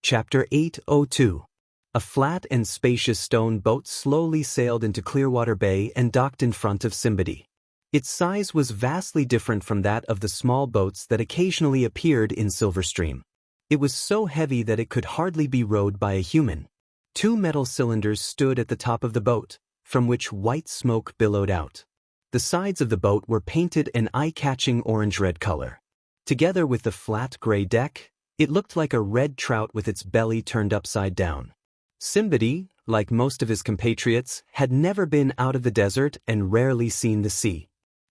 Chapter 802. A flat and spacious stone boat slowly sailed into Clearwater Bay and docked in front of Simbadi. Its size was vastly different from that of the small boats that occasionally appeared in Silverstream. It was so heavy that it could hardly be rowed by a human. Two metal cylinders stood at the top of the boat, from which white smoke billowed out. The sides of the boat were painted an eye-catching orange-red color. Together with the flat gray deck, it looked like a red trout with its belly turned upside down. Simbadi, like most of his compatriots, had never been out of the desert and rarely seen the sea.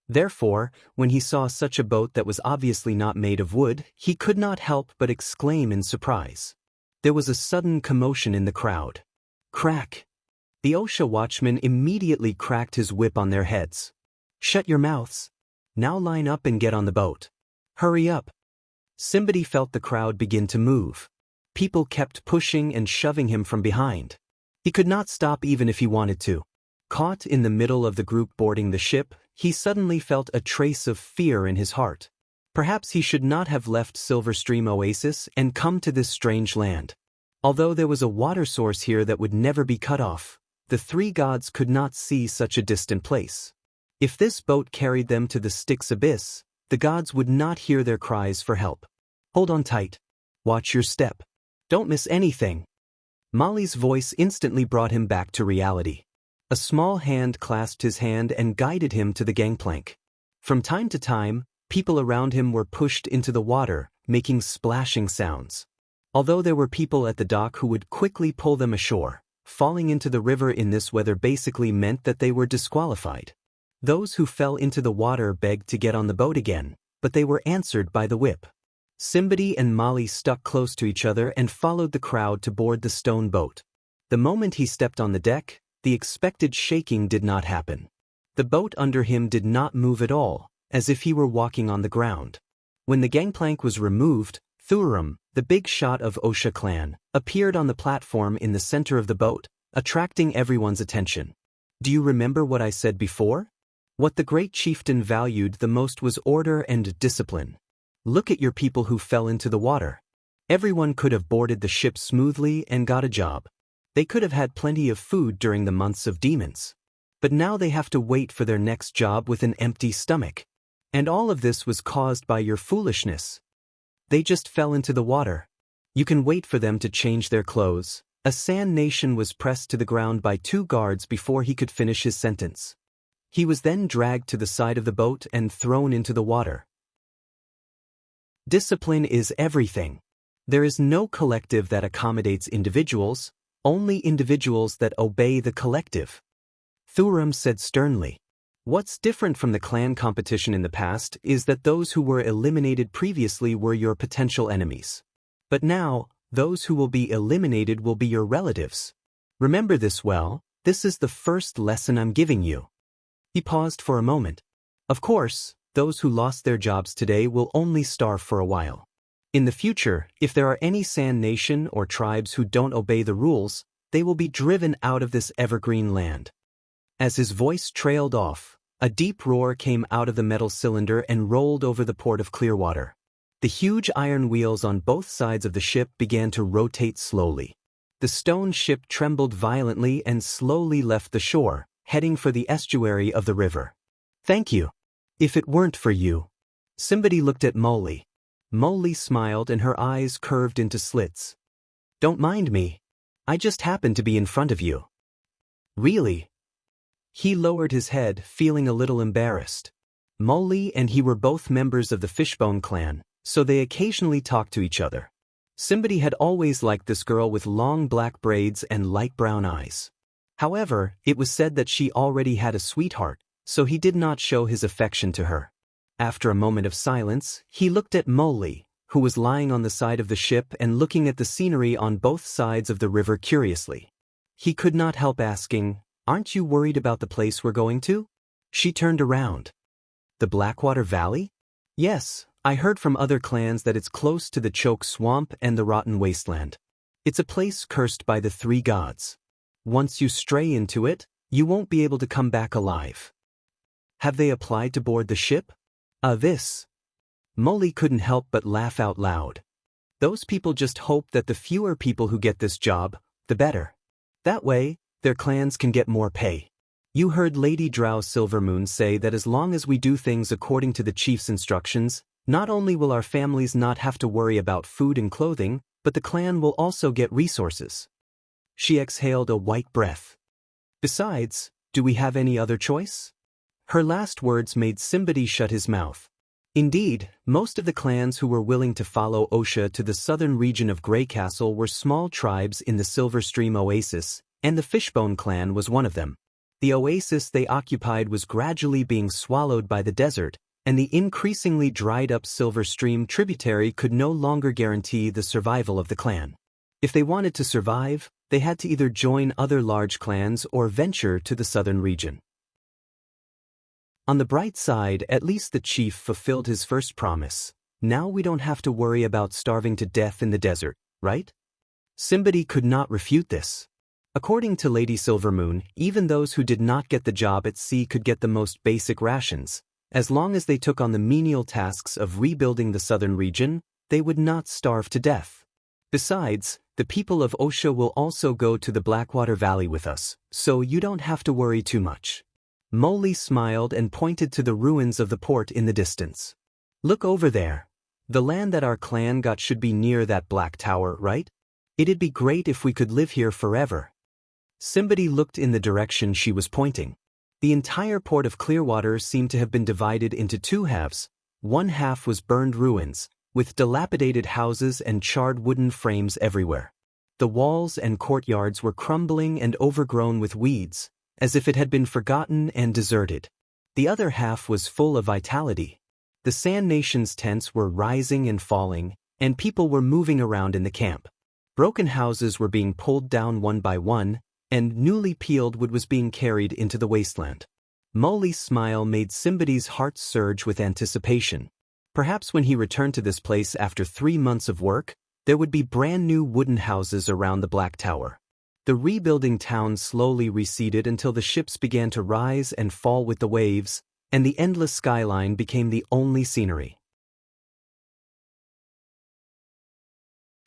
Therefore, when he saw such a boat that was obviously not made of wood, he could not help but exclaim in surprise. There was a sudden commotion in the crowd. Crack! The OSHA watchman immediately cracked his whip on their heads. Shut your mouths. Now line up and get on the boat. Hurry up. Simbadi felt the crowd begin to move. People kept pushing and shoving him from behind. He could not stop even if he wanted to. Caught in the middle of the group boarding the ship, he suddenly felt a trace of fear in his heart. Perhaps he should not have left Silverstream Oasis and come to this strange land. Although there was a water source here that would never be cut off, the three gods could not see such a distant place. If this boat carried them to the Styx abyss, the gods would not hear their cries for help. Hold on tight. Watch your step. Don't miss anything. Molly's voice instantly brought him back to reality. A small hand clasped his hand and guided him to the gangplank. From time to time, people around him were pushed into the water, making splashing sounds. Although there were people at the dock who would quickly pull them ashore, falling into the river in this weather basically meant that they were disqualified. Those who fell into the water begged to get on the boat again, but they were answered by the whip. Simbadi and Molly stuck close to each other and followed the crowd to board the stone boat. The moment he stepped on the deck, the expected shaking did not happen. The boat under him did not move at all, as if he were walking on the ground. When the gangplank was removed, Thurum, the big shot of OSHA clan, appeared on the platform in the center of the boat, attracting everyone's attention. Do you remember what I said before? What the great chieftain valued the most was order and discipline. Look at your people who fell into the water. Everyone could have boarded the ship smoothly and got a job. They could have had plenty of food during the months of demons. But now they have to wait for their next job with an empty stomach. And all of this was caused by your foolishness. They just fell into the water. You can wait for them to change their clothes. A Sand Nation was pressed to the ground by two guards before he could finish his sentence. He was then dragged to the side of the boat and thrown into the water. Discipline is everything. There is no collective that accommodates individuals, only individuals that obey the collective. Thurum said sternly. What's different from the clan competition in the past is that those who were eliminated previously were your potential enemies. But now, those who will be eliminated will be your relatives. Remember this well, this is the first lesson I'm giving you. He paused for a moment. Of course, those who lost their jobs today will only starve for a while. In the future, if there are any Sand Nation or tribes who don't obey the rules, they will be driven out of this evergreen land. As his voice trailed off, a deep roar came out of the metal cylinder and rolled over the port of Clearwater. The huge iron wheels on both sides of the ship began to rotate slowly. The stone ship trembled violently and slowly left the shore, heading for the estuary of the river. Thank you. If it weren't for you. Simbadi looked at Molly. Molly smiled and her eyes curved into slits. Don't mind me. I just happened to be in front of you. Really? He lowered his head, feeling a little embarrassed. Molly and he were both members of the Fishbone clan, so they occasionally talked to each other. Simbadi had always liked this girl with long black braids and light brown eyes. However, it was said that she already had a sweetheart, so he did not show his affection to her. After a moment of silence, he looked at Molly, who was lying on the side of the ship and looking at the scenery on both sides of the river curiously. He could not help asking, "Aren't you worried about the place we're going to?" She turned around. The Blackwater Valley? Yes, I heard from other clans that it's close to the Choke Swamp and the Rotten Wasteland. It's a place cursed by the three gods. Once you stray into it, you won't be able to come back alive. Have they applied to board the ship? This. Molly couldn't help but laugh out loud. Those people just hope that the fewer people who get this job, the better. That way, their clans can get more pay. You heard Lady Drow Silvermoon say that as long as we do things according to the chief's instructions, not only will our families not have to worry about food and clothing, but the clan will also get resources. She exhaled a white breath. Besides, do we have any other choice? Her last words made somebody shut his mouth. Indeed, most of the clans who were willing to follow Osha to the southern region of Grey Castle were small tribes in the Silver Stream Oasis, and the Fishbone clan was one of them. The oasis they occupied was gradually being swallowed by the desert, and the increasingly dried-up Silver Stream tributary could no longer guarantee the survival of the clan. If they wanted to survive, they had to either join other large clans or venture to the southern region. On the bright side, at least the chief fulfilled his first promise. Now we don't have to worry about starving to death in the desert, right? Somebody could not refute this. According to Lady Silvermoon, even those who did not get the job at sea could get the most basic rations. As long as they took on the menial tasks of rebuilding the southern region, they would not starve to death. Besides, the people of Osha will also go to the Blackwater Valley with us, so you don't have to worry too much. Molly smiled and pointed to the ruins of the port in the distance. Look over there. The land that our clan got should be near that black tower, right? It'd be great if we could live here forever. Somebody looked in the direction she was pointing. The entire port of Clearwater seemed to have been divided into two halves. One half was burned ruins, with dilapidated houses and charred wooden frames everywhere. The walls and courtyards were crumbling and overgrown with weeds, as if it had been forgotten and deserted. The other half was full of vitality. The Sand Nation's tents were rising and falling, and people were moving around in the camp. Broken houses were being pulled down one by one, and newly peeled wood was being carried into the wasteland. Molly's smile made somebody's heart surge with anticipation. Perhaps when he returned to this place after 3 months of work, there would be brand new wooden houses around the Black Tower. The rebuilding town slowly receded until the ships began to rise and fall with the waves, and the endless skyline became the only scenery.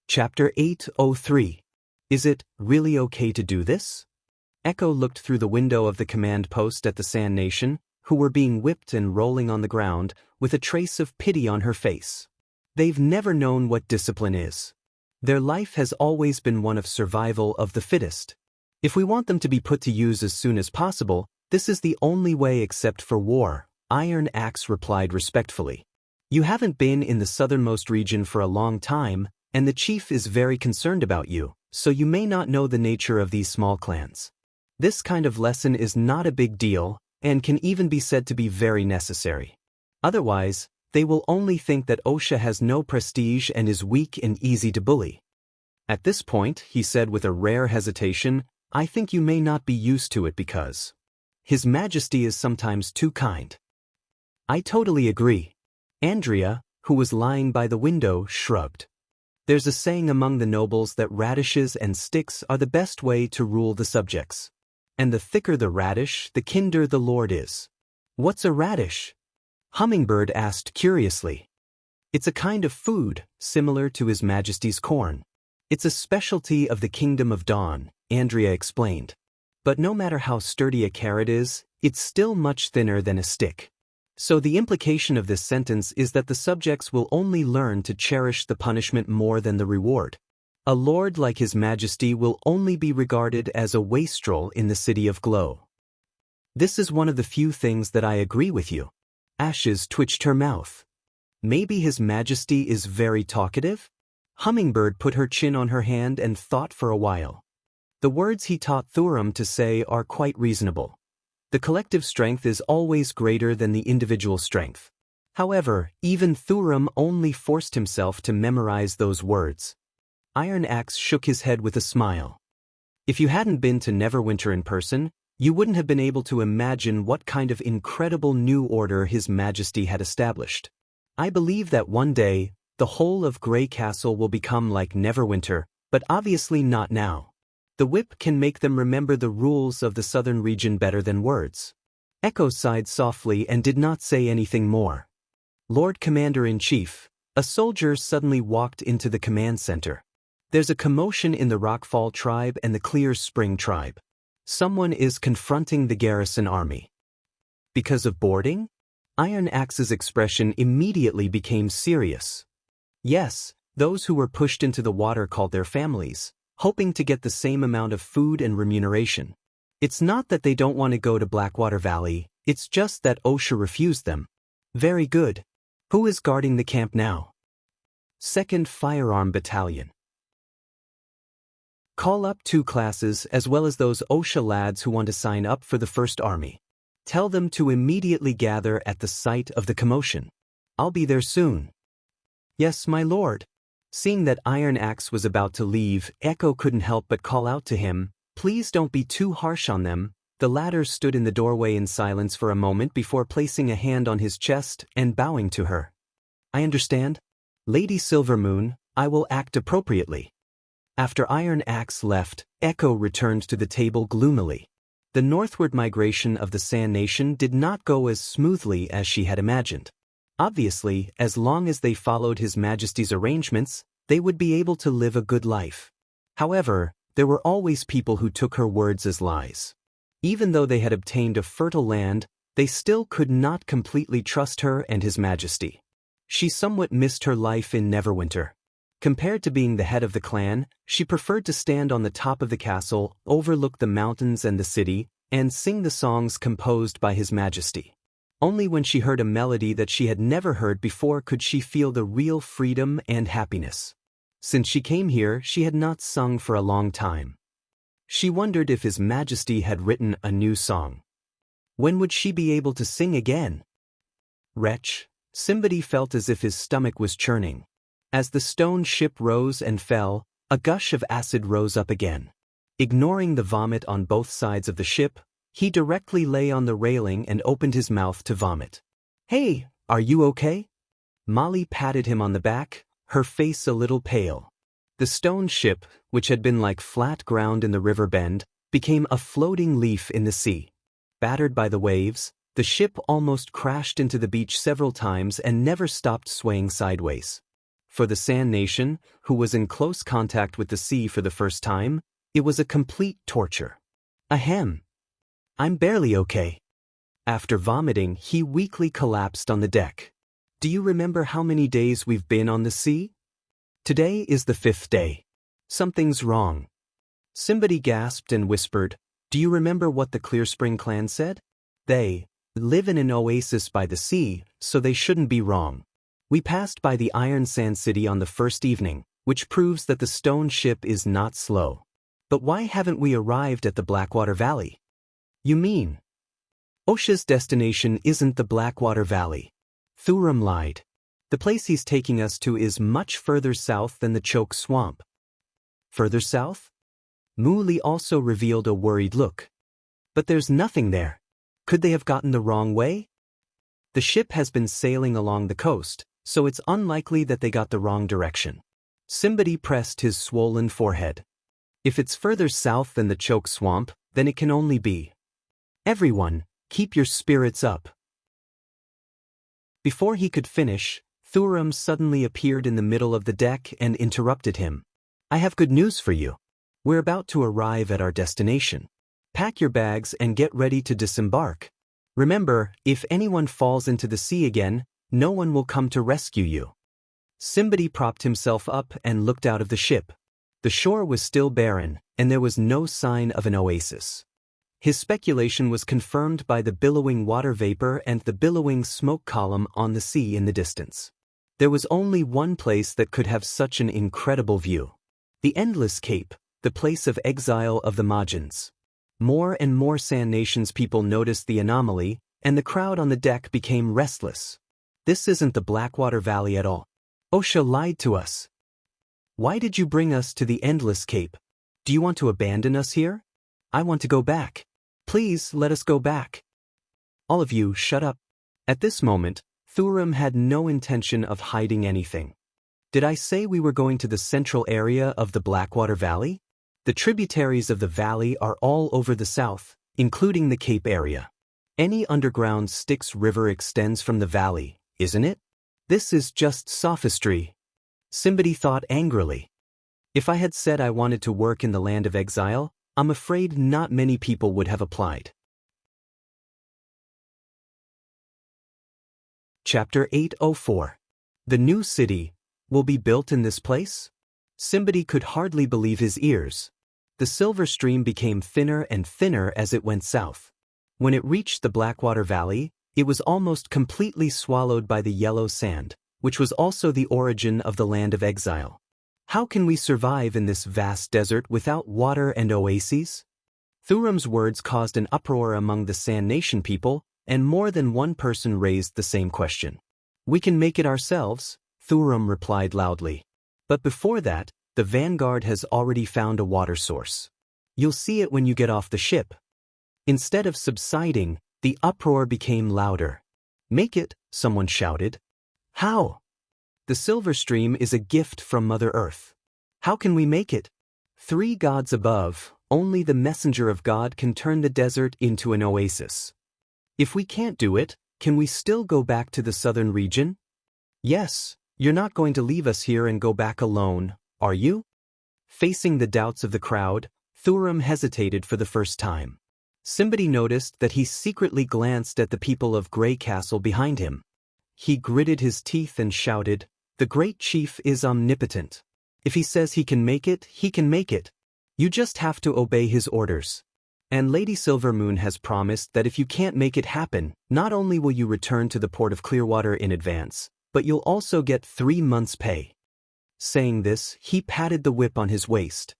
Chapter 803. Is it really okay to do this? Echo looked through the window of the command post at the Sand Nation, who were being whipped and rolling on the ground, with a trace of pity on her face. They've never known what discipline is. Their life has always been one of survival of the fittest. If we want them to be put to use as soon as possible, this is the only way except for war, Iron Axe replied respectfully. You haven't been in the southernmost region for a long time, and the chief is very concerned about you, so you may not know the nature of these small clans. This kind of lesson is not a big deal, and can even be said to be very necessary. Otherwise, they will only think that Osha has no prestige and is weak and easy to bully. At this point, he said with a rare hesitation, I think you may not be used to it because His Majesty is sometimes too kind. I totally agree. Andrea, who was lying by the window, shrugged. There's a saying among the nobles that radishes and sticks are the best way to rule the subjects. And the thicker the radish, the kinder the lord is. What's a radish? Hummingbird asked curiously. It's a kind of food, similar to His Majesty's corn. It's a specialty of the Kingdom of Dawn, Andrea explained. But no matter how sturdy a carrot is, it's still much thinner than a stick. So the implication of this sentence is that the subjects will only learn to cherish the punishment more than the reward. A lord like His Majesty will only be regarded as a wastrel in the City of Glow. This is one of the few things that I agree with you. Ashes twitched her mouth. Maybe His Majesty is very talkative? Hummingbird put her chin on her hand and thought for a while. The words he taught Thurum to say are quite reasonable. The collective strength is always greater than the individual strength. However, even Thurum only forced himself to memorize those words. Iron Axe shook his head with a smile. If you hadn't been to Neverwinter in person, you wouldn't have been able to imagine what kind of incredible new order His Majesty had established. I believe that one day, the whole of Grey Castle will become like Neverwinter, but obviously not now. The whip can make them remember the rules of the southern region better than words. Echo sighed softly and did not say anything more. Lord Commander-in-Chief, A soldier suddenly walked into the command center. There's a commotion in the Rockfall tribe and the Clear Spring tribe. Someone is confronting the garrison army. Because of boarding? Iron Axe's expression immediately became serious. Yes, those who were pushed into the water called their families, hoping to get the same amount of food and remuneration. It's not that they don't want to go to Blackwater Valley, it's just that OSHA refused them. Very good. Who is guarding the camp now? 2nd Firearm Battalion. Call up 2 classes as well as those OSHA lads who want to sign up for the 1st Army. Tell them to immediately gather at the site of the commotion. I'll be there soon. Yes, my lord. Seeing that Iron Axe was about to leave, Echo couldn't help but call out to him, please don't be too harsh on them. The latter stood in the doorway in silence for a moment before placing a hand on his chest and bowing to her. I understand. Lady Silvermoon, I will act appropriately. After Iron Axe left, Echo returned to the table gloomily. The northward migration of the Sand Nation did not go as smoothly as she had imagined. Obviously, as long as they followed His Majesty's arrangements, they would be able to live a good life. However, there were always people who took her words as lies. Even though they had obtained a fertile land, they still could not completely trust her and His Majesty. She somewhat missed her life in Neverwinter. Compared to being the head of the clan, she preferred to stand on the top of the castle, overlook the mountains and the city, and sing the songs composed by His Majesty. Only when she heard a melody that she had never heard before could she feel the real freedom and happiness. Since she came here, she had not sung for a long time. She wondered if His Majesty had written a new song. When would she be able to sing again? Wretch, Simbadi felt as if his stomach was churning. As the stone ship rose and fell, a gush of acid rose up again. Ignoring the vomit on both sides of the ship, he directly lay on the railing and opened his mouth to vomit. Hey, are you okay? Molly patted him on the back, her face a little pale. The stone ship, which had been like flat ground in the river bend, became a floating leaf in the sea. Battered by the waves, the ship almost crashed into the beach several times and never stopped swaying sideways. For the Sand Nation, who was in close contact with the sea for the first time, it was a complete torture. Ahem. I'm barely okay. After vomiting, he weakly collapsed on the deck. Do you remember how many days we've been on the sea? Today is the 5th day. Something's wrong. Simbadi gasped and whispered, do you remember what the Clear Spring clan said? They live in an oasis by the sea, so they shouldn't be wrong. We passed by the Iron Sand City on the first evening, which proves that the stone ship is not slow. But why haven't we arrived at the Blackwater Valley? You mean? OSHA's destination isn't the Blackwater Valley. Thuram lied. The place he's taking us to is much further south than the Choke Swamp. Further south? Mooley also revealed a worried look. But there's nothing there. Could they have gotten the wrong way? The ship has been sailing along the coast, so it's unlikely that they got the wrong direction. Simbadi pressed his swollen forehead. If it's further south than the Choke Swamp, then it can only be. Everyone, keep your spirits up. Before he could finish, Thuram suddenly appeared in the middle of the deck and interrupted him. I have good news for you. We're about to arrive at our destination. Pack your bags and get ready to disembark. Remember, if anyone falls into the sea again, no one will come to rescue you. Simbadi propped himself up and looked out of the ship. The shore was still barren, and there was no sign of an oasis. His speculation was confirmed by the billowing water vapor and the billowing smoke column on the sea in the distance. There was only one place that could have such an incredible view. The Endless Cape, the place of exile of the Majins. More and more Sand Nations people noticed the anomaly, and the crowd on the deck became restless. This isn't the Blackwater Valley at all. OSHA lied to us. Why did you bring us to the Endless Cape? Do you want to abandon us here? I want to go back. Please let us go back. All of you, shut up. At this moment, Thuram had no intention of hiding anything. Did I say we were going to the central area of the Blackwater Valley? The tributaries of the valley are all over the south, including the Cape area. Any underground Styx River extends from the valley, isn't it? This is just sophistry. Simbadi thought angrily. If I had said I wanted to work in the land of exile, I'm afraid not many people would have applied. Chapter 804. The new city will be built in this place? Simbadi could hardly believe his ears. The silver stream became thinner and thinner as it went south. When it reached the Blackwater Valley, it was almost completely swallowed by the yellow sand, which was also the origin of the land of exile. How can we survive in this vast desert without water and oases? Thuram's words caused an uproar among the Sand Nation people, and more than one person raised the same question. We can make it ourselves, Thuram replied loudly. But before that, the vanguard has already found a water source. You'll see it when you get off the ship. Instead of subsiding, the uproar became louder. Make it, someone shouted. How? The silver stream is a gift from Mother Earth. How can we make it? 3 gods above, only the messenger of God can turn the desert into an oasis. If we can't do it, can we still go back to the southern region? Yes, you're not going to leave us here and go back alone, are you? Facing the doubts of the crowd, Thuram hesitated for the first time. Simbadi noticed that he secretly glanced at the people of Grey Castle behind him. He gritted his teeth and shouted, "The great chief is omnipotent. If he says he can make it, he can make it. You just have to obey his orders. And Lady Silvermoon has promised that if you can't make it happen, not only will you return to the port of Clearwater in advance, but you'll also get 3 months' pay." Saying this, he patted the whip on his waist.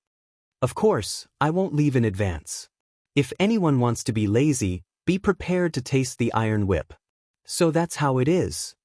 Of course, I won't leave in advance. If anyone wants to be lazy, be prepared to taste the iron whip. So that's how it is.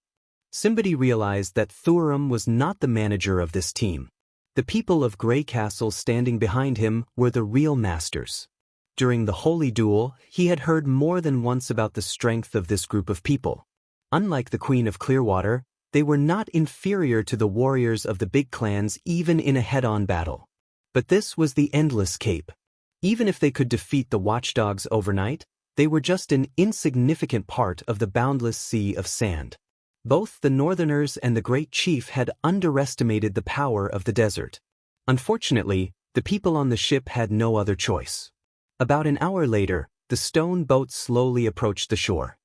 Simbadi realized that Thuram was not the manager of this team. The people of Grey Castle standing behind him were the real masters. During the holy duel, he had heard more than once about the strength of this group of people. Unlike the Queen of Clearwater, they were not inferior to the warriors of the big clans even in a head-on battle. But this was the Endless Cape. Even if they could defeat the watchdogs overnight, they were just an insignificant part of the boundless sea of sand. Both the Northerners and the Great Chief had underestimated the power of the desert. Unfortunately, the people on the ship had no other choice. About an hour later, the stone boat slowly approached the shore.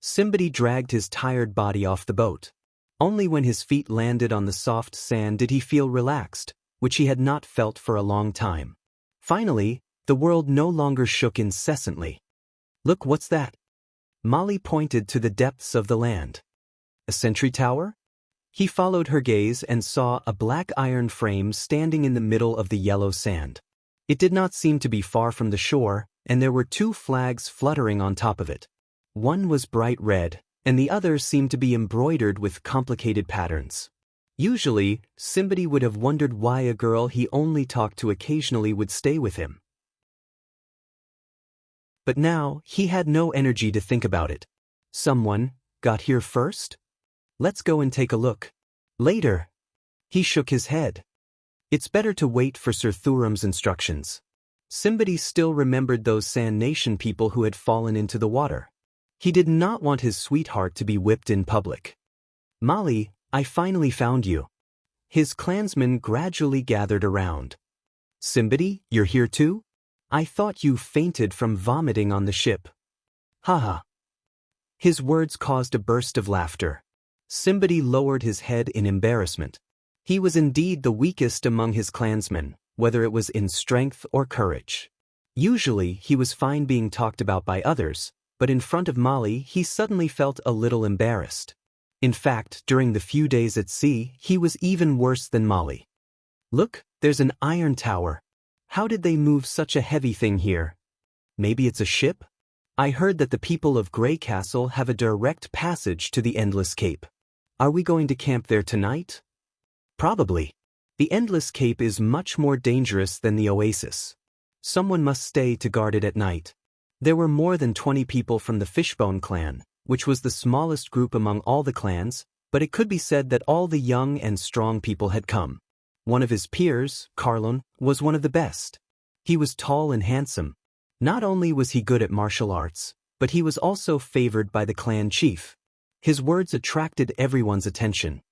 Simbadi dragged his tired body off the boat. Only when his feet landed on the soft sand did he feel relaxed, which he had not felt for a long time. Finally, the world no longer shook incessantly. Look, what's that? Molly pointed to the depths of the land. A sentry tower? He followed her gaze and saw a black iron frame standing in the middle of the yellow sand. It did not seem to be far from the shore, and there were 2 flags fluttering on top of it. One was bright red, and the other seemed to be embroidered with complicated patterns. Usually, Simbadi would have wondered why a girl he only talked to occasionally would stay with him. But now, he had no energy to think about it. Someone got here first? Let's go and take a look. Later. He shook his head. It's better to wait for Sir Thuram's instructions. Simbadi still remembered those Sand Nation people who had fallen into the water. He did not want his sweetheart to be whipped in public. Molly, I finally found you. His clansmen gradually gathered around. Simbadi, you're here too? I thought you fainted from vomiting on the ship. Haha. His words caused a burst of laughter. Simbadi lowered his head in embarrassment. He was indeed the weakest among his clansmen, whether it was in strength or courage. Usually, he was fine being talked about by others, but in front of Molly, he suddenly felt a little embarrassed. In fact, during the few days at sea, he was even worse than Molly. Look, there's an iron tower. How did they move such a heavy thing here? Maybe it's a ship? I heard that the people of Grey Castle have a direct passage to the Endless Cape. Are we going to camp there tonight? Probably. The Endless Cape is much more dangerous than the Oasis. Someone must stay to guard it at night. There were more than 20 people from the Fishbone clan, which was the smallest group among all the clans, but it could be said that all the young and strong people had come. One of his peers, Carlon, was one of the best. He was tall and handsome. Not only was he good at martial arts, but he was also favored by the clan chief. His words attracted everyone's attention.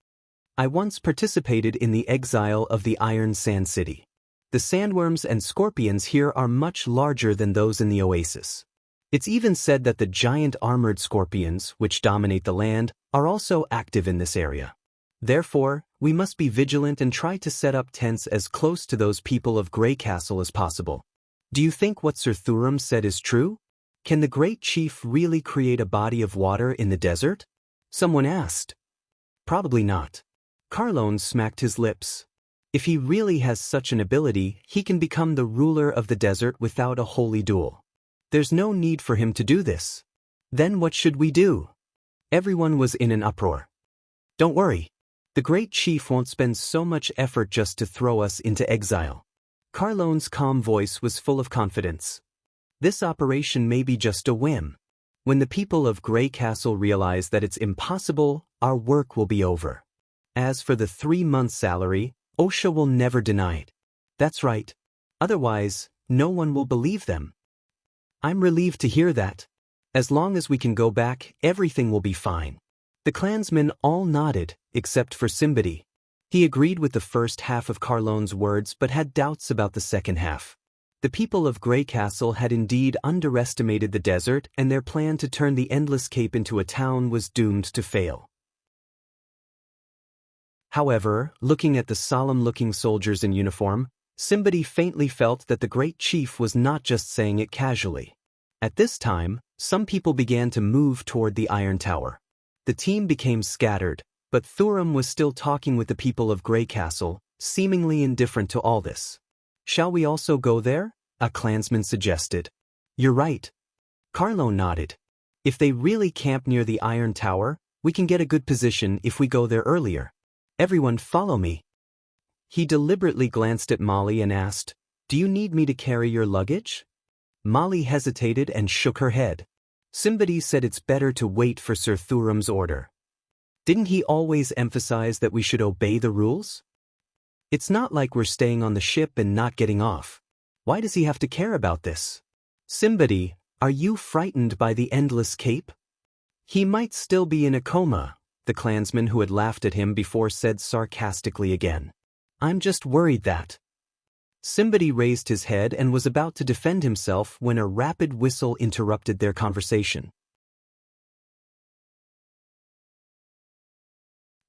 I once participated in the exile of the Iron Sand City. The sandworms and scorpions here are much larger than those in the oasis. It's even said that the giant armored scorpions, which dominate the land, are also active in this area. Therefore, we must be vigilant and try to set up tents as close to those people of Grey Castle as possible. Do you think what Sir Thuram said is true? Can the great chief really create a body of water in the desert? Someone asked. Probably not. Carlone smacked his lips. If he really has such an ability, he can become the ruler of the desert without a holy duel. There's no need for him to do this. Then what should we do? Everyone was in an uproar. Don't worry. The great chief won't spend so much effort just to throw us into exile. Carlone's calm voice was full of confidence. This operation may be just a whim. When the people of Grey Castle realize that it's impossible, our work will be over. As for the 3-month salary, Osha will never deny it. That's right. Otherwise, no one will believe them. I'm relieved to hear that. As long as we can go back, everything will be fine. The clansmen all nodded, except for Simbadi. He agreed with the first half of Carlone's words but had doubts about the second half. The people of Grey Castle had indeed underestimated the desert, and their plan to turn the Endless Cape into a town was doomed to fail. However, looking at the solemn-looking soldiers in uniform, Simbadi faintly felt that the great chief was not just saying it casually. At this time, some people began to move toward the Iron Tower. The team became scattered, but Thuram was still talking with the people of Grey Castle, seemingly indifferent to all this. Shall we also go there? A clansman suggested. You're right. Carlone nodded. If they really camp near the Iron Tower, we can get a good position if we go there earlier. Everyone follow me. He deliberately glanced at Molly and asked, Do you need me to carry your luggage? Molly hesitated and shook her head. Simbadi said it's better to wait for Sir Thuram's order. Didn't he always emphasize that we should obey the rules? It's not like we're staying on the ship and not getting off. Why does he have to care about this? Simbadi, are you frightened by the Endless Cape? He might still be in a coma, the clansman who had laughed at him before said sarcastically again. I'm just worried that. Simbadi raised his head and was about to defend himself when a rapid whistle interrupted their conversation.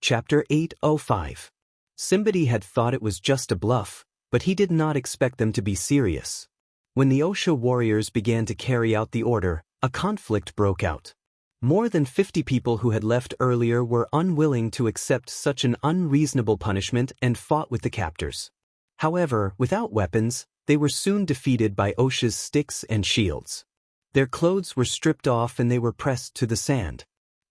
Chapter 805. Simbadi had thought it was just a bluff, but he did not expect them to be serious. When the Osha warriors began to carry out the order, a conflict broke out. More than 50 people who had left earlier were unwilling to accept such an unreasonable punishment and fought with the captors. However, without weapons, they were soon defeated by Osha's sticks and shields. Their clothes were stripped off and they were pressed to the sand.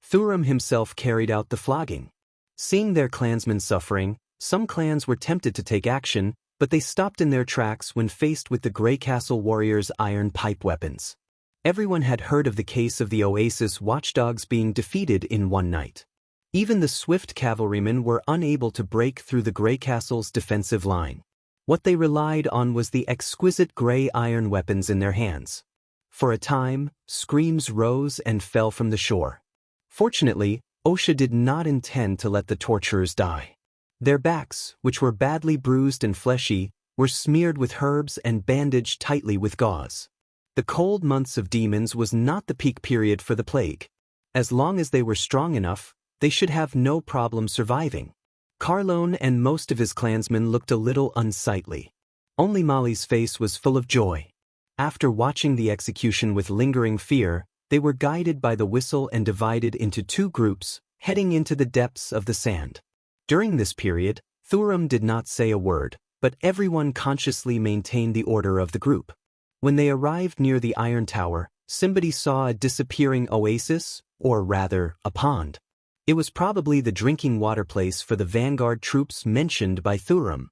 Thuram himself carried out the flogging. Seeing their clansmen suffering, some clans were tempted to take action, but they stopped in their tracks when faced with the Grey Castle warriors' iron pipe weapons. Everyone had heard of the case of the Oasis watchdogs being defeated in one night. Even the swift cavalrymen were unable to break through the Grey Castle's defensive line. What they relied on was the exquisite grey iron weapons in their hands. For a time, screams rose and fell from the shore. Fortunately, Osha did not intend to let the torturers die. Their backs, which were badly bruised and fleshy, were smeared with herbs and bandaged tightly with gauze. The cold months of demons was not the peak period for the plague. As long as they were strong enough, they should have no problem surviving. Carlone and most of his clansmen looked a little unsightly. Only Molly's face was full of joy. After watching the execution with lingering fear, they were guided by the whistle and divided into 2 groups, heading into the depths of the sand. During this period, Thuram did not say a word, but everyone consciously maintained the order of the group. When they arrived near the Iron Tower, Simbadi saw a disappearing oasis, or rather, a pond. It was probably the drinking water place for the vanguard troops mentioned by Thuram.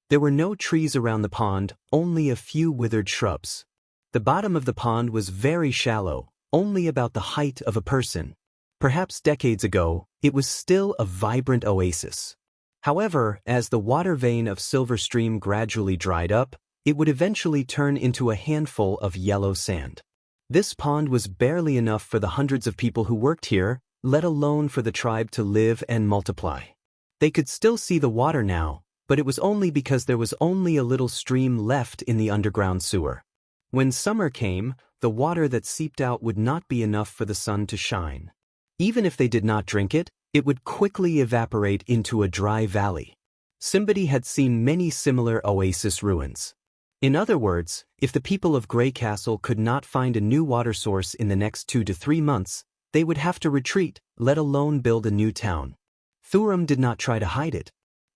There were no trees around the pond, only a few withered shrubs. The bottom of the pond was very shallow, only about the height of a person. Perhaps decades ago, it was still a vibrant oasis. However, as the water vein of Silver Stream gradually dried up, it would eventually turn into a handful of yellow sand. This pond was barely enough for the hundreds of people who worked here, let alone for the tribe to live and multiply. They could still see the water now, but it was only because there was only a little stream left in the underground sewer. When summer came, the water that seeped out would not be enough for the sun to shine. Even if they did not drink it, it would quickly evaporate into a dry valley. Somebody had seen many similar oasis ruins. In other words, if the people of Grey Castle could not find a new water source in the next 2 to 3 months, they would have to retreat, let alone build a new town. Thurum did not try to hide it.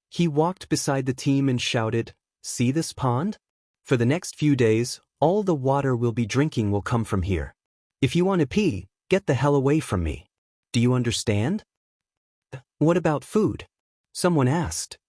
He walked beside the team and shouted, "See this pond? For the next few days, all the water we'll be drinking will come from here. If you want to pee, get the hell away from me. Do you understand?" "What about food?" someone asked.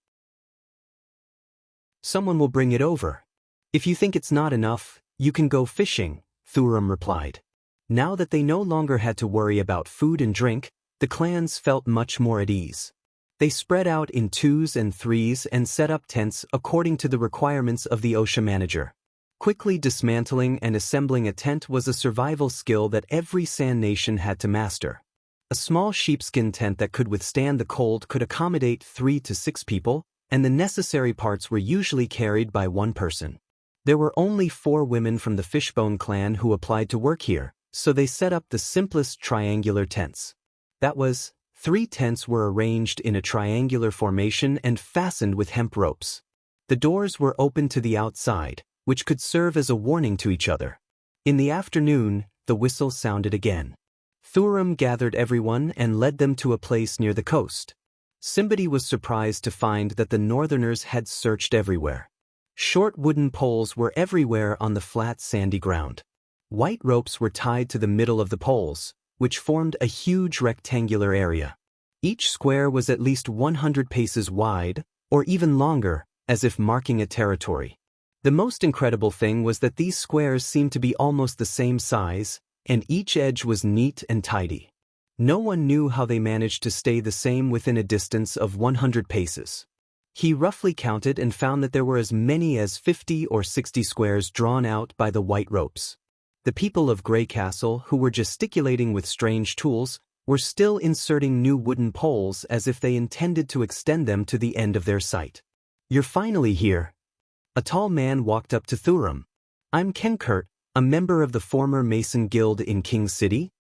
"Someone will bring it over. If you think it's not enough, you can go fishing," Thurum replied. Now that they no longer had to worry about food and drink, the clans felt much more at ease. They spread out in 2s and 3s and set up tents according to the requirements of the OSHA manager. Quickly dismantling and assembling a tent was a survival skill that every Sand Nation had to master. A small sheepskin tent that could withstand the cold could accommodate 3 to 6 people, and the necessary parts were usually carried by one person. There were only 4 women from the Fishbone clan who applied to work here, so they set up the simplest triangular tents. That was, 3 tents were arranged in a triangular formation and fastened with hemp ropes. The doors were open to the outside, which could serve as a warning to each other. In the afternoon, the whistle sounded again. Thurum gathered everyone and led them to a place near the coast. Somebody was surprised to find that the northerners had searched everywhere. Short wooden poles were everywhere on the flat sandy ground. White ropes were tied to the middle of the poles, which formed a huge rectangular area. Each square was at least 100 paces wide, or even longer, as if marking a territory. The most incredible thing was that these squares seemed to be almost the same size, and each edge was neat and tidy. No one knew how they managed to stay the same within a distance of 100 paces. He roughly counted and found that there were as many as 50 or 60 squares drawn out by the white ropes. The people of Grey Castle, who were gesticulating with strange tools, were still inserting new wooden poles as if they intended to extend them to the end of their site. "You're finally here." A tall man walked up to Thurum. "I'm Kenkurt, a member of the former Mason Guild in King City.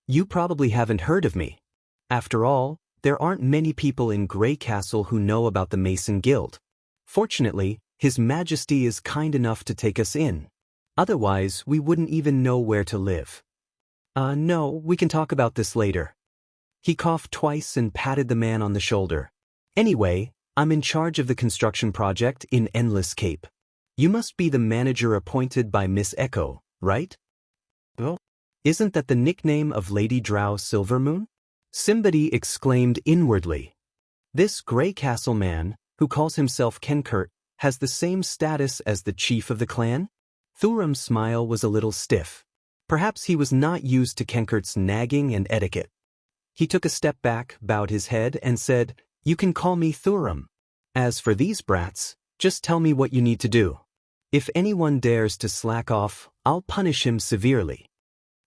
You probably haven't heard of me. After all, there aren't many people in Grey Castle who know about the Mason Guild. Fortunately, His Majesty is kind enough to take us in. Otherwise, we wouldn't even know where to live." No, we can talk about this later." He coughed twice and patted the man on the shoulder. "Anyway, I'm in charge of the construction project in Endless Cape. You must be the manager appointed by Miss Echo, right?" "Oh, isn't that the nickname of Lady Drow Silvermoon?" Somebody exclaimed inwardly. This Grey Castle man, who calls himself Kenkurt, has the same status as the chief of the clan? Thurum's smile was a little stiff. Perhaps he was not used to Kenkurt's nagging and etiquette. He took a step back, bowed his head, and said, "You can call me Thurum. As for these brats, just tell me what you need to do. If anyone dares to slack off, I'll punish him severely."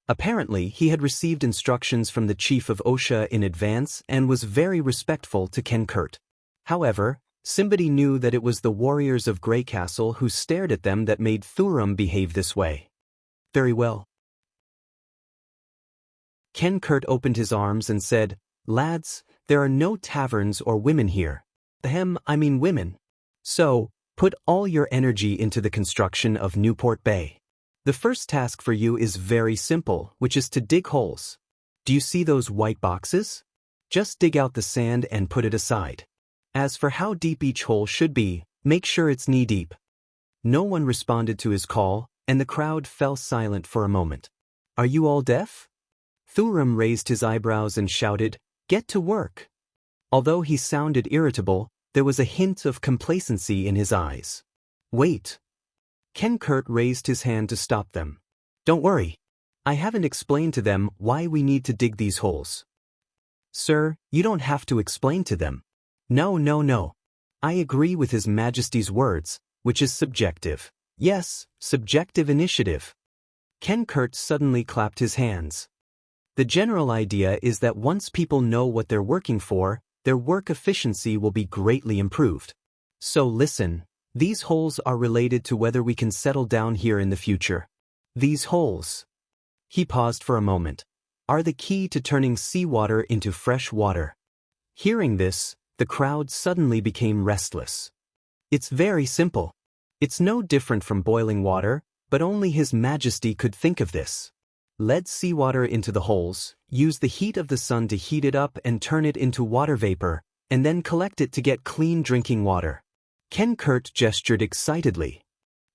Apparently, he had received instructions from the chief of OSHA in advance and was very respectful to Kenkurt. However, somebody knew that it was the warriors of Grey Castle who stared at them that made Thurum behave this way. "Very well." Kenkurt opened his arms and said, "Lads, there are no taverns or women here. I mean women. So, put all your energy into the construction of Newport Bay. The first task for you is very simple, which is to dig holes. Do you see those white boxes? Just dig out the sand and put it aside. As for how deep each hole should be, make sure it's knee-deep." No one responded to his call, and the crowd fell silent for a moment. "Are you all deaf?" Thurum raised his eyebrows and shouted, "Get to work." Although he sounded irritable, there was a hint of complacency in his eyes. "Wait." Kenkurt raised his hand to stop them. "Don't worry. I haven't explained to them why we need to dig these holes." "Sir, you don't have to explain to them." No. I agree with His Majesty's words, which is subjective. Yes, subjective initiative." Kenkurt suddenly clapped his hands. The general idea is that once people know what they're working for, their work efficiency will be greatly improved. So listen, these holes are related to whether we can settle down here in the future. These holes, he paused for a moment, are the key to turning seawater into fresh water. Hearing this, the crowd suddenly became restless. It's very simple. It's no different from boiling water, but only His Majesty could think of this. Let seawater into the holes, use the heat of the sun to heat it up and turn it into water vapor, and then collect it to get clean drinking water. Ken Kurt gestured excitedly.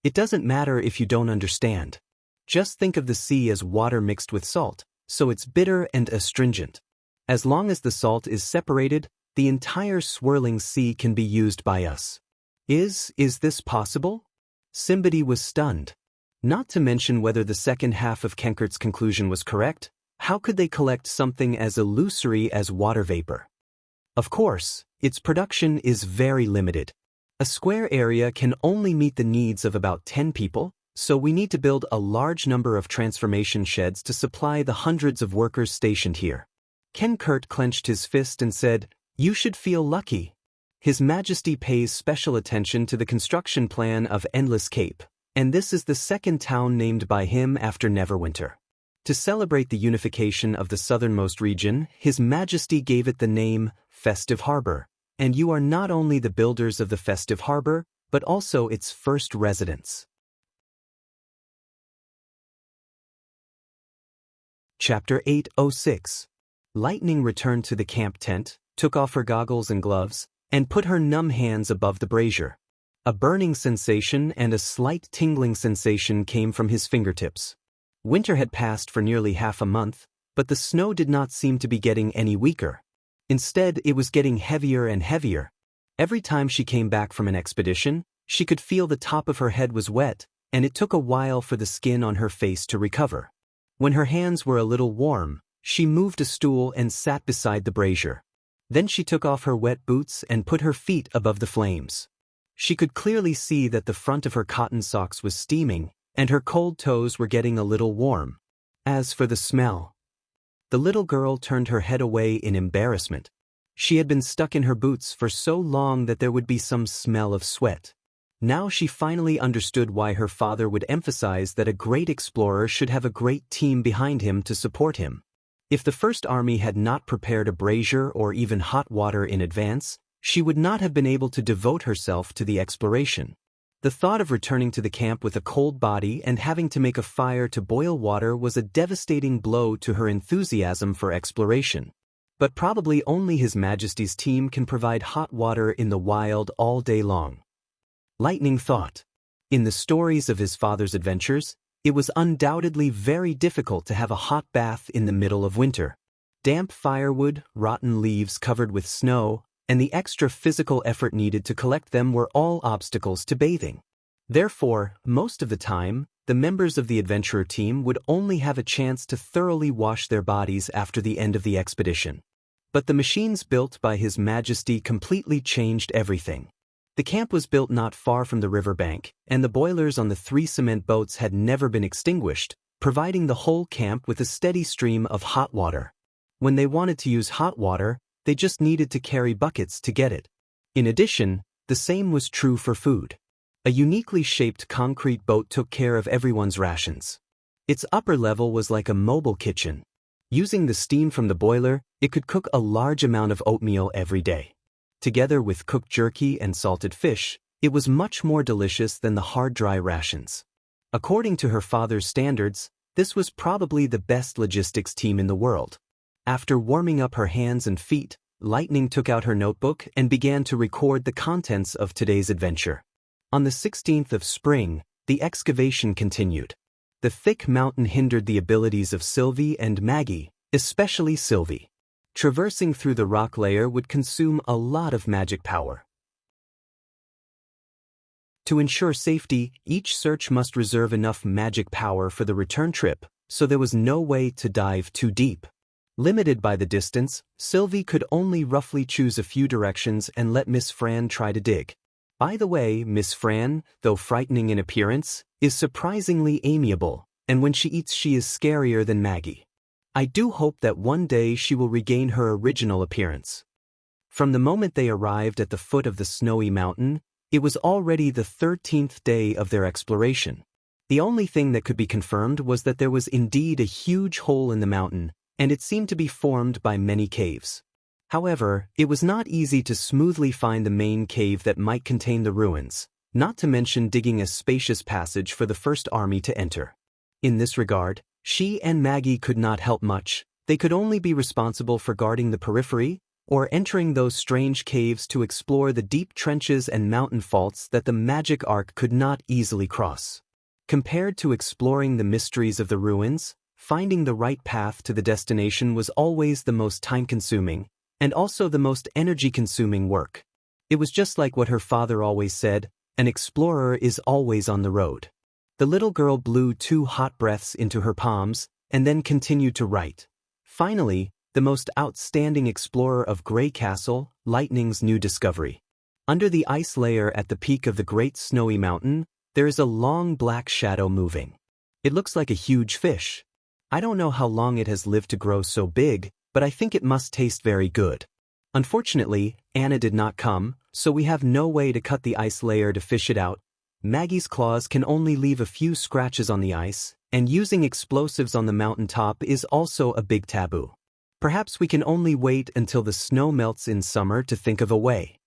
It doesn't matter if you don't understand. Just think of the sea as water mixed with salt, so it's bitter and astringent. As long as the salt is separated, the entire swirling sea can be used by us. Is this possible? Simbadi was stunned. Not to mention whether the second half of Kenkert's conclusion was correct, how could they collect something as illusory as water vapor? Of course, its production is very limited. A square area can only meet the needs of about 10 people, so we need to build a large number of transformation sheds to supply the hundreds of workers stationed here. Ken Kurt clenched his fist and said, "You should feel lucky. His Majesty pays special attention to the construction plan of Endless Cape, and this is the second town named by him after Neverwinter. To celebrate the unification of the southernmost region, His Majesty gave it the name Festive Harbor, and you are not only the builders of the Festive Harbor, but also its first residents." Chapter 806. Lightning returned to the camp tent, took off her goggles and gloves, and put her numb hands above the brazier. A burning sensation and a slight tingling sensation came from his fingertips. Winter had passed for nearly half a month, but the snow did not seem to be getting any weaker. Instead, it was getting heavier and heavier. Every time she came back from an expedition, she could feel the top of her head was wet, and it took a while for the skin on her face to recover. When her hands were a little warm, she moved a stool and sat beside the brazier. Then she took off her wet boots and put her feet above the flames. She could clearly see that the front of her cotton socks was steaming, and her cold toes were getting a little warm. As for the smell, the little girl turned her head away in embarrassment. She had been stuck in her boots for so long that there would be some smell of sweat. Now she finally understood why her father would emphasize that a great explorer should have a great team behind him to support him. If the First Army had not prepared a brazier or even hot water in advance, she would not have been able to devote herself to the exploration. The thought of returning to the camp with a cold body and having to make a fire to boil water was a devastating blow to her enthusiasm for exploration. But probably only His Majesty's team can provide hot water in the wild all day long. Lightning thought. In the stories of his father's adventures, it was undoubtedly very difficult to have a hot bath in the middle of winter. Damp firewood, rotten leaves covered with snow, and the extra physical effort needed to collect them were all obstacles to bathing. Therefore, most of the time, the members of the adventurer team would only have a chance to thoroughly wash their bodies after the end of the expedition. But the machines built by His Majesty completely changed everything. The camp was built not far from the riverbank, and the boilers on the 3 cement boats had never been extinguished, providing the whole camp with a steady stream of hot water. When they wanted to use hot water, they just needed to carry buckets to get it. In addition, the same was true for food. A uniquely shaped concrete boat took care of everyone's rations. Its upper level was like a mobile kitchen. Using the steam from the boiler, it could cook a large amount of oatmeal every day. Together with cooked jerky and salted fish, it was much more delicious than the hard dry rations. According to her father's standards, this was probably the best logistics team in the world. After warming up her hands and feet, Lightning took out her notebook and began to record the contents of today's adventure. On the 16th of spring, the excavation continued. The thick mountain hindered the abilities of Sylvie and Maggie, especially Sylvie. Traversing through the rock layer would consume a lot of magic power. To ensure safety, each search must reserve enough magic power for the return trip, so there was no way to dive too deep. Limited by the distance, Sylvie could only roughly choose a few directions and let Miss Fran try to dig. By the way, Miss Fran, though frightening in appearance, is surprisingly amiable, and when she eats she is scarier than Maggie. I do hope that one day she will regain her original appearance. From the moment they arrived at the foot of the snowy mountain, it was already the 13th day of their exploration. The only thing that could be confirmed was that there was indeed a huge hole in the mountain, and it seemed to be formed by many caves. However, it was not easy to smoothly find the main cave that might contain the ruins, not to mention digging a spacious passage for the first army to enter. In this regard, she and Maggie could not help much. They could only be responsible for guarding the periphery, or entering those strange caves to explore the deep trenches and mountain faults that the magic arc could not easily cross. Compared to exploring the mysteries of the ruins, finding the right path to the destination was always the most time-consuming, and also the most energy-consuming work. It was just like what her father always said, an explorer is always on the road. The little girl blew 2 hot breaths into her palms, and then continued to write. Finally, the most outstanding explorer of Grey Castle, Lightning's new discovery. Under the ice layer at the peak of the great snowy mountain, there is a long black shadow moving. It looks like a huge fish. I don't know how long it has lived to grow so big, but I think it must taste very good. Unfortunately, Anna did not come, so we have no way to cut the ice layer to fish it out. Maggie's claws can only leave a few scratches on the ice, and using explosives on the mountain top is also a big taboo. Perhaps we can only wait until the snow melts in summer to think of a way.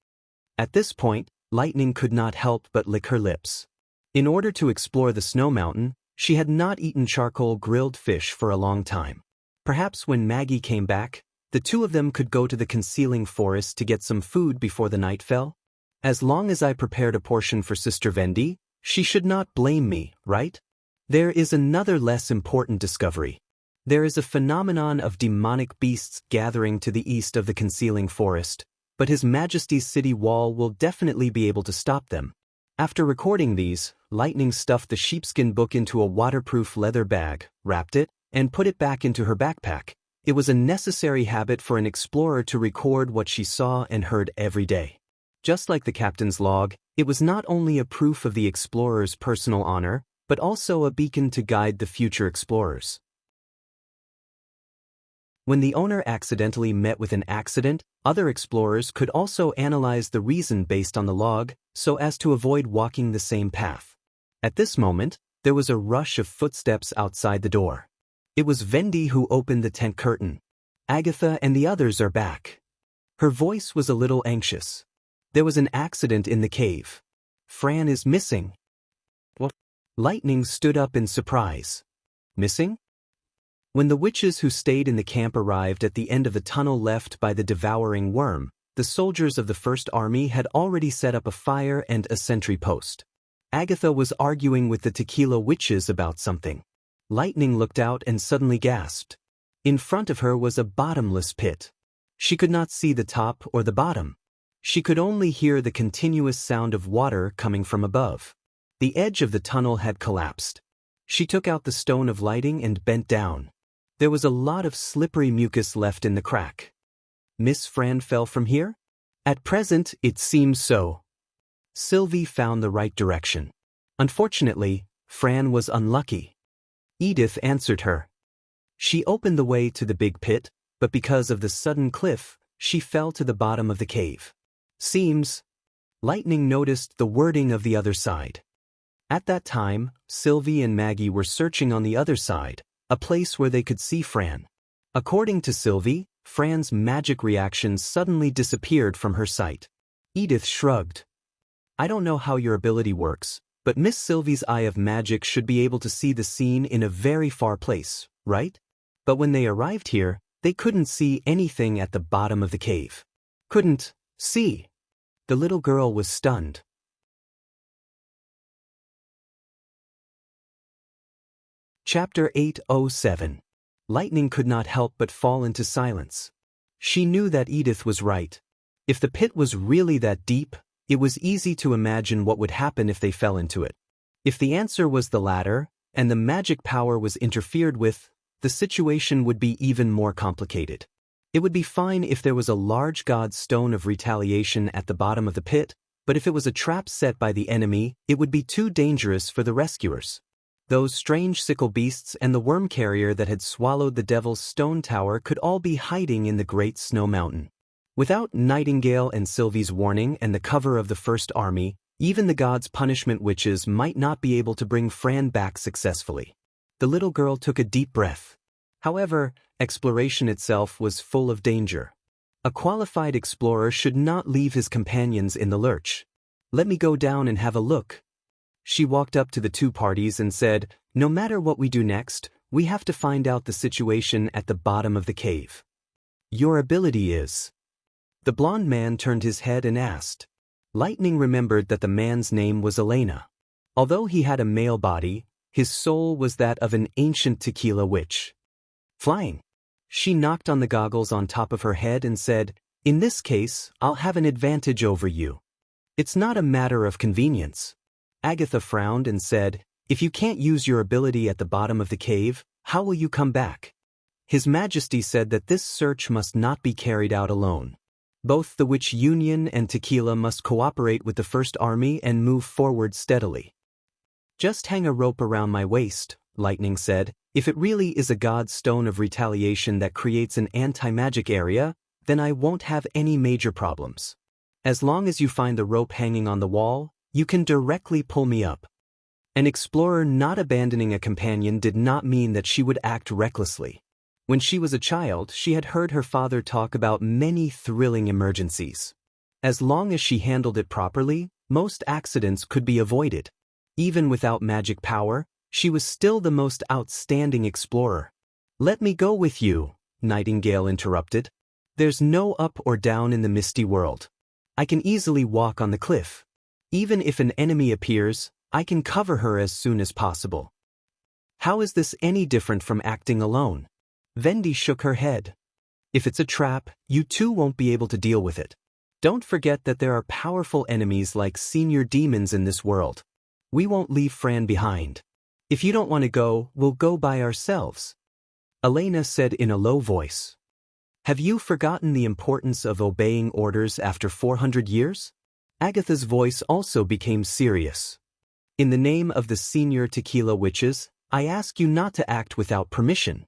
At this point, Lightning could not help but lick her lips. In order to explore the snow mountain, she had not eaten charcoal grilled fish for a long time. Perhaps when Maggie came back, the two of them could go to the concealing forest to get some food before the night fell. As long as I prepared a portion for Sister Vendi, she should not blame me, right? There is another less important discovery. There is a phenomenon of demonic beasts gathering to the east of the concealing forest, but His Majesty's city wall will definitely be able to stop them. After recording these, Lightning stuffed the sheepskin book into a waterproof leather bag, wrapped it, and put it back into her backpack. It was a necessary habit for an explorer to record what she saw and heard every day. Just like the captain's log, it was not only a proof of the explorer's personal honor, but also a beacon to guide the future explorers. When the owner accidentally met with an accident, other explorers could also analyze the reason based on the log, so as to avoid walking the same path. At this moment, there was a rush of footsteps outside the door. It was Vendi who opened the tent curtain. Agatha and the others are back. Her voice was a little anxious. There was an accident in the cave. Fran is missing. What? Lightning stood up in surprise. Missing? When the witches who stayed in the camp arrived at the end of the tunnel left by the devouring worm, the soldiers of the First Army had already set up a fire and a sentry post. Agatha was arguing with the tequila witches about something. Lightning looked out and suddenly gasped. In front of her was a bottomless pit. She could not see the top or the bottom. She could only hear the continuous sound of water coming from above. The edge of the tunnel had collapsed. She took out the stone of lighting and bent down. There was a lot of slippery mucus left in the crack. Miss Fran fell from here? At present, it seems so. Sylvie found the right direction. Unfortunately, Fran was unlucky. Edith answered her. She opened the way to the big pit, but because of the sudden cliff, she fell to the bottom of the cave. Seems. Lightning noticed the wording of the other side. At that time, Sylvie and Maggie were searching on the other side, a place where they could see Fran. According to Sylvie, Fran's magic reaction suddenly disappeared from her sight. Edith shrugged. I don't know how your ability works, but Miss Sylvie's eye of magic should be able to see the scene in a very far place, right? But when they arrived here, they couldn't see anything at the bottom of the cave. Couldn't see. The little girl was stunned. Chapter 807. Lightning could not help but fall into silence. She knew that Edith was right. If the pit was really that deep, it was easy to imagine what would happen if they fell into it. If the answer was the latter, and the magic power was interfered with, the situation would be even more complicated. It would be fine if there was a large god stone of retaliation at the bottom of the pit, but if it was a trap set by the enemy, it would be too dangerous for the rescuers. Those strange sickle beasts and the worm carrier that had swallowed the devil's stone tower could all be hiding in the great snow mountain. Without Nightingale and Sylvie's warning and the cover of the First Army, even the gods' punishment witches might not be able to bring Fran back successfully. The little girl took a deep breath. However, exploration itself was full of danger. A qualified explorer should not leave his companions in the lurch. "Let me go down and have a look." She walked up to the two parties and said, "No matter what we do next, we have to find out the situation at the bottom of the cave." "Your ability is?" The blond man turned his head and asked. Lightning remembered that the man's name was Elena. Although he had a male body, his soul was that of an ancient tequila witch. "Flying." She knocked on the goggles on top of her head and said, "In this case, I'll have an advantage over you. It's not a matter of convenience." Agatha frowned and said, "If you can't use your ability at the bottom of the cave, how will you come back?" His Majesty said that this search must not be carried out alone. Both the Witch Union and Tequila must cooperate with the First Army and move forward steadily. "Just hang a rope around my waist," Lightning said. "If it really is a god's stone of retaliation that creates an anti-magic area, then I won't have any major problems. As long as you find the rope hanging on the wall, you can directly pull me up." An explorer not abandoning a companion did not mean that she would act recklessly. When she was a child, she had heard her father talk about many thrilling emergencies. As long as she handled it properly, most accidents could be avoided. Even without magic power, she was still the most outstanding explorer. "Let me go with you," Nightingale interrupted. "There's no up or down in the misty world. I can easily walk on the cliff. Even if an enemy appears, I can cover her as soon as possible." "How is this any different from acting alone?" Vendi shook her head. "If it's a trap, you too won't be able to deal with it. Don't forget that there are powerful enemies like senior demons in this world. We won't leave Fran behind. If you don't want to go, we'll go by ourselves," Elena said in a low voice. "Have you forgotten the importance of obeying orders after 400 years? Agatha's voice also became serious. "In the name of the senior tequila witches, I ask you not to act without permission."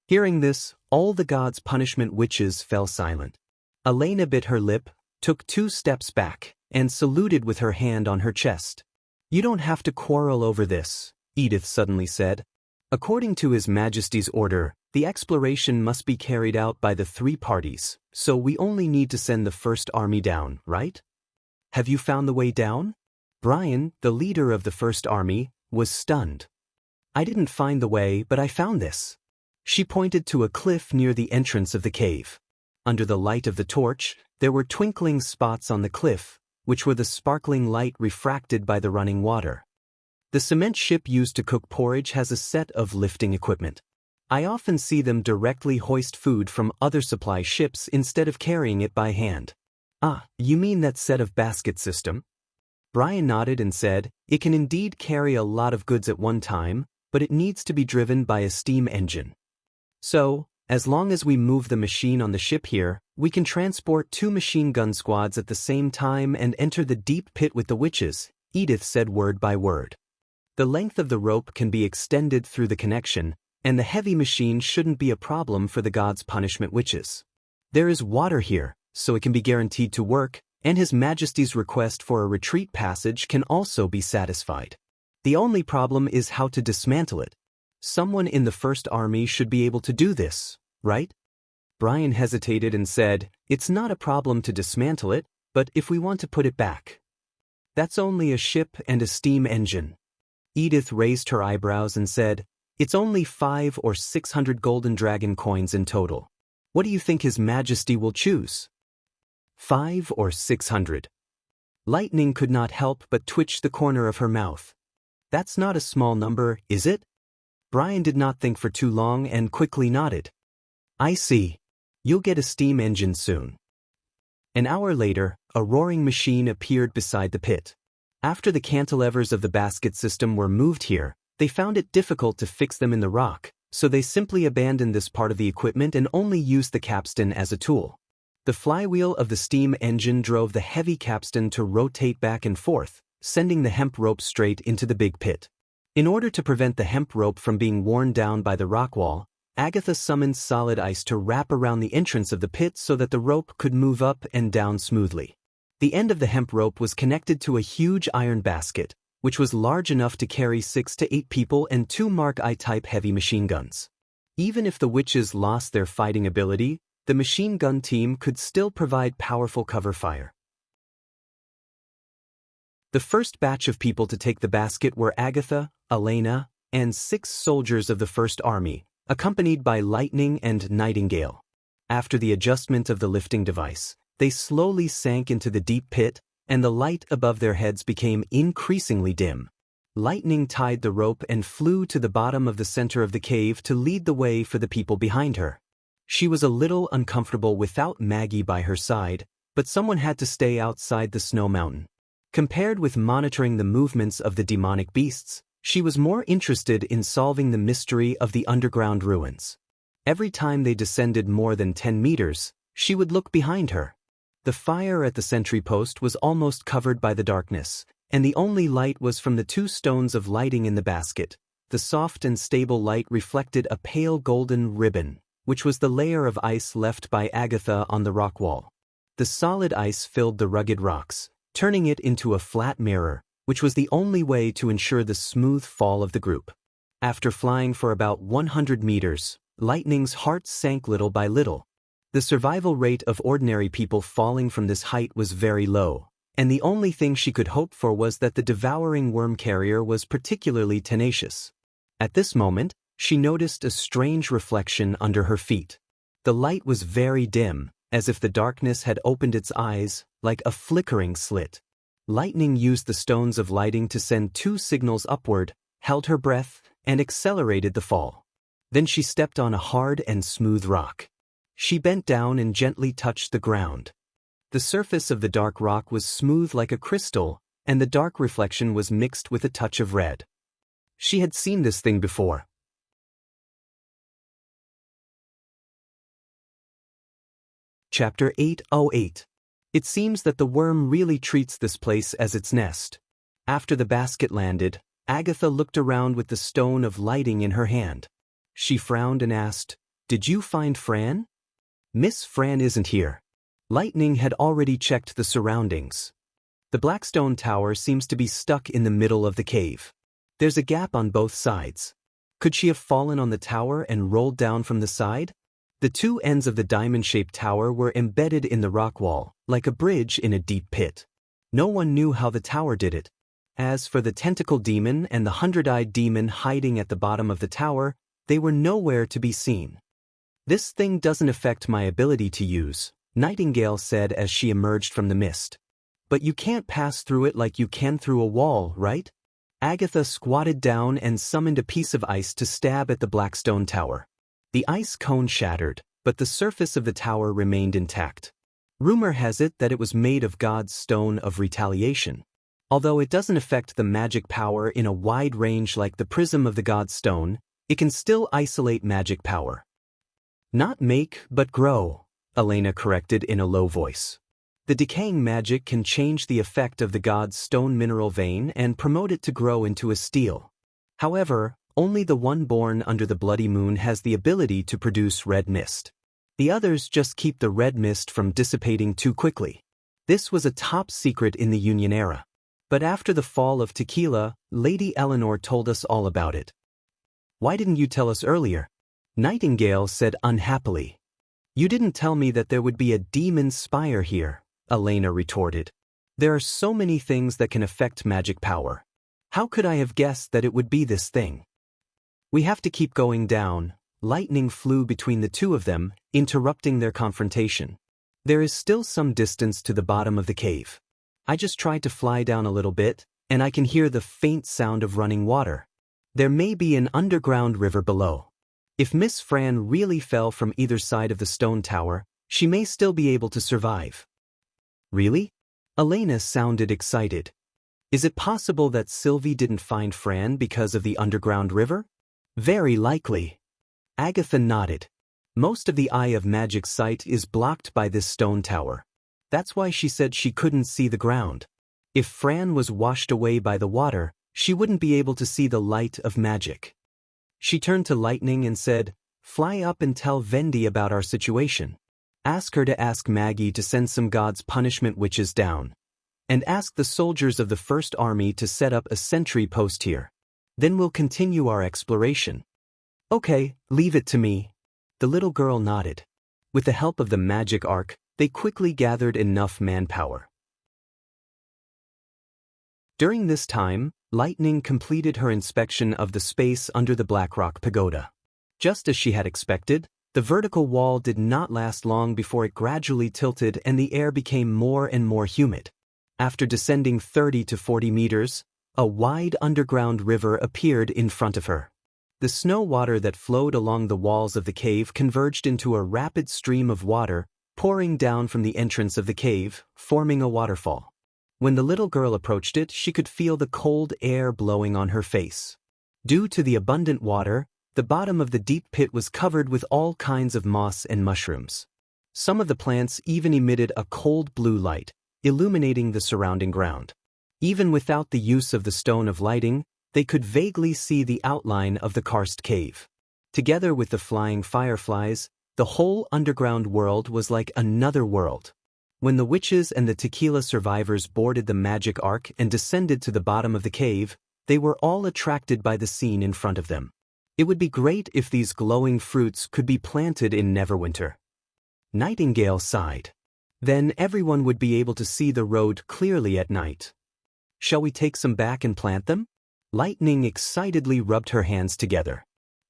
Hearing this, all the gods' punishment witches fell silent. Elena bit her lip, took 2 steps back, and saluted with her hand on her chest. "You don't have to quarrel over this," Edith suddenly said. "According to His Majesty's order, the exploration must be carried out by the 3 parties, so we only need to send the First Army down, right? Have you found the way down?" Brian, the leader of the First Army, was stunned. "I didn't find the way, but I found this." She pointed to a cliff near the entrance of the cave. Under the light of the torch, there were twinkling spots on the cliff, which were the sparkling light refracted by the running water. "The cement ship used to cook porridge has a set of lifting equipment. I often see them directly hoist food from other supply ships instead of carrying it by hand." "Ah, you mean that set of basket system?" Brian nodded and said, "It can indeed carry a lot of goods at one time, but it needs to be driven by a steam engine. So, as long as we move the machine on the ship here, we can transport 2 machine gun squads at the same time and enter the deep pit with the witches," Edith said word by word. "The length of the rope can be extended through the connection, and the heavy machine shouldn't be a problem for the gods' punishment witches. There is water here, so it can be guaranteed to work, and His Majesty's request for a retreat passage can also be satisfied. The only problem is how to dismantle it. Someone in the First Army should be able to do this, right?" Brian hesitated and said, "It's not a problem to dismantle it, but if we want to put it back, that's only a ship and a steam engine." Edith raised her eyebrows and said, "It's only 500 or 600 golden dragon coins in total. What do you think His Majesty will choose? 500 or 600? Lightning could not help but twitch the corner of her mouth. "That's not a small number, is it?" Brian did not think for too long and quickly nodded. "I see. You'll get a steam engine soon." An hour later, a roaring machine appeared beside the pit. After the cantilevers of the basket system were moved here, they found it difficult to fix them in the rock, so they simply abandoned this part of the equipment and only used the capstan as a tool. The flywheel of the steam engine drove the heavy capstan to rotate back and forth, sending the hemp rope straight into the big pit. In order to prevent the hemp rope from being worn down by the rock wall, Agatha summoned solid ice to wrap around the entrance of the pit so that the rope could move up and down smoothly. The end of the hemp rope was connected to a huge iron basket, which was large enough to carry 6 to 8 people and 2 Mark I-type heavy machine guns. Even if the witches lost their fighting ability, the machine gun team could still provide powerful cover fire. The first batch of people to take the basket were Agatha, Elena, and 6 soldiers of the First Army, accompanied by Lightning and Nightingale. After the adjustment of the lifting device, they slowly sank into the deep pit, and the light above their heads became increasingly dim. Lightning tied the rope and flew to the bottom of the center of the cave to lead the way for the people behind her. She was a little uncomfortable without Maggie by her side, but someone had to stay outside the snow mountain. Compared with monitoring the movements of the demonic beasts, she was more interested in solving the mystery of the underground ruins. Every time they descended more than 10 meters, she would look behind her. The fire at the sentry post was almost covered by the darkness, and the only light was from the 2 stones of lighting in the basket. The soft and stable light reflected a pale golden ribbon, which was the layer of ice left by Agatha on the rock wall. The solid ice filled the rugged rocks, turning it into a flat mirror, which was the only way to ensure the smooth fall of the group. After flying for about 100 meters, Lightning's heart sank little by little. The survival rate of ordinary people falling from this height was very low, and the only thing she could hope for was that the devouring worm carrier was particularly tenacious. At this moment, she noticed a strange reflection under her feet. The light was very dim, as if the darkness had opened its eyes, like a flickering slit. Lightning used the stones of lighting to send 2 signals upward, held her breath, and accelerated the fall. Then she stepped on a hard and smooth rock. She bent down and gently touched the ground. The surface of the dark rock was smooth like a crystal, and the dark reflection was mixed with a touch of red. She had seen this thing before. Chapter 808. It seems that the worm really treats this place as its nest. After the basket landed, Agatha looked around with the stone of lighting in her hand. She frowned and asked, "Did you find Fran?" "Miss Fran isn't here." Lightning had already checked the surroundings. The Blackstone Tower seems to be stuck in the middle of the cave. There's a gap on both sides. Could she have fallen on the tower and rolled down from the side? The 2 ends of the diamond-shaped tower were embedded in the rock wall, like a bridge in a deep pit. No one knew how the tower did it. As for the tentacle demon and the 100-eyed demon hiding at the bottom of the tower, they were nowhere to be seen. "This thing doesn't affect my ability to use," Nightingale said as she emerged from the mist. "But you can't pass through it like you can through a wall, right?" Agatha squatted down and summoned a piece of ice to stab at the Blackstone Tower. The ice cone shattered, but the surface of the tower remained intact. Rumor has it that it was made of God's stone of retaliation. Although it doesn't affect the magic power in a wide range like the prism of the God's stone, it can still isolate magic power. "Not make, but grow," Elena corrected in a low voice. The decaying magic can change the effect of the God's stone mineral vein and promote it to grow into a steel. However, only the one born under the bloody moon has the ability to produce red mist. The others just keep the red mist from dissipating too quickly. This was a top secret in the Union era. But after the fall of Tequila, Lady Eleanor told us all about it. "Why didn't you tell us earlier?" Nightingale said unhappily. "You didn't tell me that there would be a demon spire here," Elena retorted. "There are so many things that can affect magic power. How could I have guessed that it would be this thing?" "We have to keep going down." Lightning flew between the 2 of them, interrupting their confrontation. "There is still some distance to the bottom of the cave. I just tried to fly down a little bit, and I can hear the faint sound of running water. There may be an underground river below. If Miss Fran really fell from either side of the stone tower, she may still be able to survive." "Really?" Elena sounded excited. "Is it possible that Sylvie didn't find Fran because of the underground river?" "Very likely." Agatha nodded. "Most of the Eye of Magic's sight is blocked by this stone tower. That's why she said she couldn't see the ground. If Fran was washed away by the water, she wouldn't be able to see the light of magic. She turned to Lightning and said, "Fly up and tell Vendi about our situation. Ask her to ask Maggie to send some God's punishment witches down. And ask the soldiers of the First Army to set up a sentry post here. Then we'll continue our exploration." "Okay, leave it to me." The little girl nodded. With the help of the magic ark, they quickly gathered enough manpower. During this time, Lightning completed her inspection of the space under the Black Rock Pagoda. Just as she had expected, the vertical wall did not last long before it gradually tilted and the air became more and more humid. After descending 30 to 40 meters, a wide underground river appeared in front of her. The snow water that flowed along the walls of the cave converged into a rapid stream of water, pouring down from the entrance of the cave, forming a waterfall. When the little girl approached it, she could feel the cold air blowing on her face. Due to the abundant water, the bottom of the deep pit was covered with all kinds of moss and mushrooms. Some of the plants even emitted a cold blue light, illuminating the surrounding ground. Even without the use of the stone of lighting, they could vaguely see the outline of the karst cave. Together with the flying fireflies, the whole underground world was like another world. When the witches and the tequila survivors boarded the magic ark and descended to the bottom of the cave, they were all attracted by the scene in front of them. It would be great if these glowing fruits could be planted in Neverwinter. Nightingale sighed. Then everyone would be able to see the road clearly at night. "Shall we take some back and plant them?" Lightning excitedly rubbed her hands together.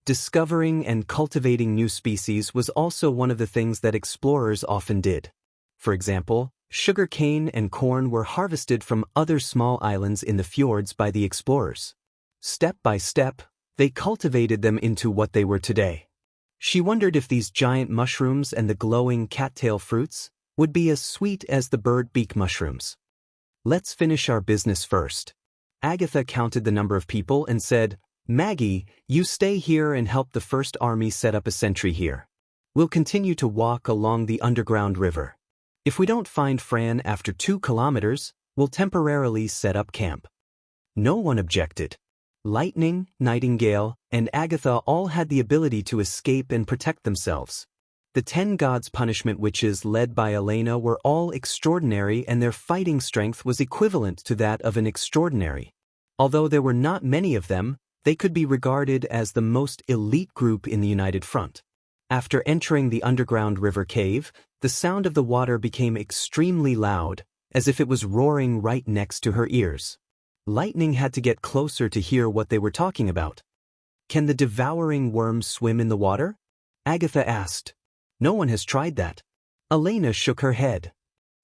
Discovering and cultivating new species was also one of the things that explorers often did. For example, sugar cane and corn were harvested from other small islands in the fjords by the explorers. Step by step, they cultivated them into what they were today. She wondered if these giant mushrooms and the glowing cattail fruits would be as sweet as the bird beak mushrooms. "Let's finish our business first." Agatha counted the number of people and said, "Maggie, you stay here and help the First Army set up a sentry here. We'll continue to walk along the underground river. If we don't find Fran after 2 kilometers, we'll temporarily set up camp." No one objected. Lightning, Nightingale, and Agatha all had the ability to escape and protect themselves. The 10 Gods Punishment Witches led by Elena were all extraordinary, and their fighting strength was equivalent to that of an extraordinary. Although there were not many of them, they could be regarded as the most elite group in the United Front. After entering the underground river cave, the sound of the water became extremely loud, as if it was roaring right next to her ears. Lightning had to get closer to hear what they were talking about. "Can the devouring worms swim in the water?" Agatha asked. "No one has tried that." Elena shook her head.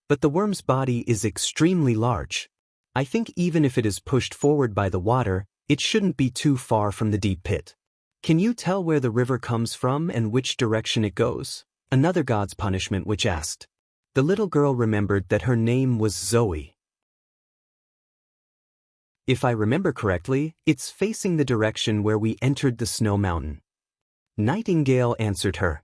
"But the worm's body is extremely large. I think even if it is pushed forward by the water, it shouldn't be too far from the deep pit." "Can you tell where the river comes from and which direction it goes?" Another God's Punishment Witch asked. The little girl remembered that her name was Zoe. "If I remember correctly, it's facing the direction where we entered the snow mountain." Nightingale answered her.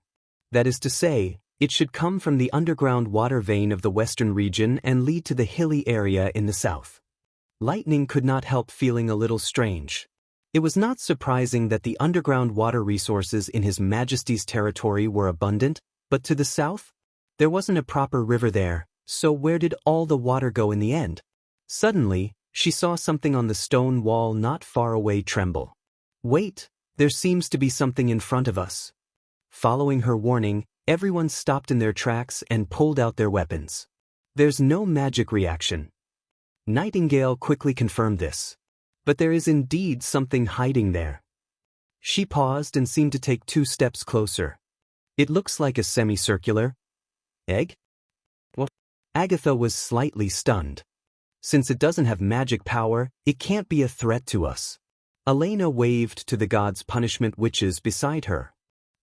"That is to say, it should come from the underground water vein of the western region and lead to the hilly area in the south." Lightning could not help feeling a little strange. It was not surprising that the underground water resources in His Majesty's territory were abundant, but to the south? There wasn't a proper river there, so where did all the water go in the end? Suddenly, she saw something on the stone wall not far away tremble. "Wait, there seems to be something in front of us." Following her warning, everyone stopped in their tracks and pulled out their weapons. "There's no magic reaction." Nightingale quickly confirmed this. "But there is indeed something hiding there." She paused and seemed to take 2 steps closer. "It looks like a semicircular egg?" "What?" Agatha was slightly stunned. "Since it doesn't have magic power, it can't be a threat to us." Elena waved to the God's Punishment Witches beside her.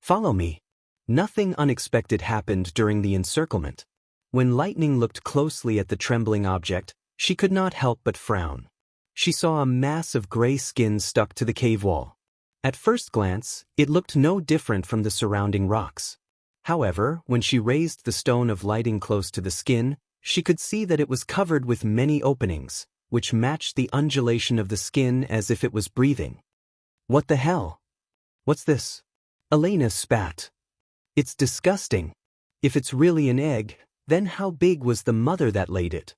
"Follow me." Nothing unexpected happened during the encirclement. When Lightning looked closely at the trembling object, she could not help but frown. She saw a mass of gray skin stuck to the cave wall. At first glance, it looked no different from the surrounding rocks. However, when she raised the stone of lighting close to the skin, She could see that it was covered with many openings, which matched the undulation of the skin as if it was breathing. What the hell? What's this? Elena spat. It's disgusting. If it's really an egg, then how big was the mother that laid it?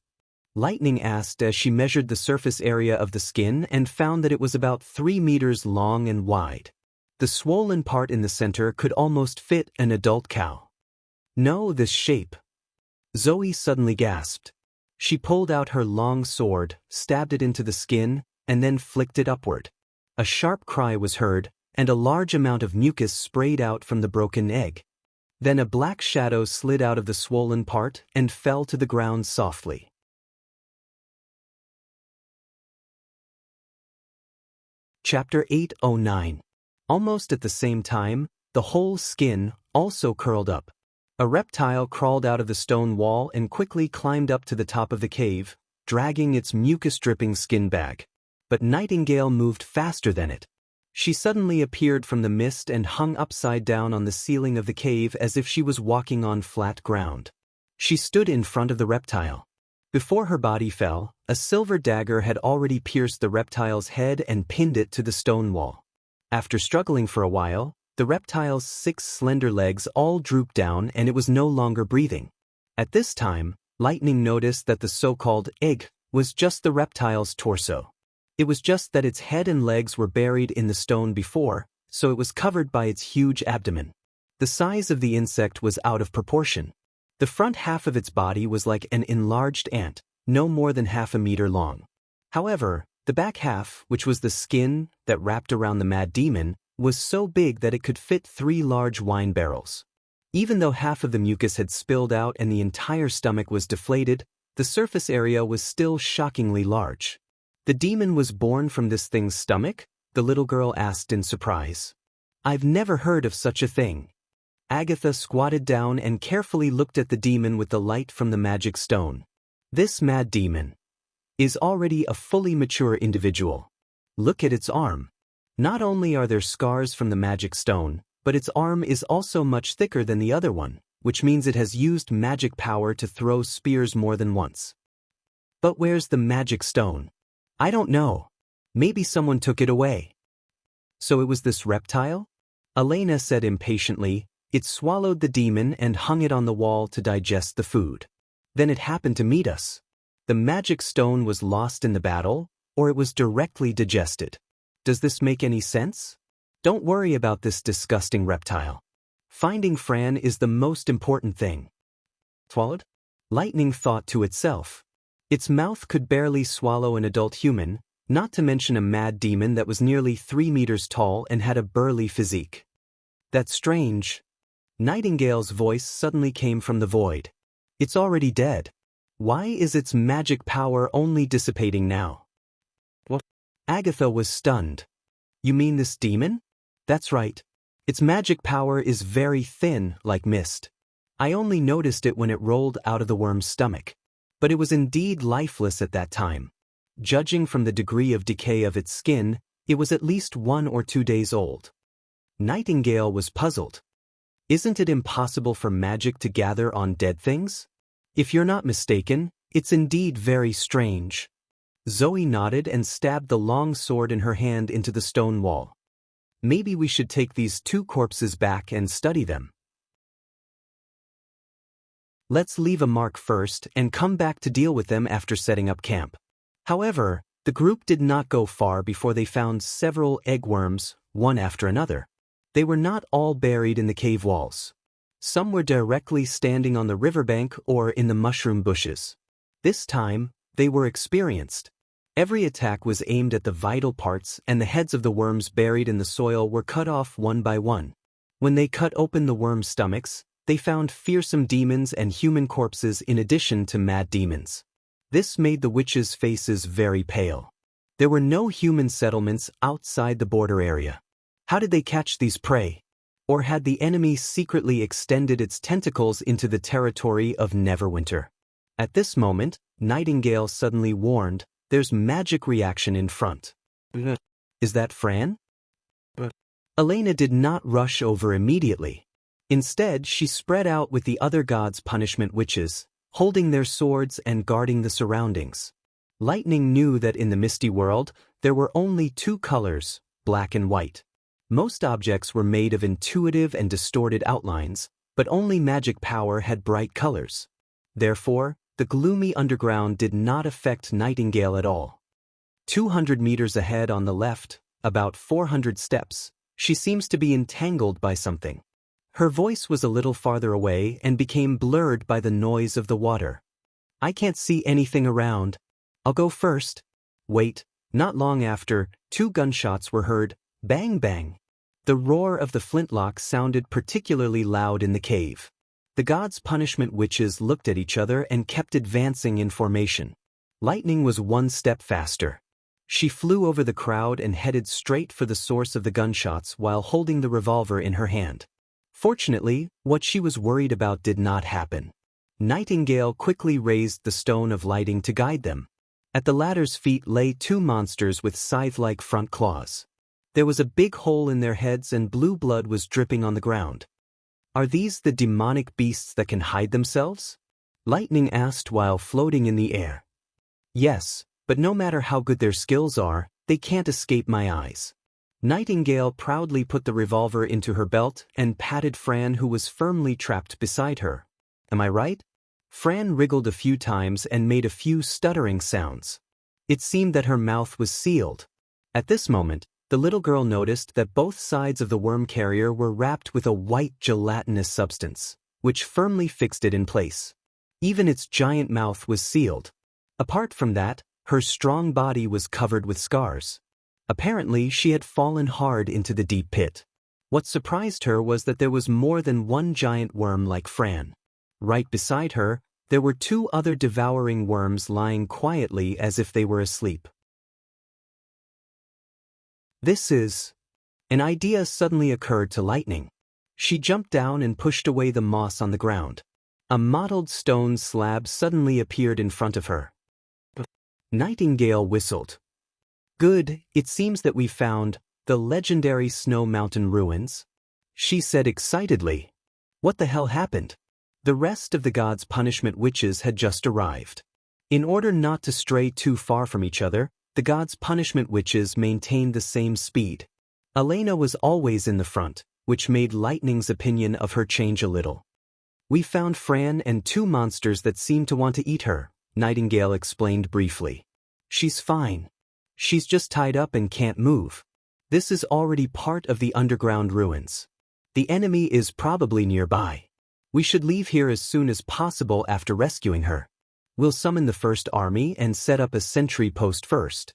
Lightning asked as she measured the surface area of the skin and found that it was about 3 meters long and wide. The swollen part in the center could almost fit an adult cow. No, this shape. Zoe suddenly gasped. She pulled out her long sword, stabbed it into the skin, and then flicked it upward. A sharp cry was heard, and a large amount of mucus sprayed out from the broken egg. Then a black shadow slid out of the swollen part and fell to the ground softly. Chapter 809. Almost at the same time, the whole skin also curled up. A reptile crawled out of the stone wall and quickly climbed up to the top of the cave, dragging its mucus-dripping skin bag. But Nightingale moved faster than it. She suddenly appeared from the mist and hung upside down on the ceiling of the cave as if she was walking on flat ground. She stood in front of the reptile. Before her body fell, a silver dagger had already pierced the reptile's head and pinned it to the stone wall. After struggling for a while, the reptile's 6 slender legs all drooped down and it was no longer breathing. At this time, Lightning noticed that the so-called egg was just the reptile's torso. It was just that its head and legs were buried in the stone before, so it was covered by its huge abdomen. The size of the insect was out of proportion. The front half of its body was like an enlarged ant, no more than half a meter long. However, the back half, which was the skin that wrapped around the mad demon, was so big that it could fit 3 large wine barrels. Even though half of the mucus had spilled out and the entire stomach was deflated, the surface area was still shockingly large. The demon was born from this thing's stomach? The little girl asked in surprise. I've never heard of such a thing. Agatha squatted down and carefully looked at the demon with the light from the magic stone. This mad demon is already a fully mature individual. Look at its arm. Not only are there scars from the magic stone, but its arm is also much thicker than the other one, which means it has used magic power to throw spears more than once. But where's the magic stone? I don't know. Maybe someone took it away. So it was this reptile? Elena said impatiently. It swallowed the demon and hung it on the wall to digest the food. Then it happened to meet us. The magic stone was lost in the battle, or it was directly digested. Does this make any sense? Don't worry about this disgusting reptile. Finding Fran is the most important thing. Swallowed? Lightning thought to itself. Its mouth could barely swallow an adult human, not to mention a mad demon that was nearly 3 meters tall and had a burly physique. That's strange. Nightingale's voice suddenly came from the void. It's already dead. Why is its magic power only dissipating now? What? Agatha was stunned. You mean this demon? That's right. Its magic power is very thin, like mist. I only noticed it when it rolled out of the worm's stomach. But it was indeed lifeless at that time. Judging from the degree of decay of its skin, it was at least 1 or 2 days old. Nightingale was puzzled. Isn't it impossible for magic to gather on dead things? If you're not mistaken, it's indeed very strange. Zoe nodded and stabbed the long sword in her hand into the stone wall. Maybe we should take these 2 corpses back and study them. Let's leave a mark first and come back to deal with them after setting up camp. However, the group did not go far before they found several eggworms, one after another. They were not all buried in the cave walls. Some were directly standing on the riverbank or in the mushroom bushes. This time, they were experienced. Every attack was aimed at the vital parts and the heads of the worms buried in the soil were cut off one by one. When they cut open the worms' stomachs, they found fearsome demons and human corpses in addition to mad demons. This made the witches' faces very pale. There were no human settlements outside the border area. How did they catch these prey? Or had the enemy secretly extended its tentacles into the territory of Neverwinter? At this moment, Nightingale suddenly warned, "There's magic reaction in front." Is that Fran? Elena did not rush over immediately. Instead, she spread out with the other gods' punishment witches, holding their swords and guarding the surroundings. Lightning knew that in the misty world, there were only two colors, black and white. Most objects were made of intuitive and distorted outlines, but only magic power had bright colors. Therefore, the gloomy underground did not affect Nightingale at all. 200 meters ahead on the left, about 400 steps, she seems to be entangled by something. Her voice was a little farther away and became blurred by the noise of the water. I can't see anything around. I'll go first. Wait, not long after, 2 gunshots were heard, bang bang. The roar of the flintlock sounded particularly loud in the cave. The gods' punishment witches looked at each other and kept advancing in formation. Lightning was 1 step faster. She flew over the crowd and headed straight for the source of the gunshots while holding the revolver in her hand. Fortunately, what she was worried about did not happen. Nightingale quickly raised the stone of lighting to guide them. At the ladder's feet lay 2 monsters with scythe-like front claws. There was a big hole in their heads and blue blood was dripping on the ground. Are these the demonic beasts that can hide themselves? Lightning asked while floating in the air. Yes, but no matter how good their skills are, they can't escape my eyes. Nightingale proudly put the revolver into her belt and patted Fran, who was firmly trapped beside her. Am I right? Fran wriggled a few times and made a few stuttering sounds. It seemed that her mouth was sealed. At this moment, the little girl noticed that both sides of the worm carrier were wrapped with a white gelatinous substance, which firmly fixed it in place. Even its giant mouth was sealed. Apart from that, her strong body was covered with scars. Apparently, she had fallen hard into the deep pit. What surprised her was that there was more than 1 giant worm like Fran. Right beside her, there were 2 other devouring worms lying quietly as if they were asleep. An idea suddenly occurred to Lightning. She jumped down and pushed away the moss on the ground. A mottled stone slab suddenly appeared in front of her. Nightingale whistled. Good, it seems that we found the legendary Snow Mountain ruins, she said excitedly. What the hell happened? The rest of the gods' punishment witches had just arrived. In order not to stray too far from each other, the gods' punishment witches maintained the same speed. Elena was always in the front, which made Lightning's opinion of her change a little. We found Fran and 2 monsters that seemed to want to eat her, Nightingale explained briefly. She's fine. She's just tied up and can't move. This is already part of the underground ruins. The enemy is probably nearby. We should leave here as soon as possible after rescuing her. We'll summon the first army and set up a sentry post first.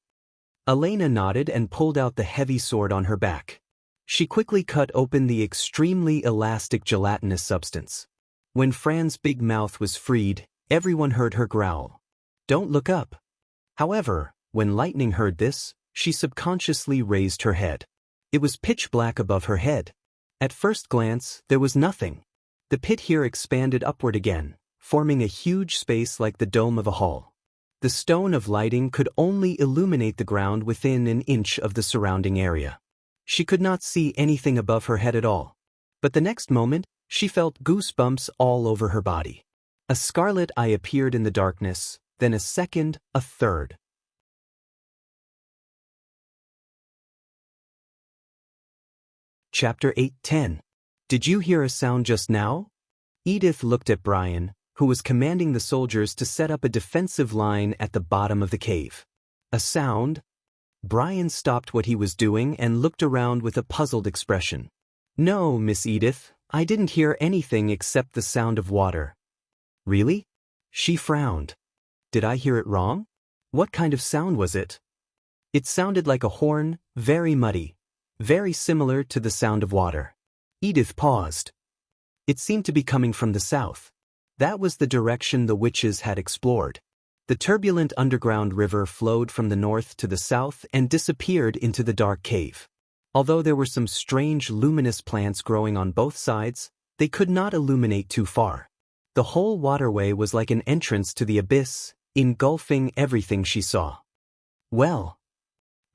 Elena nodded and pulled out the heavy sword on her back. She quickly cut open the extremely elastic gelatinous substance. When Fran's big mouth was freed, everyone heard her growl. Don't look up. However, when Lightning heard this, she subconsciously raised her head. It was pitch black above her head. At first glance, there was nothing. The pit here expanded upward again, forming a huge space like the dome of a hall. The stone of lighting could only illuminate the ground within an inch of the surrounding area. She could not see anything above her head at all. But the next moment, she felt goosebumps all over her body. A scarlet eye appeared in the darkness, then a second, a third. Chapter 8:10. Did you hear a sound just now? Edith looked at Brian, who was commanding the soldiers to set up a defensive line at the bottom of the cave. A sound? Brian stopped what he was doing and looked around with a puzzled expression. No, Miss Edith, I didn't hear anything except the sound of water. Really? She frowned. Did I hear it wrong? What kind of sound was it? It sounded like a horn, very muddy, very similar to the sound of water. Edith paused. It seemed to be coming from the south. That was the direction the witches had explored. The turbulent underground river flowed from the north to the south and disappeared into the dark cave. Although there were some strange luminous plants growing on both sides, they could not illuminate too far. The whole waterway was like an entrance to the abyss, engulfing everything she saw. Well,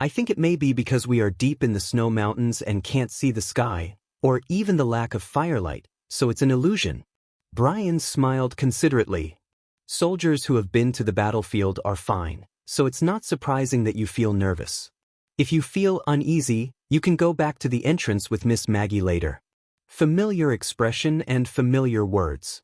I think it may be because we are deep in the snow mountains and can't see the sky, or even the lack of firelight, so it's an illusion. Brian smiled considerately. Soldiers who have been to the battlefield are fine, so it's not surprising that you feel nervous. If you feel uneasy, you can go back to the entrance with Miss Maggie later. Familiar expression and familiar words.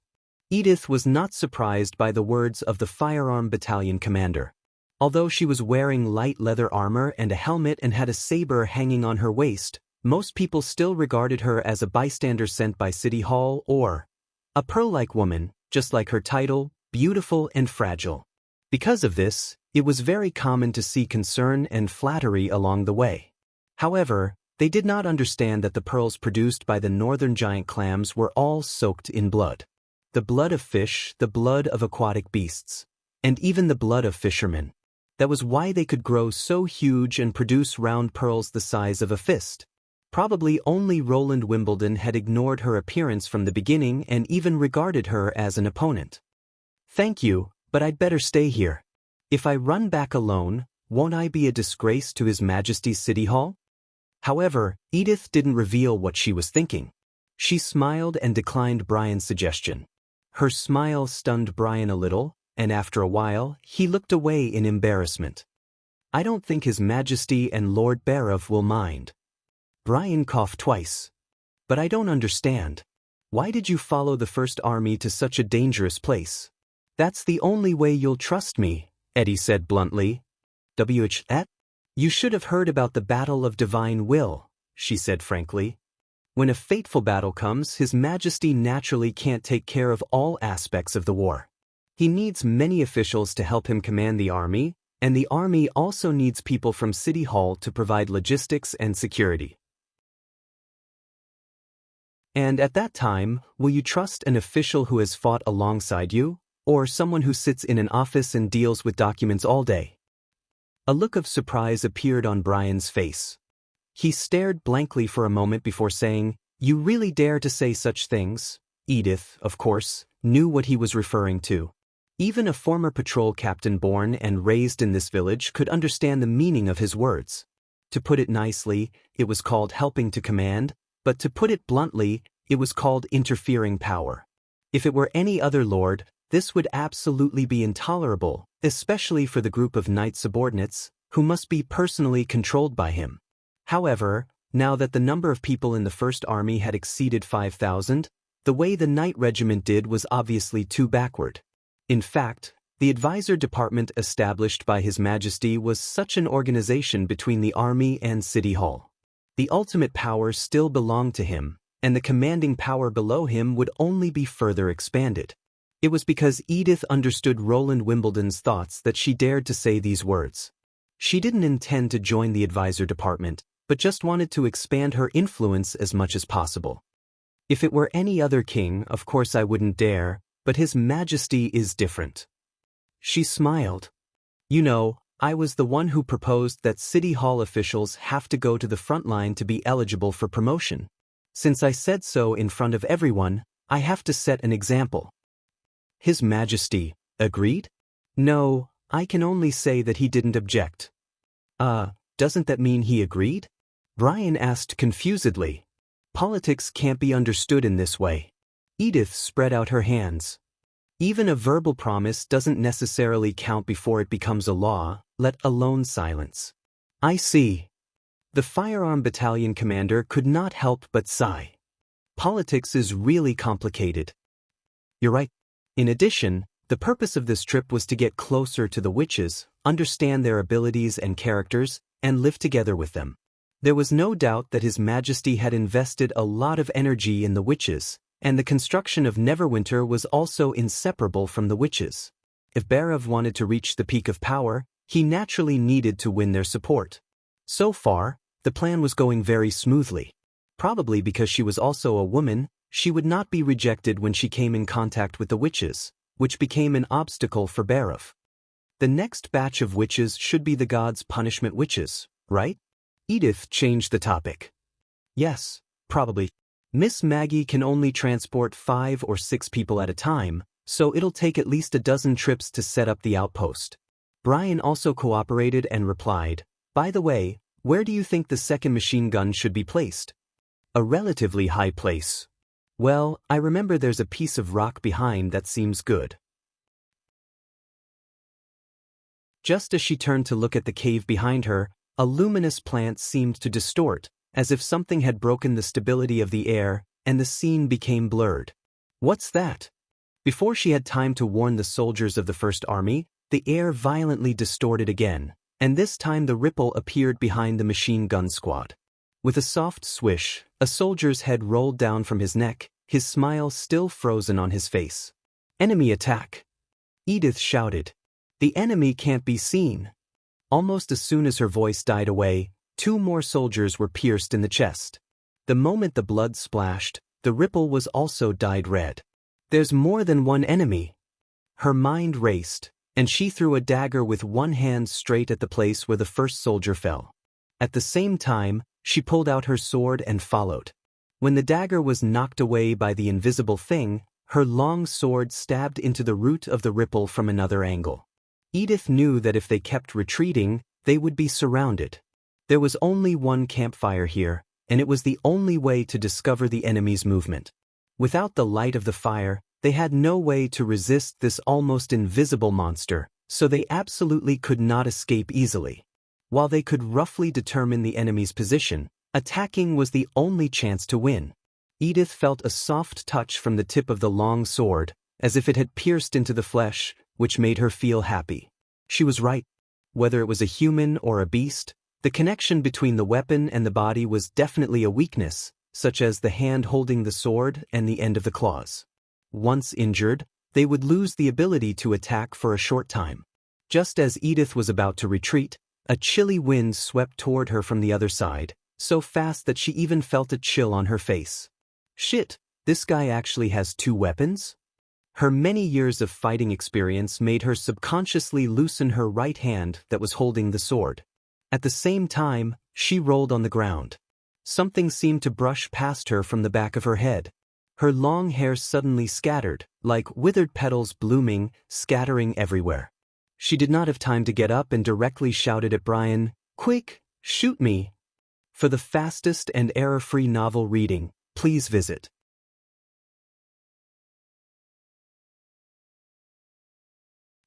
Edith was not surprised by the words of the firearm battalion commander. Although she was wearing light leather armor and a helmet and had a saber hanging on her waist, most people still regarded her as a bystander sent by City Hall or a pearl-like woman, just like her title, beautiful and fragile. Because of this, it was very common to see concern and flattery along the way. However, they did not understand that the pearls produced by the northern giant clams were all soaked in blood. The blood of fish, the blood of aquatic beasts, and even the blood of fishermen. That was why they could grow so huge and produce round pearls the size of a fist. Probably only Roland Wimbledon had ignored her appearance from the beginning and even regarded her as an opponent. "Thank you, but I'd better stay here. If I run back alone, won't I be a disgrace to His Majesty's City Hall?" However, Edith didn't reveal what she was thinking. She smiled and declined Brian's suggestion. Her smile stunned Brian a little, and after a while, he looked away in embarrassment. "I don't think His Majesty and Lord Barov will mind." Brian coughed twice. "But I don't understand. Why did you follow the First Army to such a dangerous place?" "That's the only way you'll trust me," Eddie said bluntly. "You should have heard about the Battle of Divine Will," she said frankly. "When a fateful battle comes, His Majesty naturally can't take care of all aspects of the war. He needs many officials to help him command the army, and the army also needs people from City Hall to provide logistics and security. And at that time, will you trust an official who has fought alongside you, or someone who sits in an office and deals with documents all day?" A look of surprise appeared on Brian's face. He stared blankly for a moment before saying, "You really dare to say such things?" Edith, of course, knew what he was referring to. Even a former patrol captain born and raised in this village could understand the meaning of his words. To put it nicely, it was called helping to command, but to put it bluntly, it was called interfering power. If it were any other lord, this would absolutely be intolerable, especially for the group of knight subordinates, who must be personally controlled by him. However, now that the number of people in the First Army had exceeded 5,000, the way the Knight Regiment did was obviously too backward. In fact, the advisor department established by His Majesty was such an organization between the army and City Hall. The ultimate power still belonged to him, and the commanding power below him would only be further expanded. It was because Edith understood Roland Wimbledon's thoughts that she dared to say these words. She didn't intend to join the advisor department, but just wanted to expand her influence as much as possible. "If it were any other king, of course I wouldn't dare, but His Majesty is different." She smiled. "You know, I was the one who proposed that City Hall officials have to go to the front line to be eligible for promotion. Since I said so in front of everyone, I have to set an example." His Majesty agreed? No, I can only say that he didn't object. Doesn't that mean he agreed?" Brian asked confusedly. Politics can't be understood in this way. Edith spread out her hands. Even a verbal promise doesn't necessarily count before it becomes a law, let alone silence. "I see." The firearm battalion commander could not help but sigh. Politics is really complicated. "You're right. In addition, the purpose of this trip was to get closer to the witches, understand their abilities and characters, and live together with them." There was no doubt that His Majesty had invested a lot of energy in the witches, and the construction of Neverwinter was also inseparable from the witches. If Barov wanted to reach the peak of power, he naturally needed to win their support. So far, the plan was going very smoothly. Probably because she was also a woman, she would not be rejected when she came in contact with the witches, which became an obstacle for Barov. The next batch of witches should be the gods' punishment witches, right? Edith changed the topic. "Yes, probably. Miss Maggie can only transport 5 or 6 people at a time, so it'll take at least a dozen trips to set up the outpost." Brian also cooperated and replied, "By the way, where do you think the second machine gun should be placed?" "A relatively high place." "Well, I remember there's a piece of rock behind that seems good." Just as she turned to look at the cave behind her, a luminous plant seemed to distort, as if something had broken the stability of the air, and the scene became blurred. What's that? Before she had time to warn the soldiers of the First Army, the air violently distorted again, and this time the ripple appeared behind the machine gun squad. With a soft swish, a soldier's head rolled down from his neck, his smile still frozen on his face. Enemy attack! Edith shouted. The enemy can't be seen. Almost as soon as her voice died away, 2 more soldiers were pierced in the chest. The moment the blood splashed, the ripple was also dyed red. There's more than one enemy. Her mind raced, and she threw a dagger with one hand straight at the place where the first soldier fell. At the same time, she pulled out her sword and followed. When the dagger was knocked away by the invisible thing, her long sword stabbed into the root of the ripple from another angle. Edith knew that if they kept retreating, they would be surrounded. There was only one campfire here, and it was the only way to discover the enemy's movement. Without the light of the fire, they had no way to resist this almost invisible monster, so they absolutely could not escape easily. While they could roughly determine the enemy's position, attacking was the only chance to win. Edith felt a soft touch from the tip of the long sword, as if it had pierced into the flesh, which made her feel happy. She was right. Whether it was a human or a beast, the connection between the weapon and the body was definitely a weakness, such as the hand holding the sword and the end of the claws. Once injured, they would lose the ability to attack for a short time. Just as Edith was about to retreat, a chilly wind swept toward her from the other side, so fast that she even felt a chill on her face. Shit, this guy actually has 2 weapons? Her many years of fighting experience made her subconsciously loosen her right hand that was holding the sword. At the same time, she rolled on the ground. Something seemed to brush past her from the back of her head. Her long hair suddenly scattered, like withered petals blooming, scattering everywhere. She did not have time to get up and directly shouted at Brian, "Quick, shoot me!" For the fastest and error-free novel reading, please visit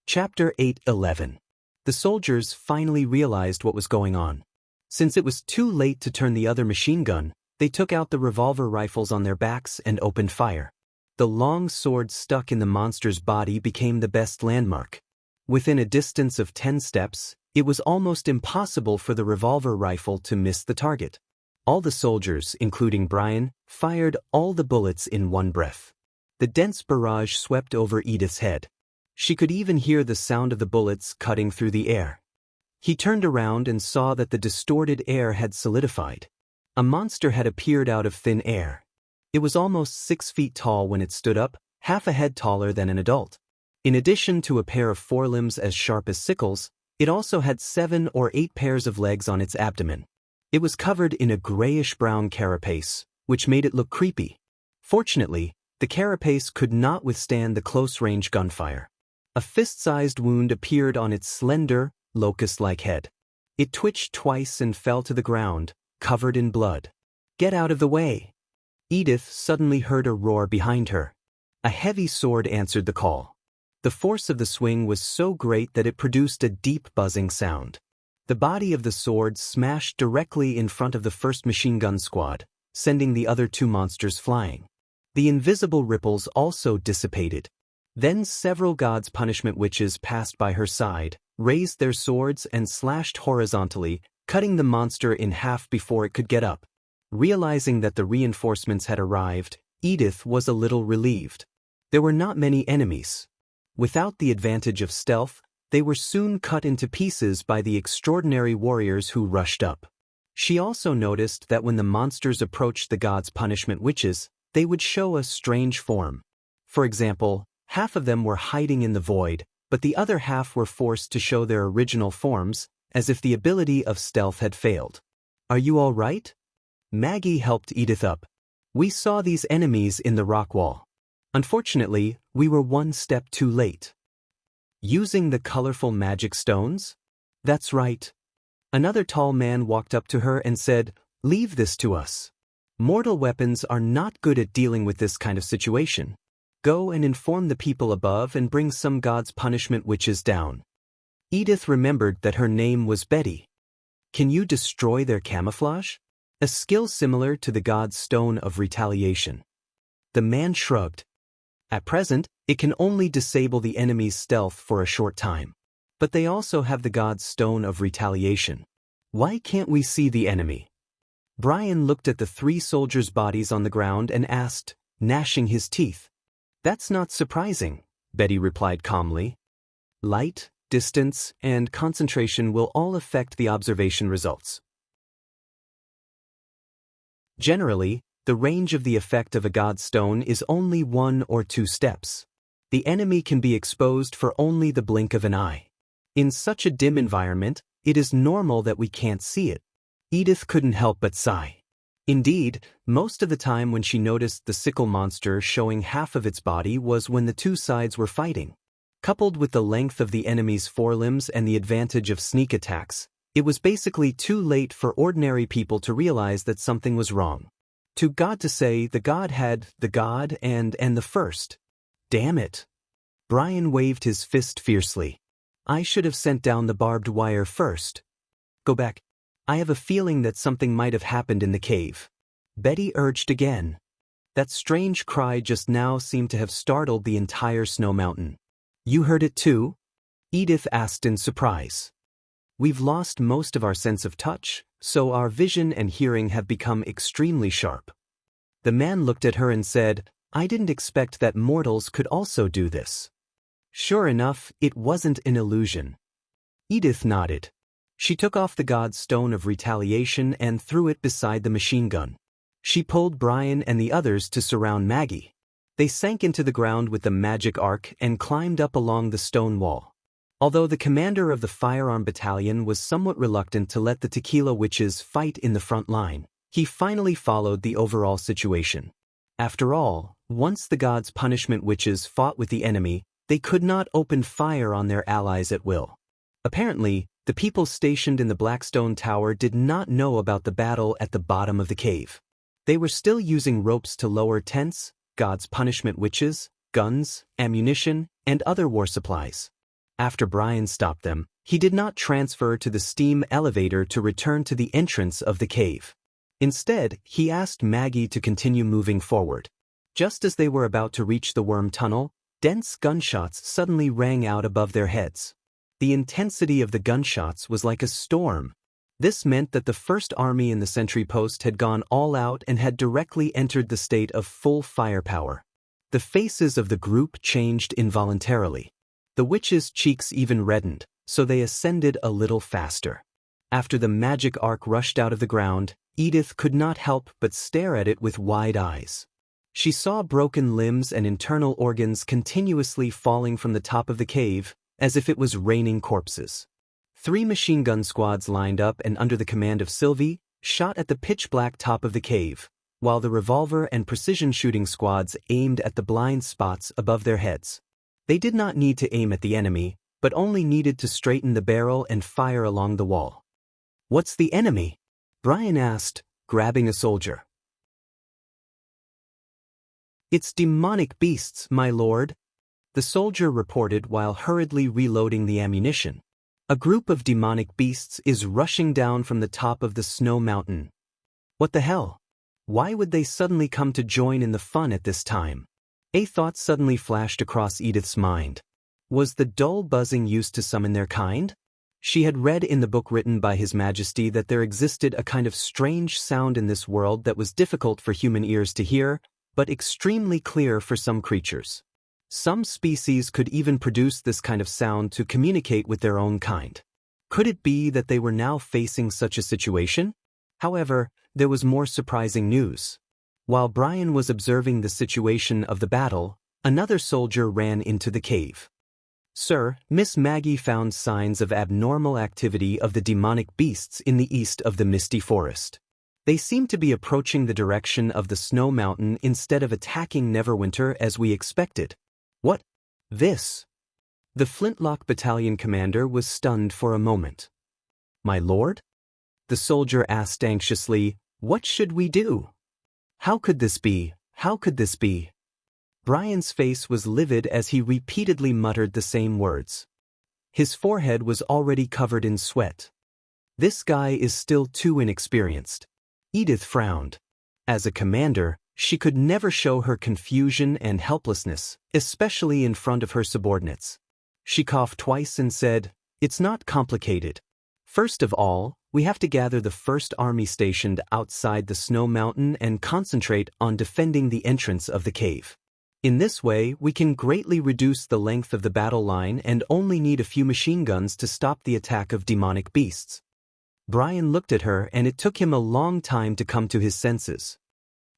Chapter 8:11. The soldiers finally realized what was going on. Since it was too late to turn the other machine gun, they took out the revolver rifles on their backs and opened fire. The long sword stuck in the monster's body became the best landmark. Within a distance of 10 steps, it was almost impossible for the revolver rifle to miss the target. All the soldiers, including Brian, fired all the bullets in one breath. The dense barrage swept over Edith's head. She could even hear the sound of the bullets cutting through the air. He turned around and saw that the distorted air had solidified. A monster had appeared out of thin air. It was almost 6 feet tall when it stood up, half a head taller than an adult. In addition to a pair of forelimbs as sharp as sickles, it also had 7 or 8 pairs of legs on its abdomen. It was covered in a grayish-brown carapace, which made it look creepy. Fortunately, the carapace could not withstand the close-range gunfire. A fist-sized wound appeared on its slender, locust-like head. It twitched twice and fell to the ground, covered in blood. "Get out of the way!" Edith suddenly heard a roar behind her. A heavy sword answered the call. The force of the swing was so great that it produced a deep buzzing sound. The body of the sword smashed directly in front of the first machine gun squad, sending the other 2 monsters flying. The invisible ripples also dissipated. Then several God's punishment witches passed by her side, raised their swords and slashed horizontally, cutting the monster in half before it could get up. Realizing that the reinforcements had arrived, Edith was a little relieved. There were not many enemies. Without the advantage of stealth, they were soon cut into pieces by the extraordinary warriors who rushed up. She also noticed that when the monsters approached the God's punishment witches, they would show a strange form. For example, half of them were hiding in the void, but the other half were forced to show their original forms, as if the ability of stealth had failed. "Are you all right?" Maggie helped Edith up. "We saw these enemies in the rock wall. Unfortunately, we were 1 step too late." "Using the colorful magic stones?" "That's right." Another tall man walked up to her and said, "Leave this to us. Mortal weapons are not good at dealing with this kind of situation. Go and inform the people above and bring some God's punishment witches down." Edith remembered that her name was Betty. Can you destroy their camouflage? A skill similar to the god's stone of retaliation. The man shrugged. At present, it can only disable the enemy's stealth for a short time. But they also have the god's stone of retaliation. Why can't we see the enemy? Brian looked at the 3 soldiers' bodies on the ground and asked, gnashing his teeth. That's not surprising, Betty replied calmly. Light, distance, and concentration will all affect the observation results. Generally, the range of the effect of a god's stone is only 1 or 2 steps. The enemy can be exposed for only the blink of an eye. In such a dim environment, it is normal that we can't see it. Edith couldn't help but sigh. Indeed, most of the time when she noticed the sickle monster showing half of its body was when the 2 sides were fighting. Coupled with the length of the enemy's forelimbs and the advantage of sneak attacks, it was basically too late for ordinary people to realize that something was wrong. To God to say the god had the god and the first. Damn it. Brian waved his fist fiercely. I should have sent down the barbed wire first. Go back. I have a feeling that something might have happened in the cave. Betty urged again. That strange cry just now seemed to have startled the entire snow mountain. You heard it too? Edith asked in surprise. We've lost most of our sense of touch, so our vision and hearing have become extremely sharp. The man looked at her and said, I didn't expect that mortals could also do this. Sure enough, it wasn't an illusion. Edith nodded. She took off the god's stone of retaliation and threw it beside the machine gun. She pulled Brian and the others to surround Maggie. They sank into the ground with the magic arc and climbed up along the stone wall. Although the commander of the firearm battalion was somewhat reluctant to let the tequila witches fight in the front line, he finally followed the overall situation. After all, once the god's punishment witches fought with the enemy, they could not open fire on their allies at will. Apparently, the people stationed in the Blackstone Tower did not know about the battle at the bottom of the cave. They were still using ropes to lower tents, god's punishment witches, guns, ammunition, and other war supplies. After Brian stopped them, he did not transfer to the steam elevator to return to the entrance of the cave. Instead, he asked Maggie to continue moving forward. Just as they were about to reach the worm tunnel, dense gunshots suddenly rang out above their heads. The intensity of the gunshots was like a storm. This meant that the First Army in the sentry post had gone all out and had directly entered the state of full firepower. The faces of the group changed involuntarily. The witches' cheeks even reddened, so they ascended a little faster. After the magic arc rushed out of the ground, Edith could not help but stare at it with wide eyes. She saw broken limbs and internal organs continuously falling from the top of the cave, as if it was raining corpses. 3 machine gun squads lined up and under the command of Sylvie, shot at the pitch-black top of the cave, while the revolver and precision shooting squads aimed at the blind spots above their heads. They did not need to aim at the enemy, but only needed to straighten the barrel and fire along the wall. What's the enemy? Brian asked, grabbing a soldier. It's demonic beasts, my lord, the soldier reported while hurriedly reloading the ammunition. A group of demonic beasts is rushing down from the top of the snow mountain. What the hell? Why would they suddenly come to join in the fun at this time? A thought suddenly flashed across Edith's mind. Was the dull buzzing used to summon their kind? She had read in the book written by His Majesty that there existed a kind of strange sound in this world that was difficult for human ears to hear, but extremely clear for some creatures. Some species could even produce this kind of sound to communicate with their own kind. Could it be that they were now facing such a situation? However, there was more surprising news. While Brian was observing the situation of the battle, another soldier ran into the cave. Sir, Miss Maggie found signs of abnormal activity of the demonic beasts in the east of the misty forest. They seem to be approaching the direction of the snow mountain instead of attacking Neverwinter as we expected. What? This? The Flintlock Battalion commander was stunned for a moment. My lord? The soldier asked anxiously, what should we do? How could this be? How could this be? Brian's face was livid as he repeatedly muttered the same words. His forehead was already covered in sweat. This guy is still too inexperienced. Edith frowned. As a commander, she could never show her confusion and helplessness, especially in front of her subordinates. She coughed twice and said, "It's not complicated. First of all, we have to gather the first army stationed outside the snow mountain and concentrate on defending the entrance of the cave. In this way, we can greatly reduce the length of the battle line and only need a few machine guns to stop the attack of demonic beasts." Brian looked at her and it took him a long time to come to his senses.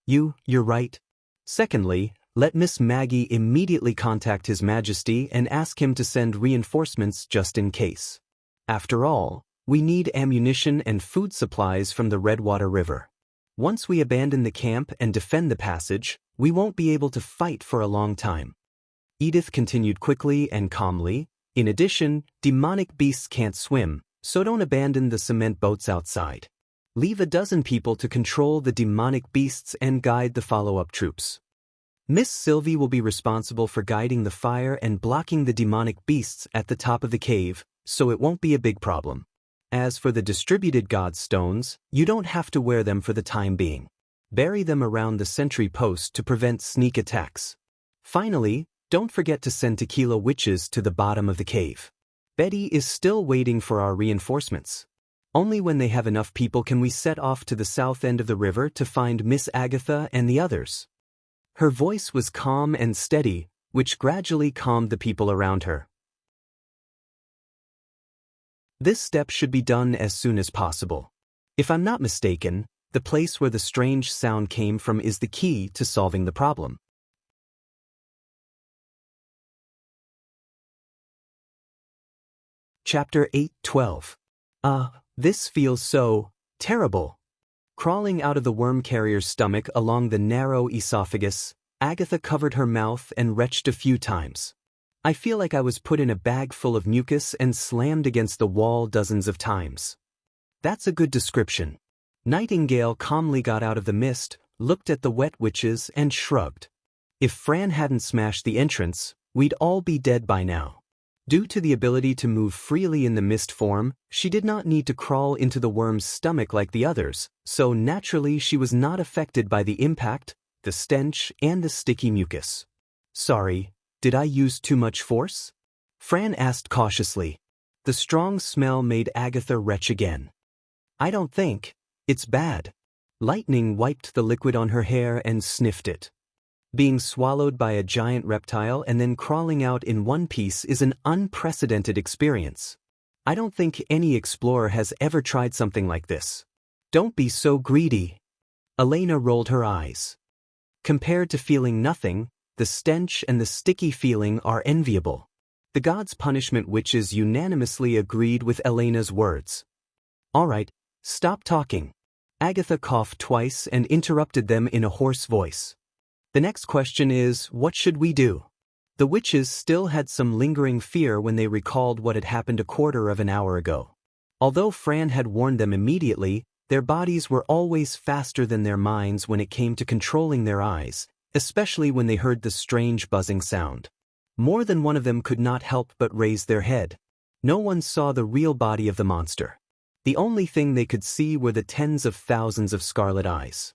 You're right. Secondly, let Miss Maggie immediately contact His Majesty and ask him to send reinforcements just in case. After all, we need ammunition and food supplies from the Redwater River. Once we abandon the camp and defend the passage, we won't be able to fight for a long time. Edith continued quickly and calmly. In addition, demonic beasts can't swim, so don't abandon the cement boats outside. Leave a dozen people to control the demonic beasts and guide the follow-up troops. Miss Sylvie will be responsible for guiding the fire and blocking the demonic beasts at the top of the cave, so it won't be a big problem. As for the distributed god stones, you don't have to wear them for the time being. Bury them around the sentry post to prevent sneak attacks. Finally, don't forget to send tequila witches to the bottom of the cave. Betty is still waiting for our reinforcements. Only when they have enough people can we set off to the south end of the river to find Miss Agatha and the others. Her voice was calm and steady, which gradually calmed the people around her. This step should be done as soon as possible. If I'm not mistaken, the place where the strange sound came from is the key to solving the problem. Chapter 8:12. This feels so terrible. Crawling out of the worm carrier's stomach along the narrow esophagus, Agatha covered her mouth and retched a few times. I feel like I was put in a bag full of mucus and slammed against the wall dozens of times. That's a good description. Nightingale calmly got out of the mist, looked at the wet witches and shrugged. If Fran hadn't smashed the entrance, we'd all be dead by now. Due to the ability to move freely in the mist form, she did not need to crawl into the worm's stomach like the others, so naturally she was not affected by the impact, the stench, and the sticky mucus. "Sorry, did I use too much force?" Fran asked cautiously. The strong smell made Agatha retch again. "I don't think. It's bad." Lightning wiped the liquid on her hair and sniffed it. Being swallowed by a giant reptile and then crawling out in one piece is an unprecedented experience. I don't think any explorer has ever tried something like this. Don't be so greedy. Elena rolled her eyes. Compared to feeling nothing, the stench and the sticky feeling are enviable. The gods' punishment witches unanimously agreed with Elena's words. "All right, stop talking." Agatha coughed twice and interrupted them in a hoarse voice. "The next question is, what should we do?" The witches still had some lingering fear when they recalled what had happened a quarter of an hour ago. Although Fran had warned them immediately, their bodies were always faster than their minds when it came to controlling their eyes, especially when they heard the strange buzzing sound. More than one of them could not help but raise their head. No one saw the real body of the monster. The only thing they could see were the tens of thousands of scarlet eyes.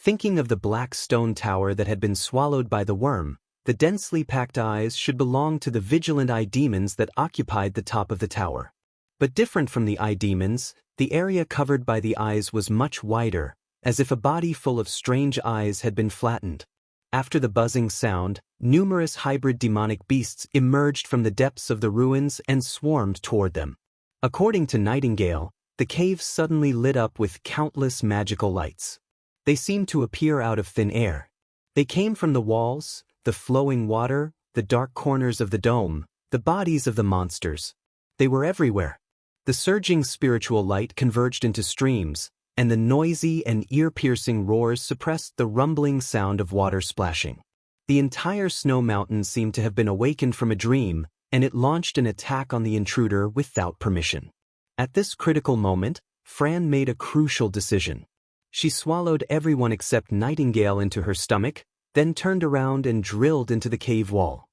Thinking of the black stone tower that had been swallowed by the worm, the densely packed eyes should belong to the vigilant eye demons that occupied the top of the tower. But different from the eye demons, the area covered by the eyes was much wider, as if a body full of strange eyes had been flattened. After the buzzing sound, numerous hybrid demonic beasts emerged from the depths of the ruins and swarmed toward them. According to Nightingale, the cave suddenly lit up with countless magical lights. They seemed to appear out of thin air. They came from the walls, the flowing water, the dark corners of the dome, the bodies of the monsters. They were everywhere. The surging spiritual light converged into streams, and the noisy and ear-piercing roars suppressed the rumbling sound of water splashing. The entire snow mountain seemed to have been awakened from a dream, and it launched an attack on the intruder without permission. At this critical moment, Fran made a crucial decision. She swallowed everyone except Nightingale into her stomach, then turned around and drilled into the cave wall.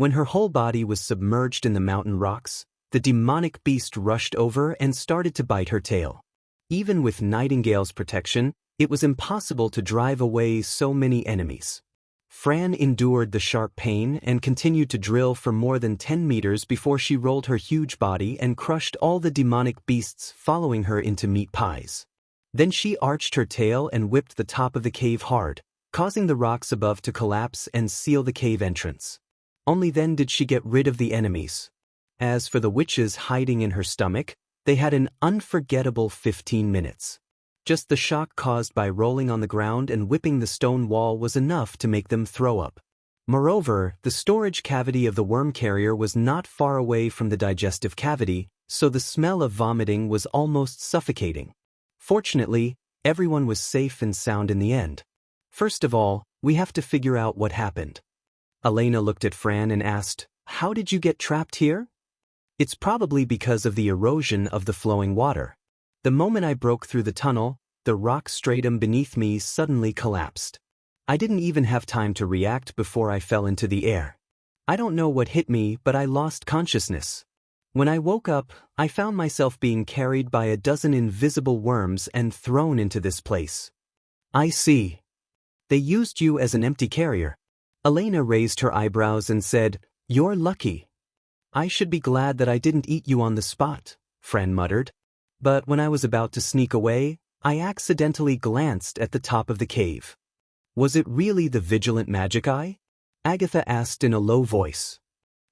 When her whole body was submerged in the mountain rocks, the demonic beast rushed over and started to bite her tail. Even with Nightingale's protection, it was impossible to drive away so many enemies. Fran endured the sharp pain and continued to drill for more than 10 meters before she rolled her huge body and crushed all the demonic beasts following her into meat pies. Then she arched her tail and whipped the top of the cave hard, causing the rocks above to collapse and seal the cave entrance. Only then did she get rid of the enemies. As for the witches hiding in her stomach, they had an unforgettable 15 minutes. Just the shock caused by rolling on the ground and whipping the stone wall was enough to make them throw up. Moreover, the storage cavity of the worm carrier was not far away from the digestive cavity, so the smell of vomiting was almost suffocating. Fortunately, everyone was safe and sound in the end. First of all, we have to figure out what happened. Elena looked at Fran and asked, "How did you get trapped here?" "It's probably because of the erosion of the flowing water. The moment I broke through the tunnel, the rock stratum beneath me suddenly collapsed. I didn't even have time to react before I fell into the air. I don't know what hit me, but I lost consciousness. When I woke up, I found myself being carried by a dozen invisible worms and thrown into this place." "I see. They used you as an empty carrier." Elena raised her eyebrows and said, "You're lucky." "I should be glad that I didn't eat you on the spot," Fran muttered. "But when I was about to sneak away, I accidentally glanced at the top of the cave." "Was it really the vigilant magic eye?" Agatha asked in a low voice.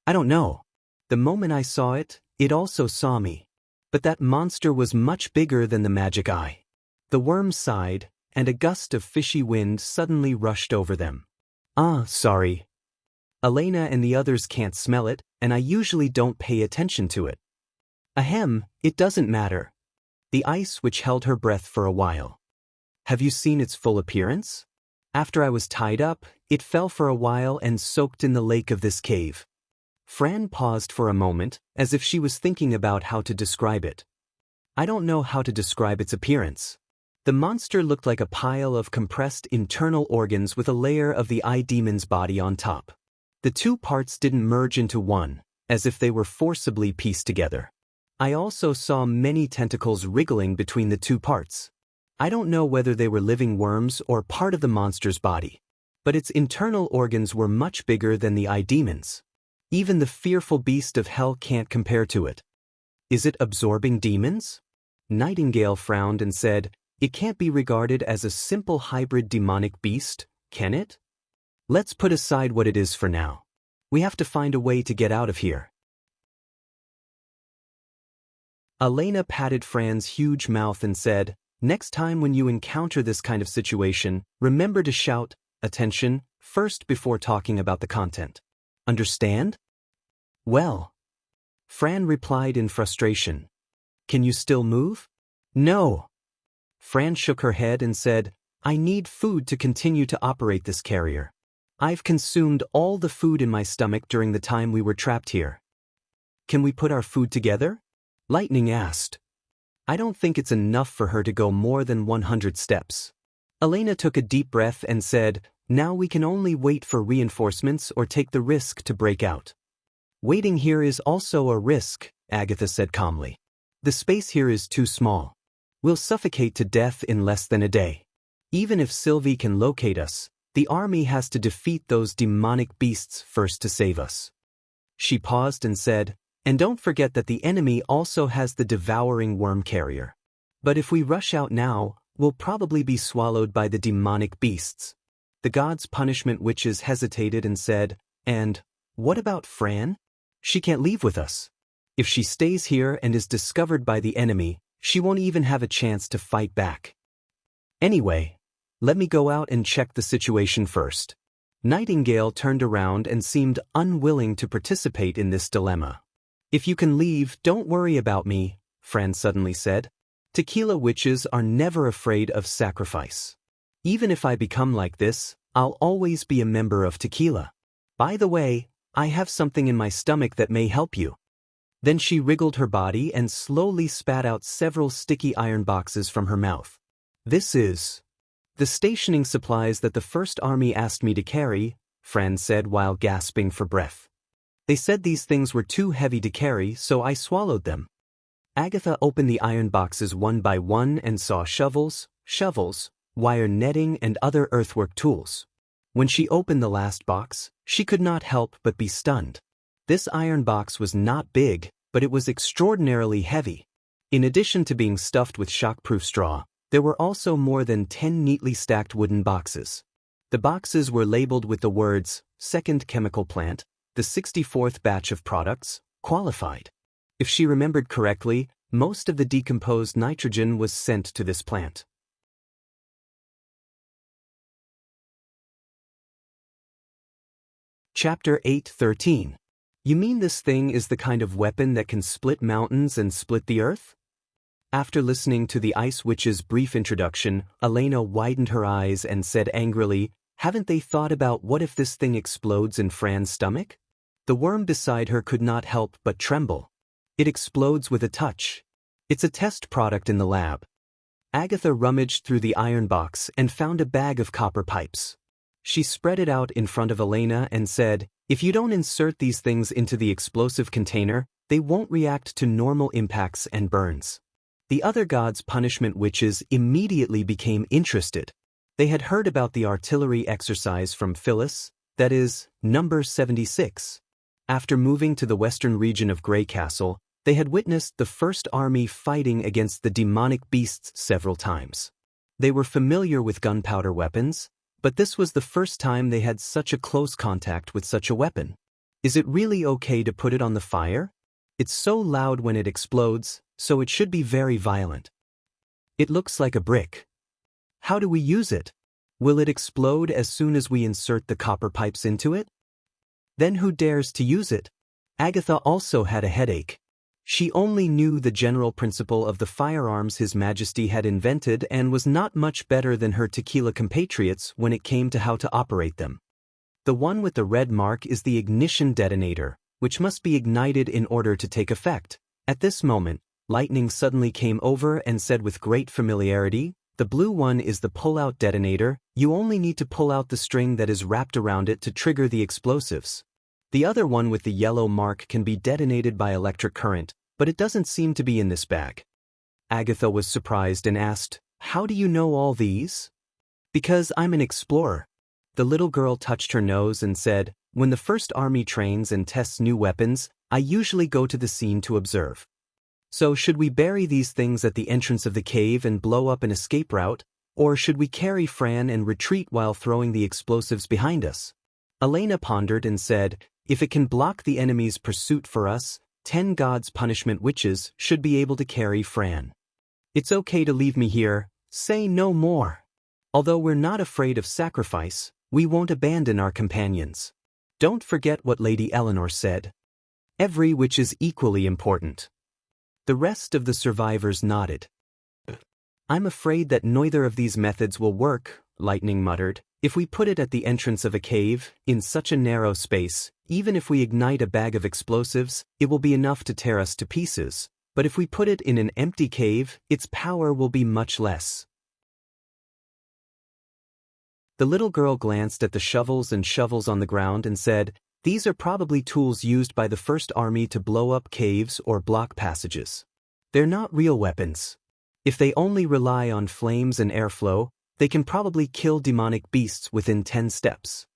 "I don't know. The moment I saw it, it also saw me. But that monster was much bigger than the magic eye." The worms sighed, and a gust of fishy wind suddenly rushed over them. Sorry. Elena and the others can't smell it, and I usually don't pay attention to it." "Ahem, it doesn't matter." The ice which held her breath for a while. "Have you seen its full appearance? After I was tied up, it fell for a while and soaked in the lake of this cave." Fran paused for a moment, as if she was thinking about how to describe it. "I don't know how to describe its appearance. The monster looked like a pile of compressed internal organs with a layer of the eye demon's body on top. The two parts didn't merge into one, as if they were forcibly pieced together. I also saw many tentacles wriggling between the two parts. I don't know whether they were living worms or part of the monster's body, but its internal organs were much bigger than the eye demon's. Even the fearful beast of hell can't compare to it." "Is it absorbing demons?" Nightingale frowned and said, "It can't be regarded as a simple hybrid demonic beast, can it? Let's put aside what it is for now. We have to find a way to get out of here." Elena patted Fran's huge mouth and said, "Next time when you encounter this kind of situation, remember to shout, 'Attention,' first before talking about the content. Understand?" "Well," Fran replied in frustration. "Can you still move?" "No." Fran shook her head and said, "I need food to continue to operate this carrier. I've consumed all the food in my stomach during the time we were trapped here." "Can we put our food together?" Lightning asked. "I don't think it's enough for her to go more than 100 steps." Elena took a deep breath and said, "Now we can only wait for reinforcements or take the risk to break out." "Waiting here is also a risk," Agatha said calmly. "The space here is too small. We'll suffocate to death in less than a day. Even if Sylvie can locate us, the army has to defeat those demonic beasts first to save us." She paused and said, "And don't forget that the enemy also has the devouring worm carrier. But if we rush out now, we'll probably be swallowed by the demonic beasts." The gods' punishment witches hesitated and said, "And what about Fran? She can't leave with us. If she stays here and is discovered by the enemy, she won't even have a chance to fight back. Anyway, let me go out and check the situation first." Nightingale turned around and seemed unwilling to participate in this dilemma. "If you can leave, don't worry about me," Fran suddenly said. "Tequila witches are never afraid of sacrifice. Even if I become like this, I'll always be a member of Tequila. By the way, I have something in my stomach that may help you." Then she wriggled her body and slowly spat out several sticky iron boxes from her mouth. "This is the stationing supplies that the First Army asked me to carry," Fran said while gasping for breath. They said these things were too heavy to carry, so I swallowed them. Agatha opened the iron boxes one by one and saw shovels, wire netting and other earthwork tools. When she opened the last box, she could not help but be stunned. This iron box was not big, but it was extraordinarily heavy. In addition to being stuffed with shockproof straw, there were also more than 10 neatly stacked wooden boxes. The boxes were labeled with the words, "Second chemical plant, the 64th batch of products, qualified." If she remembered correctly, most of the decomposed nitrogen was sent to this plant. Chapter 8:13. You mean this thing is the kind of weapon that can split mountains and split the earth? After listening to the Ice Witch's brief introduction, Elena widened her eyes and said angrily, "Haven't they thought about what if this thing explodes in Fran's stomach?" The worm beside her could not help but tremble. "It explodes with a touch. It's a test product in the lab." Agatha rummaged through the iron box and found a bag of copper pipes. She spread it out in front of Elena and said, "If you don't insert these things into the explosive container, they won't react to normal impacts and burns." The other gods' punishment witches immediately became interested. They had heard about the artillery exercise from Phyllis, that is, number 76. After moving to the western region of Grey Castle, they had witnessed the First Army fighting against the demonic beasts several times. They were familiar with gunpowder weapons, but this was the first time they had such a close contact with such a weapon. Is it really okay to put it on the fire? It's so loud when it explodes, so it should be very violent. It looks like a brick. How do we use it? Will it explode as soon as we insert the copper pipes into it? Then who dares to use it? Agatha also had a headache. She only knew the general principle of the firearms His Majesty had invented and was not much better than her tequila compatriots when it came to how to operate them. The one with the red mark is the ignition detonator, which must be ignited in order to take effect. At this moment, Lightning suddenly came over and said with great familiarity, "The blue one is the pull-out detonator. You only need to pull out the string that is wrapped around it to trigger the explosives. The other one with the yellow mark can be detonated by electric current, but it doesn't seem to be in this bag." Agatha was surprised and asked, "How do you know all these?" "Because I'm an explorer." The little girl touched her nose and said, "When the First Army trains and tests new weapons, I usually go to the scene to observe. So should we bury these things at the entrance of the cave and blow up an escape route, or should we carry Fran and retreat while throwing the explosives behind us?" Elena pondered and said, "If it can block the enemy's pursuit for us, 10 gods' punishment witches should be able to carry Fran. It's okay to leave me here, say no more. Although we're not afraid of sacrifice, we won't abandon our companions. Don't forget what Lady Eleanor said. Every witch is equally important." The rest of the survivors nodded. "I'm afraid that neither of these methods will work," Lightning muttered. "If we put it at the entrance of a cave, in such a narrow space, even if we ignite a bag of explosives, it will be enough to tear us to pieces. But if we put it in an empty cave, its power will be much less." The little girl glanced at the shovels on the ground and said, "These are probably tools used by the First Army to blow up caves or block passages. They're not real weapons. If they only rely on flames and airflow, they can probably kill demonic beasts within 10 steps."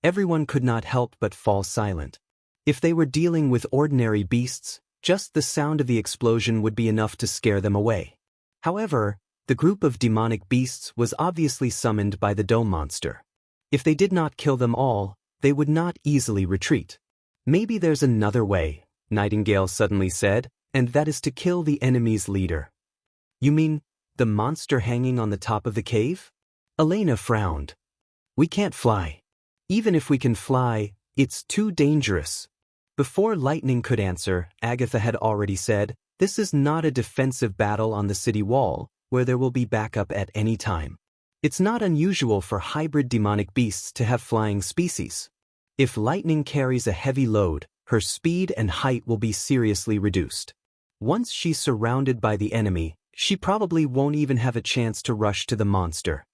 Everyone could not help but fall silent. If they were dealing with ordinary beasts, just the sound of the explosion would be enough to scare them away. However, the group of demonic beasts was obviously summoned by the dome monster. If they did not kill them all, they would not easily retreat. "Maybe there's another way," Nightingale suddenly said, "and that is to kill the enemy's leader." "You mean the monster hanging on the top of the cave?" Elena frowned. "We can't fly. Even if we can fly, it's too dangerous." Before Lightning could answer, Agatha had already said, "This is not a defensive battle on the city wall, where there will be backup at any time. It's not unusual for hybrid demonic beasts to have flying species. If Lightning carries a heavy load, her speed and height will be seriously reduced. Once she's surrounded by the enemy, she probably won't even have a chance to rush to the monster."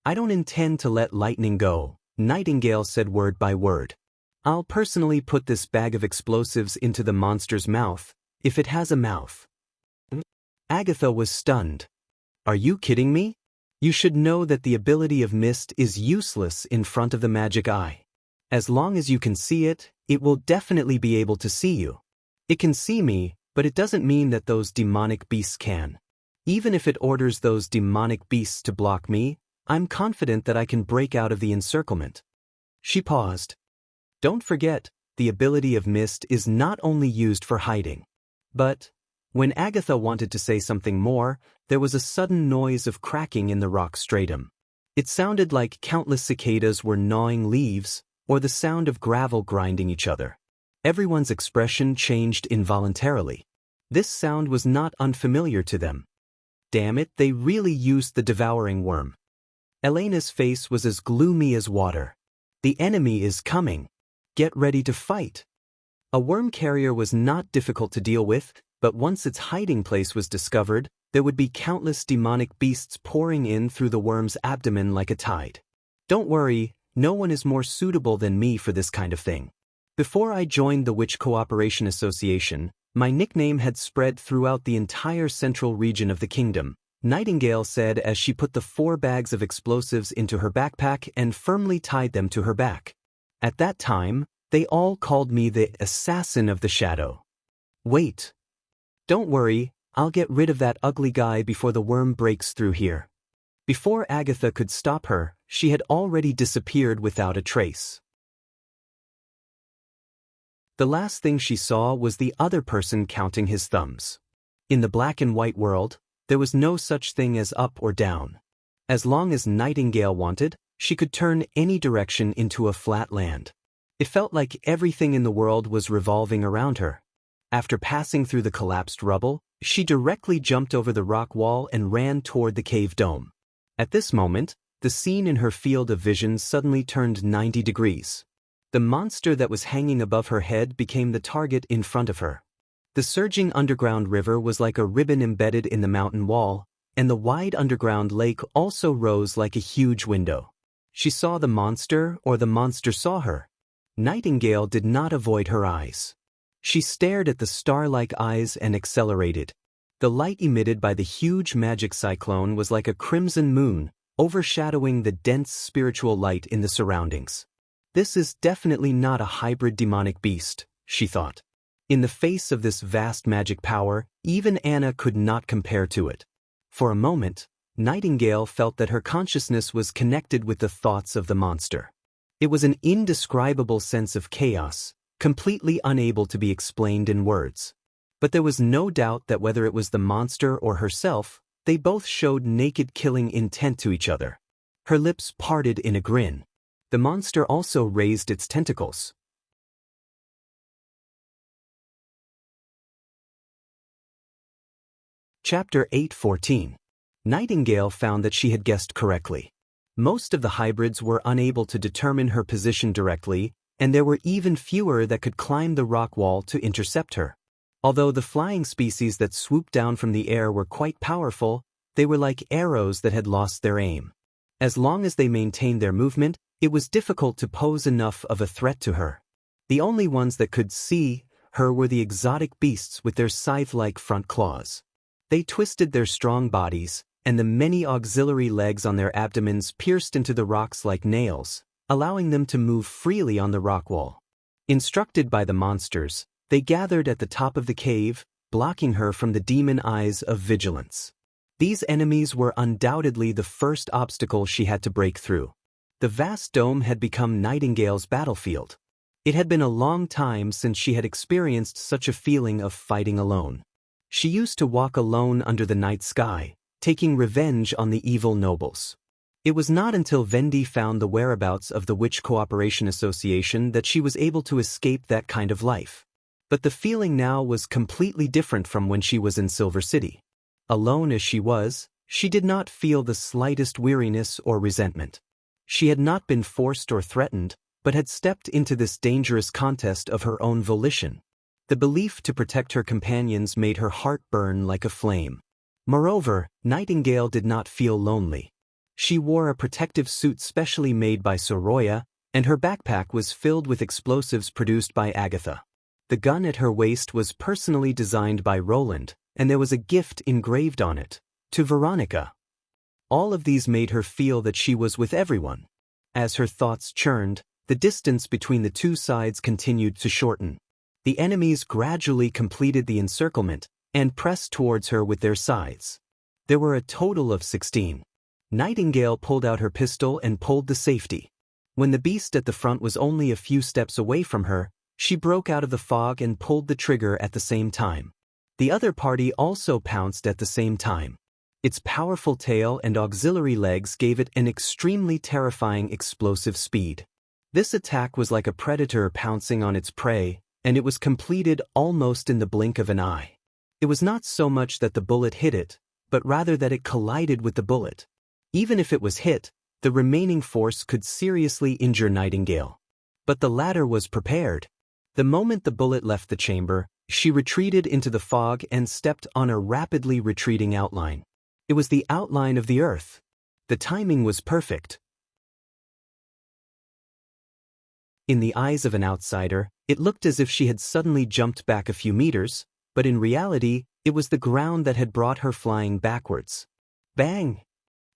"I don't intend to let Lightning go," Nightingale said word by word. I'll personally put this bag of explosives into the monster's mouth, if it has a mouth. Agatha was stunned. Are you kidding me? You should know that the ability of mist is useless in front of the magic eye. As long as you can see it, it will definitely be able to see you. It can see me, but it doesn't mean that those demonic beasts can. Even if it orders those demonic beasts to block me, I'm confident that I can break out of the encirclement. She paused. Don't forget, the ability of mist is not only used for hiding. But, when Agatha wanted to say something more, there was a sudden noise of cracking in the rock stratum. It sounded like countless cicadas were gnawing leaves, or the sound of gravel grinding each other. Everyone's expression changed involuntarily. This sound was not unfamiliar to them. Damn it, they really used the devouring worm. Elena's face was as gloomy as water. The enemy is coming. Get ready to fight. A worm carrier was not difficult to deal with, but once its hiding place was discovered, there would be countless demonic beasts pouring in through the worm's abdomen like a tide. Don't worry, no one is more suitable than me for this kind of thing. Before I joined the Witch Cooperation Association, my nickname had spread throughout the entire central region of the kingdom, Nightingale said as she put the 4 bags of explosives into her backpack and firmly tied them to her back. At that time, they all called me the Assassin of the Shadow. Wait. Don't worry, I'll get rid of that ugly guy before the worm breaks through here. Before Agatha could stop her, she had already disappeared without a trace. The last thing she saw was the other person counting his thumbs. In the black and white world, there was no such thing as up or down. As long as Nightingale wanted, she could turn any direction into a flat land. It felt like everything in the world was revolving around her. After passing through the collapsed rubble, she directly jumped over the rock wall and ran toward the cave dome. At this moment, the scene in her field of vision suddenly turned 90 degrees. The monster that was hanging above her head became the target in front of her. The surging underground river was like a ribbon embedded in the mountain wall, and the wide underground lake also rose like a huge window. She saw the monster, or the monster saw her. Nightingale did not avoid her eyes. She stared at the star-like eyes and accelerated. The light emitted by the huge magic cyclone was like a crimson moon, overshadowing the dense spiritual light in the surroundings. This is definitely not a hybrid demonic beast, she thought. In the face of this vast magic power, even Anna could not compare to it. For a moment, Nightingale felt that her consciousness was connected with the thoughts of the monster. It was an indescribable sense of chaos, completely unable to be explained in words. But there was no doubt that whether it was the monster or herself, they both showed naked killing intent to each other. Her lips parted in a grin. The monster also raised its tentacles. Chapter 8:14. Nightingale found that she had guessed correctly. Most of the hybrids were unable to determine her position directly, and there were even fewer that could climb the rock wall to intercept her. Although the flying species that swooped down from the air were quite powerful, they were like arrows that had lost their aim. As long as they maintained their movement, it was difficult to pose enough of a threat to her. The only ones that could see her were the exotic beasts with their scythe-like front claws. They twisted their strong bodies, and the many auxiliary legs on their abdomens pierced into the rocks like nails, allowing them to move freely on the rock wall. Instructed by the monsters, they gathered at the top of the cave, blocking her from the demon eyes of vigilance. These enemies were undoubtedly the first obstacle she had to break through. The vast dome had become Nightingale's battlefield. It had been a long time since she had experienced such a feeling of fighting alone. She used to walk alone under the night sky, taking revenge on the evil nobles. It was not until Vendi found the whereabouts of the Witch Cooperation Association that she was able to escape that kind of life. But the feeling now was completely different from when she was in Silver City. Alone as she was, she did not feel the slightest weariness or resentment. She had not been forced or threatened, but had stepped into this dangerous contest of her own volition. The belief to protect her companions made her heart burn like a flame. Moreover, Nightingale did not feel lonely. She wore a protective suit specially made by Soroya, and her backpack was filled with explosives produced by Agatha. The gun at her waist was personally designed by Roland, and there was a gift engraved on it, to Veronica. All of these made her feel that she was with everyone. As her thoughts churned, the distance between the two sides continued to shorten. The enemies gradually completed the encirclement and pressed towards her with their scythes. There were a total of 16. Nightingale pulled out her pistol and pulled the safety. When the beast at the front was only a few steps away from her, she broke out of the fog and pulled the trigger at the same time. The other party also pounced at the same time. Its powerful tail and auxiliary legs gave it an extremely terrifying explosive speed. This attack was like a predator pouncing on its prey, and it was completed almost in the blink of an eye. It was not so much that the bullet hit it, but rather that it collided with the bullet. Even if it was hit, the remaining force could seriously injure Nightingale. But the latter was prepared. The moment the bullet left the chamber, she retreated into the fog and stepped on a rapidly retreating outline. It was the outline of the Earth. The timing was perfect. In the eyes of an outsider, it looked as if she had suddenly jumped back a few meters, but in reality, it was the ground that had brought her flying backwards. Bang!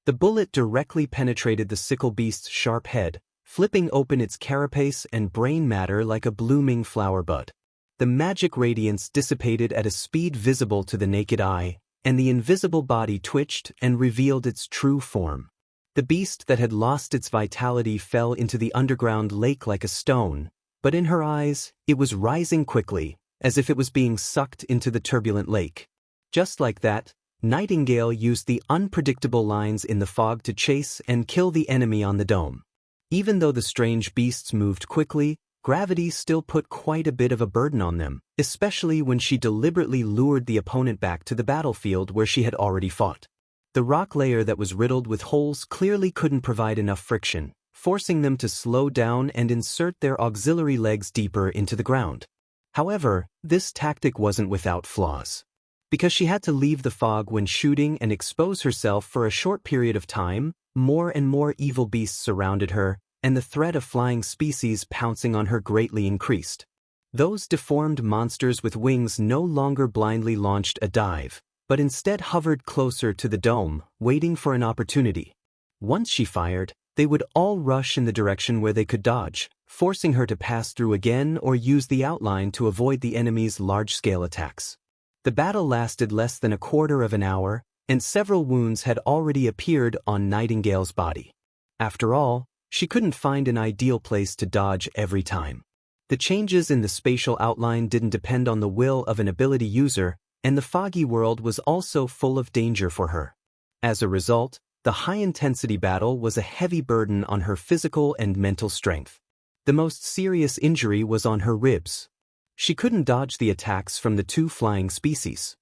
The bullet directly penetrated the sickle beast's sharp head, flipping open its carapace and brain matter like a blooming flower bud. The magic radiance dissipated at a speed visible to the naked eye, and the invisible body twitched and revealed its true form. The beast that had lost its vitality fell into the underground lake like a stone, but in her eyes, it was rising quickly, as if it was being sucked into the turbulent lake. Just like that, Nightingale used the unpredictable lines in the fog to chase and kill the enemy on the dome. Even though the strange beasts moved quickly, gravity still put quite a bit of a burden on them, especially when she deliberately lured the opponent back to the battlefield where she had already fought. The rock layer that was riddled with holes clearly couldn't provide enough friction, forcing them to slow down and insert their auxiliary legs deeper into the ground. However, this tactic wasn't without flaws. Because she had to leave the fog when shooting and expose herself for a short period of time, more and more evil beasts surrounded her, and the threat of flying species pouncing on her greatly increased. Those deformed monsters with wings no longer blindly launched a dive, but instead hovered closer to the dome, waiting for an opportunity. Once she fired, they would all rush in the direction where they could dodge, forcing her to pass through again or use the outline to avoid the enemy's large-scale attacks. The battle lasted less than a quarter of an hour, and several wounds had already appeared on Nightingale's body. After all, she couldn't find an ideal place to dodge every time. The changes in the spatial outline didn't depend on the will of an ability user, and the foggy world was also full of danger for her. As a result, the high-intensity battle was a heavy burden on her physical and mental strength. The most serious injury was on her ribs. She couldn't dodge the attacks from the two flying species.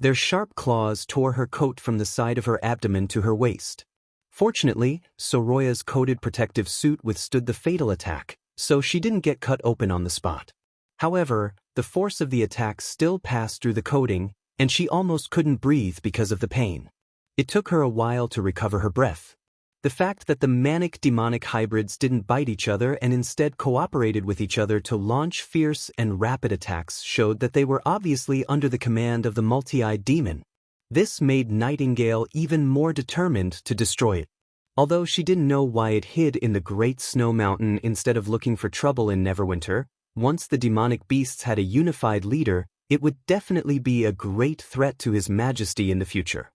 Their sharp claws tore her coat from the side of her abdomen to her waist. Fortunately, Soroya's coated protective suit withstood the fatal attack, so she didn't get cut open on the spot. However, the force of the attack still passed through the coating, and she almost couldn't breathe because of the pain. It took her a while to recover her breath. The fact that the manic-demonic hybrids didn't bite each other and instead cooperated with each other to launch fierce and rapid attacks showed that they were obviously under the command of the multi-eyed demon. This made Nightingale even more determined to destroy it. Although she didn't know why it hid in the Great Snow Mountain instead of looking for trouble in Neverwinter, once the demonic beasts had a unified leader, it would definitely be a great threat to His Majesty in the future.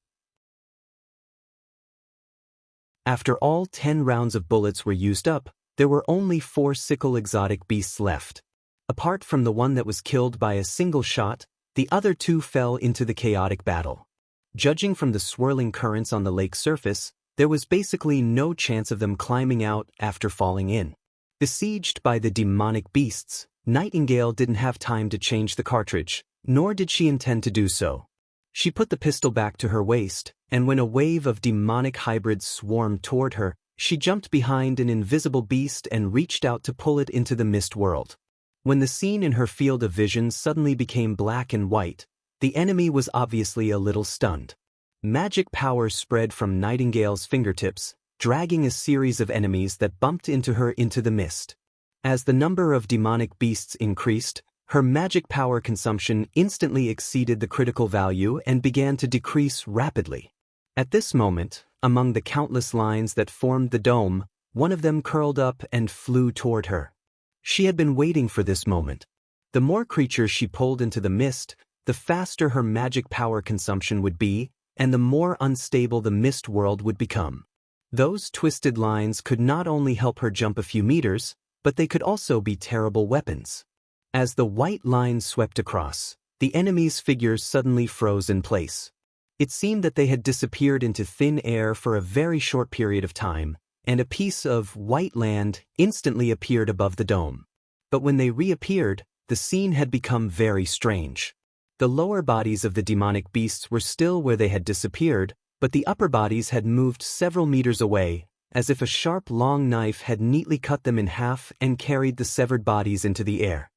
After all 10 rounds of bullets were used up, there were only 4 sickle exotic beasts left. Apart from the one that was killed by a single shot, the other 2 fell into the chaotic battle. Judging from the swirling currents on the lake surface, there was basically no chance of them climbing out after falling in. Besieged by the demonic beasts, Nightingale didn't have time to change the cartridge, nor did she intend to do so. She put the pistol back to her waist, and when a wave of demonic hybrids swarmed toward her, she jumped behind an invisible beast and reached out to pull it into the mist world. When the scene in her field of vision suddenly became black and white, the enemy was obviously a little stunned. Magic power spread from Nightingale's fingertips, dragging a series of enemies that bumped into her into the mist. As the number of demonic beasts increased, her magic power consumption instantly exceeded the critical value and began to decrease rapidly. At this moment, among the countless lines that formed the dome, one of them curled up and flew toward her. She had been waiting for this moment. The more creatures she pulled into the mist, the faster her magic power consumption would be, and the more unstable the mist world would become. Those twisted lines could not only help her jump a few meters, but they could also be terrible weapons. As the white line swept across, the enemy's figures suddenly froze in place. It seemed that they had disappeared into thin air for a very short period of time, and a piece of white land instantly appeared above the dome. But when they reappeared, the scene had become very strange. The lower bodies of the demonic beasts were still where they had disappeared, but the upper bodies had moved several meters away, as if a sharp long knife had neatly cut them in half and carried the severed bodies into the air.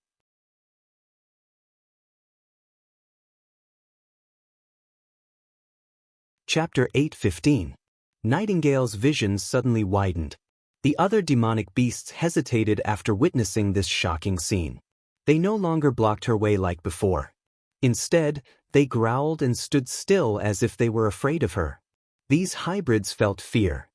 Chapter 8:15. Nightingale's vision suddenly widened. The other demonic beasts hesitated after witnessing this shocking scene. They no longer blocked her way like before. Instead, they growled and stood still as if they were afraid of her. These hybrids felt fear.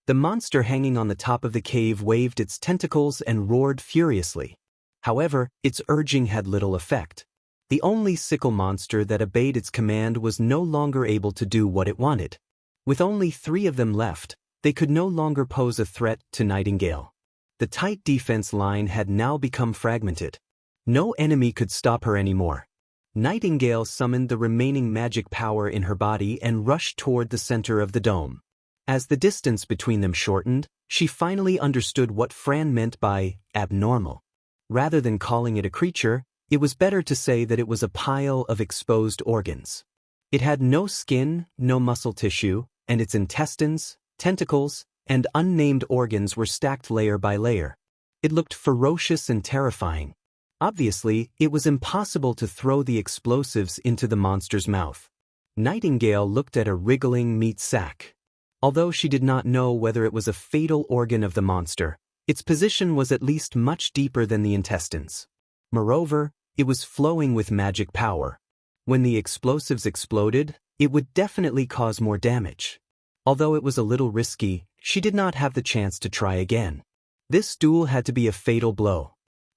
The monster hanging on the top of the cave waved its tentacles and roared furiously. However, its urging had little effect. The only sickle monster that obeyed its command was no longer able to do what it wanted. With only 3 of them left, they could no longer pose a threat to Nightingale. The tight defense line had now become fragmented. No enemy could stop her anymore. Nightingale summoned the remaining magic power in her body and rushed toward the center of the dome. As the distance between them shortened, she finally understood what Fran meant by abnormal. Rather than calling it a creature, it was better to say that it was a pile of exposed organs. It had no skin, no muscle tissue, and its intestines, tentacles, and unnamed organs were stacked layer by layer. It looked ferocious and terrifying. Obviously, it was impossible to throw the explosives into the monster's mouth. Nightingale looked at a wriggling meat sack. Although she did not know whether it was a fatal organ of the monster, its position was at least much deeper than the intestines. Moreover, it was flowing with magic power. When the explosives exploded, it would definitely cause more damage. Although it was a little risky, she did not have the chance to try again. This duel had to be a fatal blow.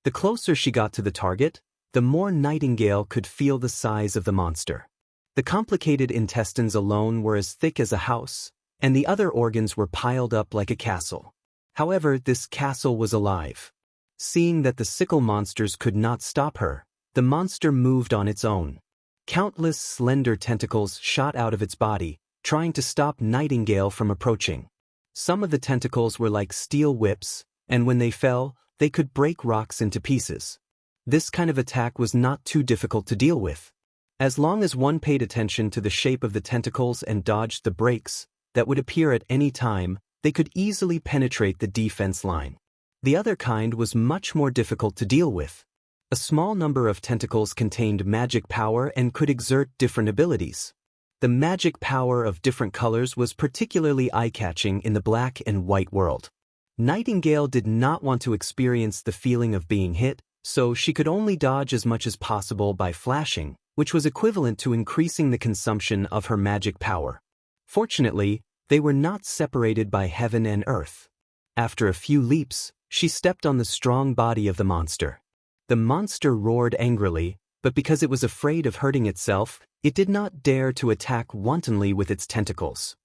The closer she got to the target, the more Nightingale could feel the size of the monster. The complicated intestines alone were as thick as a house, and the other organs were piled up like a castle. However, this castle was alive. Seeing that the sickle monsters could not stop her, the monster moved on its own. Countless slender tentacles shot out of its body, trying to stop Nightingale from approaching. Some of the tentacles were like steel whips, and when they fell, they could break rocks into pieces. This kind of attack was not too difficult to deal with. As long as one paid attention to the shape of the tentacles and dodged the breaks that would appear at any time, they could easily penetrate the defense line. The other kind was much more difficult to deal with. A small number of tentacles contained magic power and could exert different abilities. The magic power of different colors was particularly eye-catching in the black and white world. Nightingale did not want to experience the feeling of being hit, so she could only dodge as much as possible by flashing, which was equivalent to increasing the consumption of her magic power. Fortunately, they were not separated by heaven and earth. After a few leaps, she stepped on the strong body of the monster. The monster roared angrily, but because it was afraid of hurting itself, it did not dare to attack wantonly with its tentacles.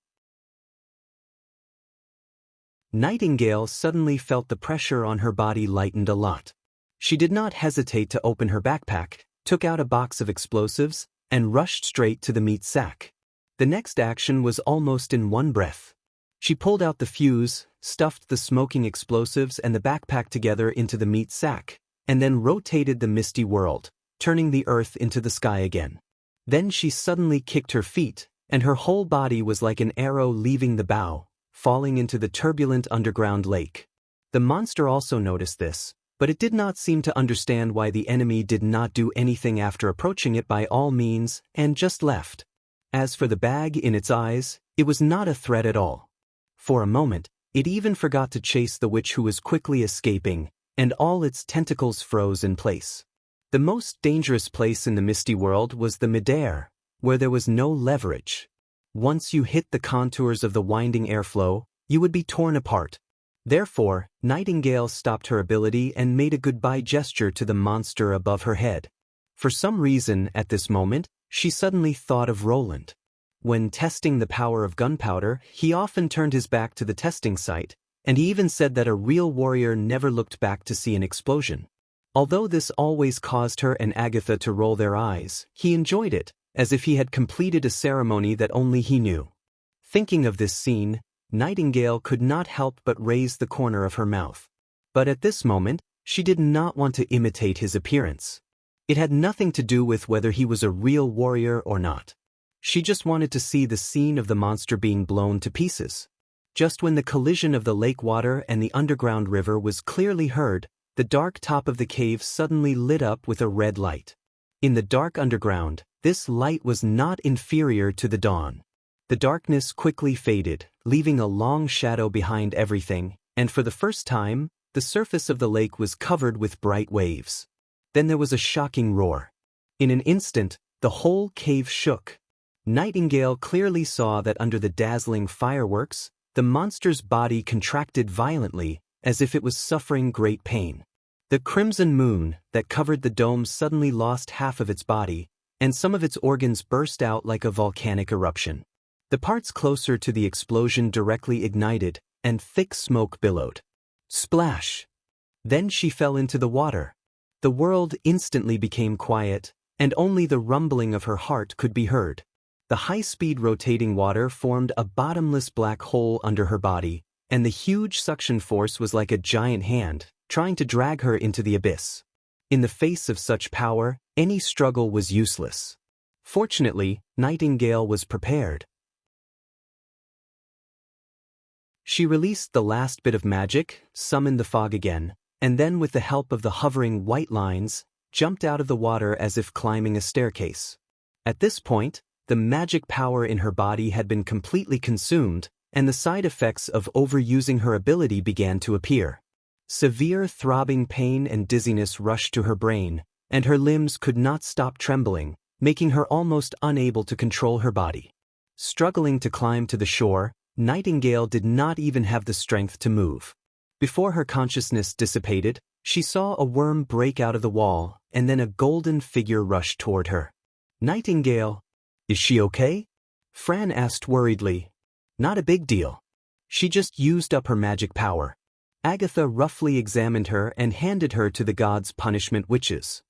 Nightingale suddenly felt the pressure on her body lightened a lot. She did not hesitate to open her backpack, took out a box of explosives, and rushed straight to the meat sack. The next action was almost in one breath. She pulled out the fuse, stuffed the smoking explosives and the backpack together into the meat sack, and then rotated the misty world, turning the earth into the sky again. Then she suddenly kicked her feet, and her whole body was like an arrow leaving the bow, falling into the turbulent underground lake. The monster also noticed this, but it did not seem to understand why the enemy did not do anything after approaching it by all means and just left. As for the bag in its eyes, it was not a threat at all. For a moment, It even forgot to chase the witch who was quickly escaping, and all its tentacles froze in place. The most dangerous place in the misty world was the midair, where there was no leverage. Once you hit the contours of the winding airflow, you would be torn apart. Therefore, Nightingale stopped her ability and made a goodbye gesture to the monster above her head. For some reason, at this moment, she suddenly thought of Roland. When testing the power of gunpowder, he often turned his back to the testing site, and he even said that a real warrior never looked back to see an explosion. Although this always caused her and Agatha to roll their eyes, he enjoyed it, as if he had completed a ceremony that only he knew. Thinking of this scene, Nightingale could not help but raise the corner of her mouth. But at this moment, she did not want to imitate his appearance. It had nothing to do with whether he was a real warrior or not. She just wanted to see the scene of the monster being blown to pieces. Just when the collision of the lake water and the underground river was clearly heard, the dark top of the cave suddenly lit up with a red light. In the dark underground, this light was not inferior to the dawn. The darkness quickly faded, leaving a long shadow behind everything, and for the first time, the surface of the lake was covered with bright waves. Then there was a shocking roar. In an instant, the whole cave shook. Nightingale clearly saw that under the dazzling fireworks, the monster's body contracted violently, as if it was suffering great pain. The crimson moon that covered the dome suddenly lost half of its body, and some of its organs burst out like a volcanic eruption. The parts closer to the explosion directly ignited, and thick smoke billowed. Splash! Then she fell into the water. The world instantly became quiet, and only the rumbling of her heart could be heard. The high-speed rotating water formed a bottomless black hole under her body, and the huge suction force was like a giant hand, trying to drag her into the abyss. In the face of such power, any struggle was useless. Fortunately, Nightingale was prepared. She released the last bit of magic, summoned the fog again, and then with the help of the hovering white lines, jumped out of the water as if climbing a staircase. At this point, the magic power in her body had been completely consumed, and the side effects of overusing her ability began to appear. Severe throbbing pain and dizziness rushed to her brain, and her limbs could not stop trembling, making her almost unable to control her body. Struggling to climb to the shore, Nightingale did not even have the strength to move. Before her consciousness dissipated, she saw a worm break out of the wall, and then a golden figure rushed toward her. Nightingale, is she okay? Fran asked worriedly. Not a big deal. She just used up her magic power. Agatha roughly examined her and handed her to the gods' punishment witches.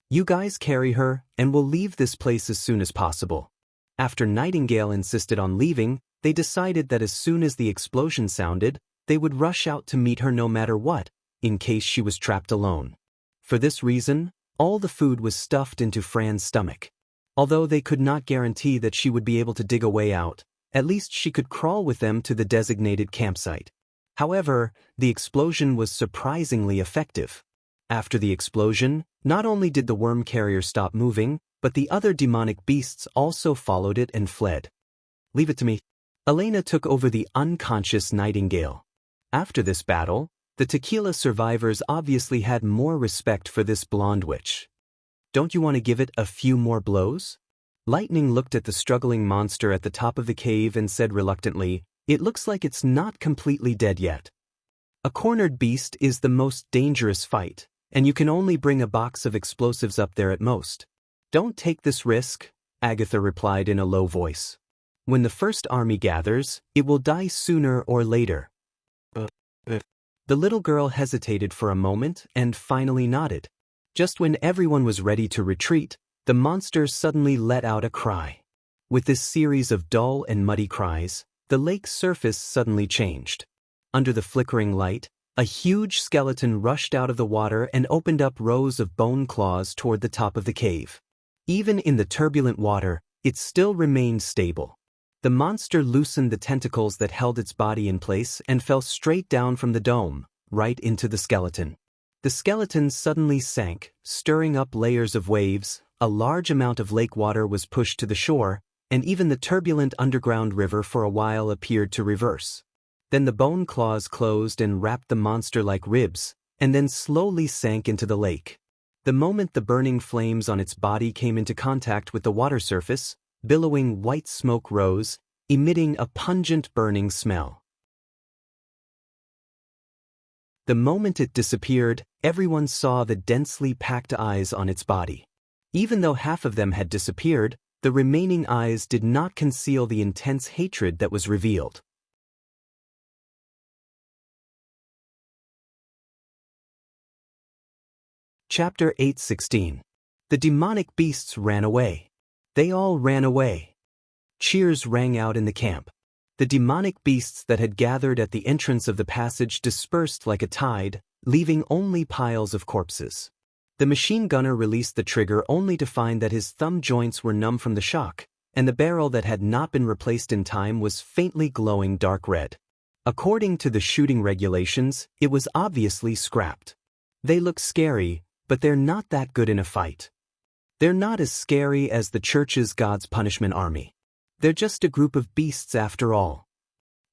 You guys carry her, and we'll leave this place as soon as possible. After Nightingale insisted on leaving, they decided that as soon as the explosion sounded, they would rush out to meet her no matter what, in case she was trapped alone. For this reason, all the food was stuffed into Fran's stomach. Although they could not guarantee that she would be able to dig a way out, at least she could crawl with them to the designated campsite. However, the explosion was surprisingly effective. After the explosion, not only did the worm carrier stop moving, but the other demonic beasts also followed it and fled. Leave it to me. Elena took over the unconscious Nightingale. After this battle, the tequila survivors obviously had more respect for this blonde witch. Don't you want to give it a few more blows? Lightning looked at the struggling monster at the top of the cave and said reluctantly, It looks like it's not completely dead yet. A cornered beast is the most dangerous fight, and you can only bring a box of explosives up there at most. Don't take this risk, Agatha replied in a low voice. When the first army gathers, it will die sooner or later. The little girl hesitated for a moment and finally nodded. Just when everyone was ready to retreat, the monster suddenly let out a cry. With this series of dull and muddy cries, the lake's surface suddenly changed. Under the flickering light, a huge skeleton rushed out of the water and opened up rows of bone claws toward the top of the cave. Even in the turbulent water, it still remained stable. The monster loosened the tentacles that held its body in place and fell straight down from the dome, right into the skeleton. The skeleton suddenly sank, stirring up layers of waves, a large amount of lake water was pushed to the shore, and even the turbulent underground river for a while appeared to reverse. Then the bone claws closed and wrapped the monster like ribs, and then slowly sank into the lake. The moment the burning flames on its body came into contact with the water surface, billowing white smoke rose, emitting a pungent burning smell. The moment it disappeared, everyone saw the densely packed eyes on its body. Even though half of them had disappeared, the remaining eyes did not conceal the intense hatred that was revealed. Chapter 8:16. The demonic beasts ran away. They all ran away. Cheers rang out in the camp. The demonic beasts that had gathered at the entrance of the passage dispersed like a tide, leaving only piles of corpses. The machine gunner released the trigger only to find that his thumb joints were numb from the shock, and the barrel that had not been replaced in time was faintly glowing dark red. According to the shooting regulations, it was obviously scrapped. They look scary, but they're not that good in a fight. They're not as scary as the church's God's punishment army. They're just a group of beasts after all.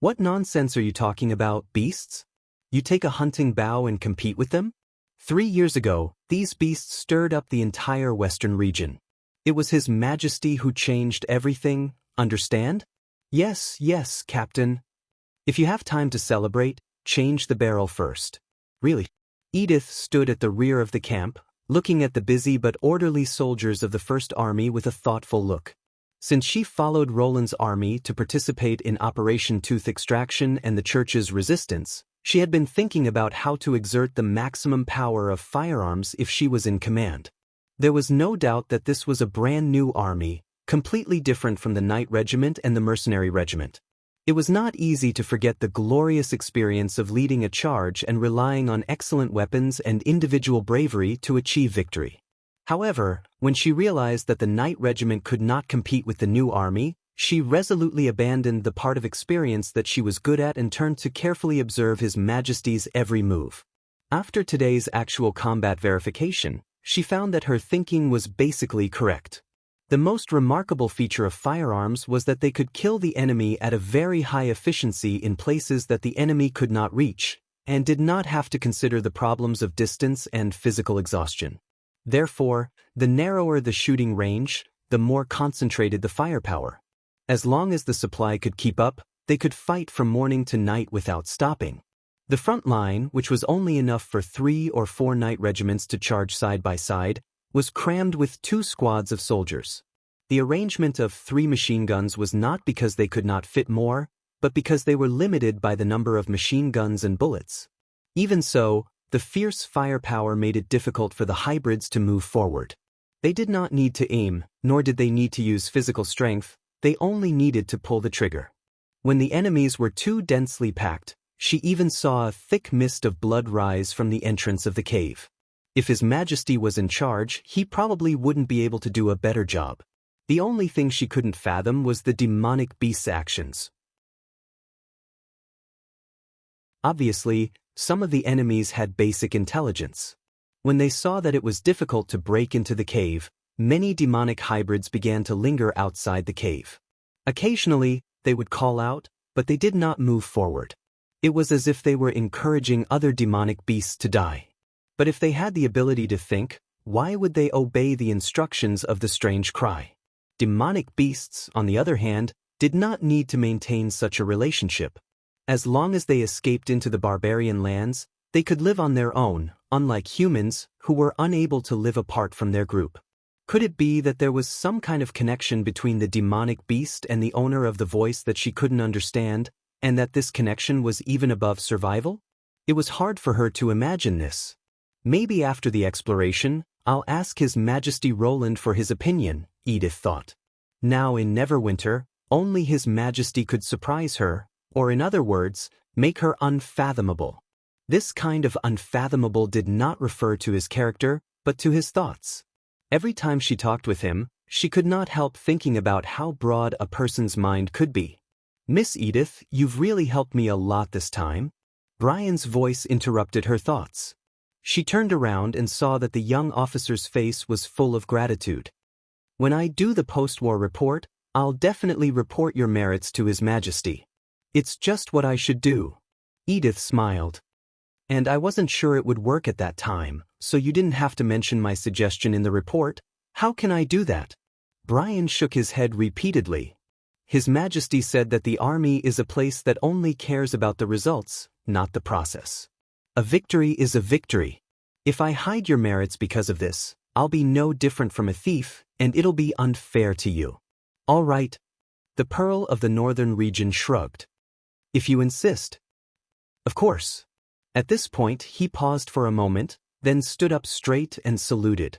What nonsense are you talking about, beasts? You take a hunting bow and compete with them? 3 years ago, these beasts stirred up the entire western region. It was His Majesty who changed everything, understand? Yes, yes, Captain. If you have time to celebrate, change the barrel first. Really? Edith stood at the rear of the camp, looking at the busy but orderly soldiers of the First Army with a thoughtful look. Since she followed Roland's army to participate in Operation Tooth Extraction and the Church's resistance, she had been thinking about how to exert the maximum power of firearms if she was in command. There was no doubt that this was a brand new army, completely different from the Knight Regiment and the Mercenary Regiment. It was not easy to forget the glorious experience of leading a charge and relying on excellent weapons and individual bravery to achieve victory. However, when she realized that the Knight Regiment could not compete with the new army, she resolutely abandoned the part of experience that she was good at and turned to carefully observe His Majesty's every move. After today's actual combat verification, she found that her thinking was basically correct. The most remarkable feature of firearms was that they could kill the enemy at a very high efficiency in places that the enemy could not reach, and did not have to consider the problems of distance and physical exhaustion. Therefore, the narrower the shooting range, the more concentrated the firepower. As long as the supply could keep up, they could fight from morning to night without stopping. The front line, which was only enough for 3 or 4 Knight regiments to charge side by side, was crammed with 2 squads of soldiers. The arrangement of 3 machine guns was not because they could not fit more, but because they were limited by the number of machine guns and bullets. Even so, the fierce firepower made it difficult for the hybrids to move forward. They did not need to aim, nor did they need to use physical strength, they only needed to pull the trigger. When the enemies were too densely packed, she even saw a thick mist of blood rise from the entrance of the cave. If His Majesty was in charge, he probably wouldn't be able to do a better job. The only thing she couldn't fathom was the demonic beast's actions. Obviously, some of the enemies had basic intelligence. When they saw that it was difficult to break into the cave, many demonic hybrids began to linger outside the cave. Occasionally, they would call out, but they did not move forward. It was as if they were encouraging other demonic beasts to die. But if they had the ability to think, why would they obey the instructions of the strange cry? Demonic beasts, on the other hand, did not need to maintain such a relationship. As long as they escaped into the barbarian lands, they could live on their own, unlike humans, who were unable to live apart from their group. Could it be that there was some kind of connection between the demonic beast and the owner of the voice that she couldn't understand, and that this connection was even above survival? It was hard for her to imagine this. Maybe after the exploration, I'll ask His Majesty Roland for his opinion, Edith thought. Now in Neverwinter, only His Majesty could surprise her, or in other words, make her unfathomable. This kind of unfathomable did not refer to his character, but to his thoughts. Every time she talked with him, she could not help thinking about how broad a person's mind could be. Miss Edith, you've really helped me a lot this time. Brian's voice interrupted her thoughts. She turned around and saw that the young officer's face was full of gratitude. When I do the post-war report, I'll definitely report your merits to His Majesty. It's just what I should do. Edith smiled. And I wasn't sure it would work at that time, so you didn't have to mention my suggestion in the report. How can I do that? Brian shook his head repeatedly. His Majesty said that the army is a place that only cares about the results, not the process. A victory is a victory. If I hide your merits because of this, I'll be no different from a thief, and it'll be unfair to you. All right. The Pearl of the Northern Region shrugged. If you insist. Of course. At this point he paused for a moment, then stood up straight and saluted.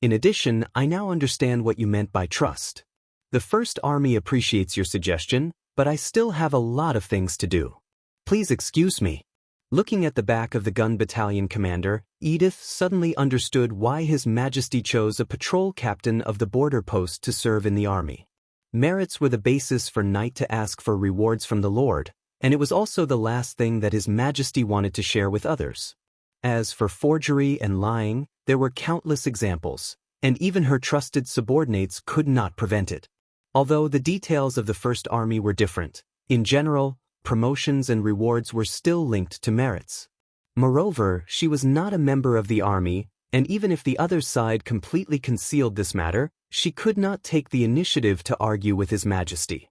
In addition, I now understand what you meant by trust. The First Army appreciates your suggestion, but I still have a lot of things to do. Please excuse me. Looking at the back of the gun battalion commander, Edith suddenly understood why His Majesty chose a patrol captain of the border post to serve in the army. Merits were the basis for Knight to ask for rewards from the Lord, and it was also the last thing that His Majesty wanted to share with others. As for forgery and lying, there were countless examples, and even her trusted subordinates could not prevent it. Although the details of the First Army were different, in general, promotions and rewards were still linked to merits. Moreover, she was not a member of the army, and even if the other side completely concealed this matter, she could not take the initiative to argue with His Majesty.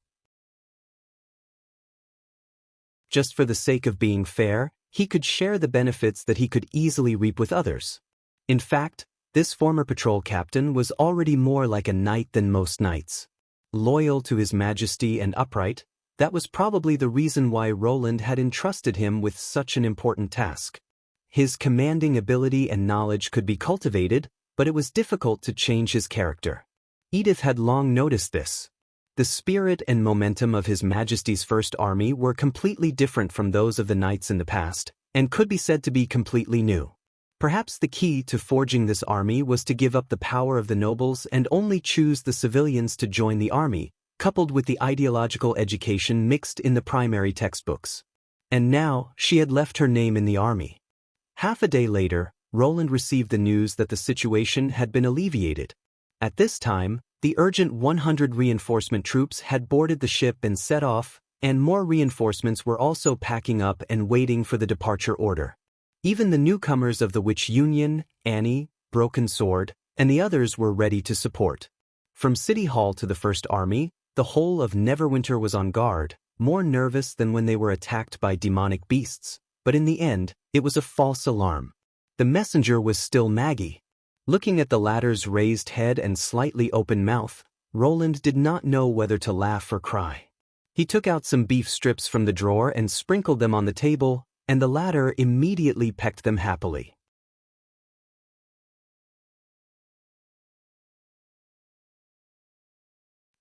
Just for the sake of being fair, he could share the benefits that he could easily reap with others. In fact, this former patrol captain was already more like a knight than most knights. Loyal to His Majesty and upright, that was probably the reason why Roland had entrusted him with such an important task. His commanding ability and knowledge could be cultivated, but it was difficult to change his character. Edith had long noticed this. The spirit and momentum of His Majesty's First Army were completely different from those of the knights in the past, and could be said to be completely new. Perhaps the key to forging this army was to give up the power of the nobles and only choose the civilians to join the army, coupled with the ideological education mixed in the primary textbooks. And now, she had left her name in the army. Half a day later, Roland received the news that the situation had been alleviated. At this time, the urgent 100 reinforcement troops had boarded the ship and set off, and more reinforcements were also packing up and waiting for the departure order. Even the newcomers of the Witch Union, Annie, Broken Sword, and the others were ready to support. From City Hall to the First Army, the whole of Neverwinter was on guard, more nervous than when they were attacked by demonic beasts, but in the end, it was a false alarm. The messenger was still Maggie. Looking at the latter's raised head and slightly open mouth, Roland did not know whether to laugh or cry. He took out some beef strips from the drawer and sprinkled them on the table, and the latter immediately pecked them happily.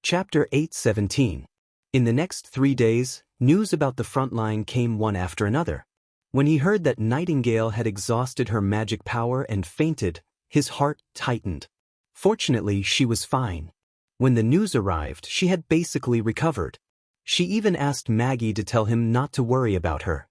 Chapter 8:17. In the next 3 days, news about the front line came one after another. When he heard that Nightingale had exhausted her magic power and fainted, his heart tightened. Fortunately, she was fine. When the news arrived, she had basically recovered. She even asked Maggie to tell him not to worry about her.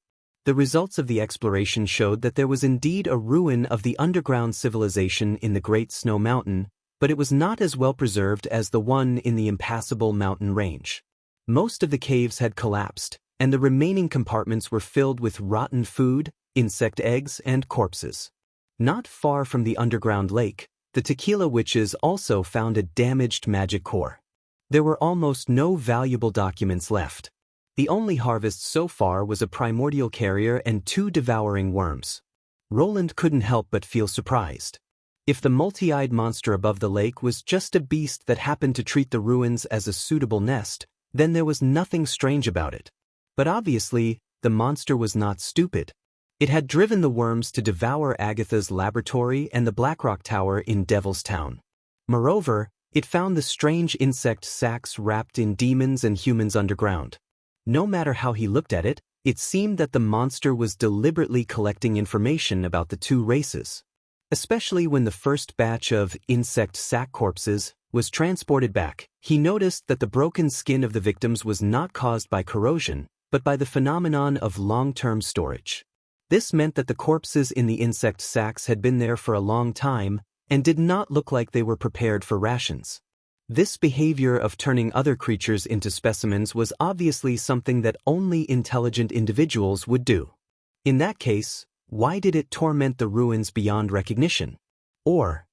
The results of the exploration showed that there was indeed a ruin of the underground civilization in the Great Snow Mountain, but it was not as well preserved as the one in the impassable mountain range. Most of the caves had collapsed, and the remaining compartments were filled with rotten food, insect eggs, and corpses. Not far from the underground lake, the Tequila Witches also found a damaged magic core. There were almost no valuable documents left. The only harvest so far was a primordial carrier and 2 devouring worms. Roland couldn't help but feel surprised. If the multi-eyed monster above the lake was just a beast that happened to treat the ruins as a suitable nest, then there was nothing strange about it. But obviously, the monster was not stupid. It had driven the worms to devour Agatha's laboratory and the Blackrock Tower in Devil's Town. Moreover, it found the strange insect sacks wrapped in demons and humans underground. No matter how he looked at it, it seemed that the monster was deliberately collecting information about the 2 races. Especially when the first batch of insect sack corpses was transported back, he noticed that the broken skin of the victims was not caused by corrosion, but by the phenomenon of long-term storage. This meant that the corpses in the insect sacks had been there for a long time and did not look like they were prepared for rations. This behavior of turning other creatures into specimens was obviously something that only intelligent individuals would do. In that case, why did it torment the ruins beyond recognition? Or,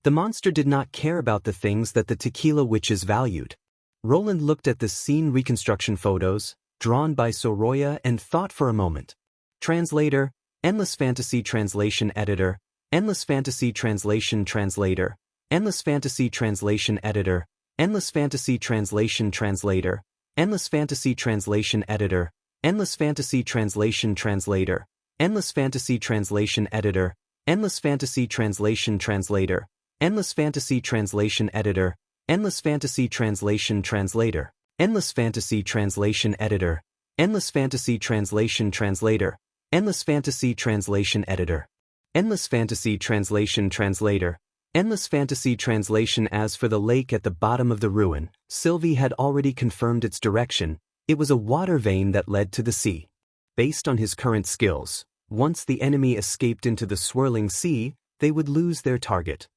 the monster did not care about the things that the tequila witches valued. Roland looked at the scene reconstruction photos, drawn by Soroya, and thought for a moment. Translator, Endless Fantasy Translation Editor, Endless Fantasy Translation Translator, Endless Fantasy Translation Editor, Endless Fantasy Translation Translator, Endless Fantasy Translation Editor, Endless Fantasy Translation Translator, Endless Fantasy Translation Editor, Endless Fantasy Translation Translator, Endless Fantasy Translation Editor, Endless Fantasy Translation Translator, Endless Fantasy Translation Editor, Endless Fantasy Translation Translator, Endless Fantasy Translation Editor, Endless Fantasy Translation Translator, Endless Fantasy Translation. As for the lake at the bottom of the ruin, Sylvie had already confirmed its direction. It was a water vein that led to the sea. Based on his current skills, once the enemy escaped into the swirling sea, they would lose their target.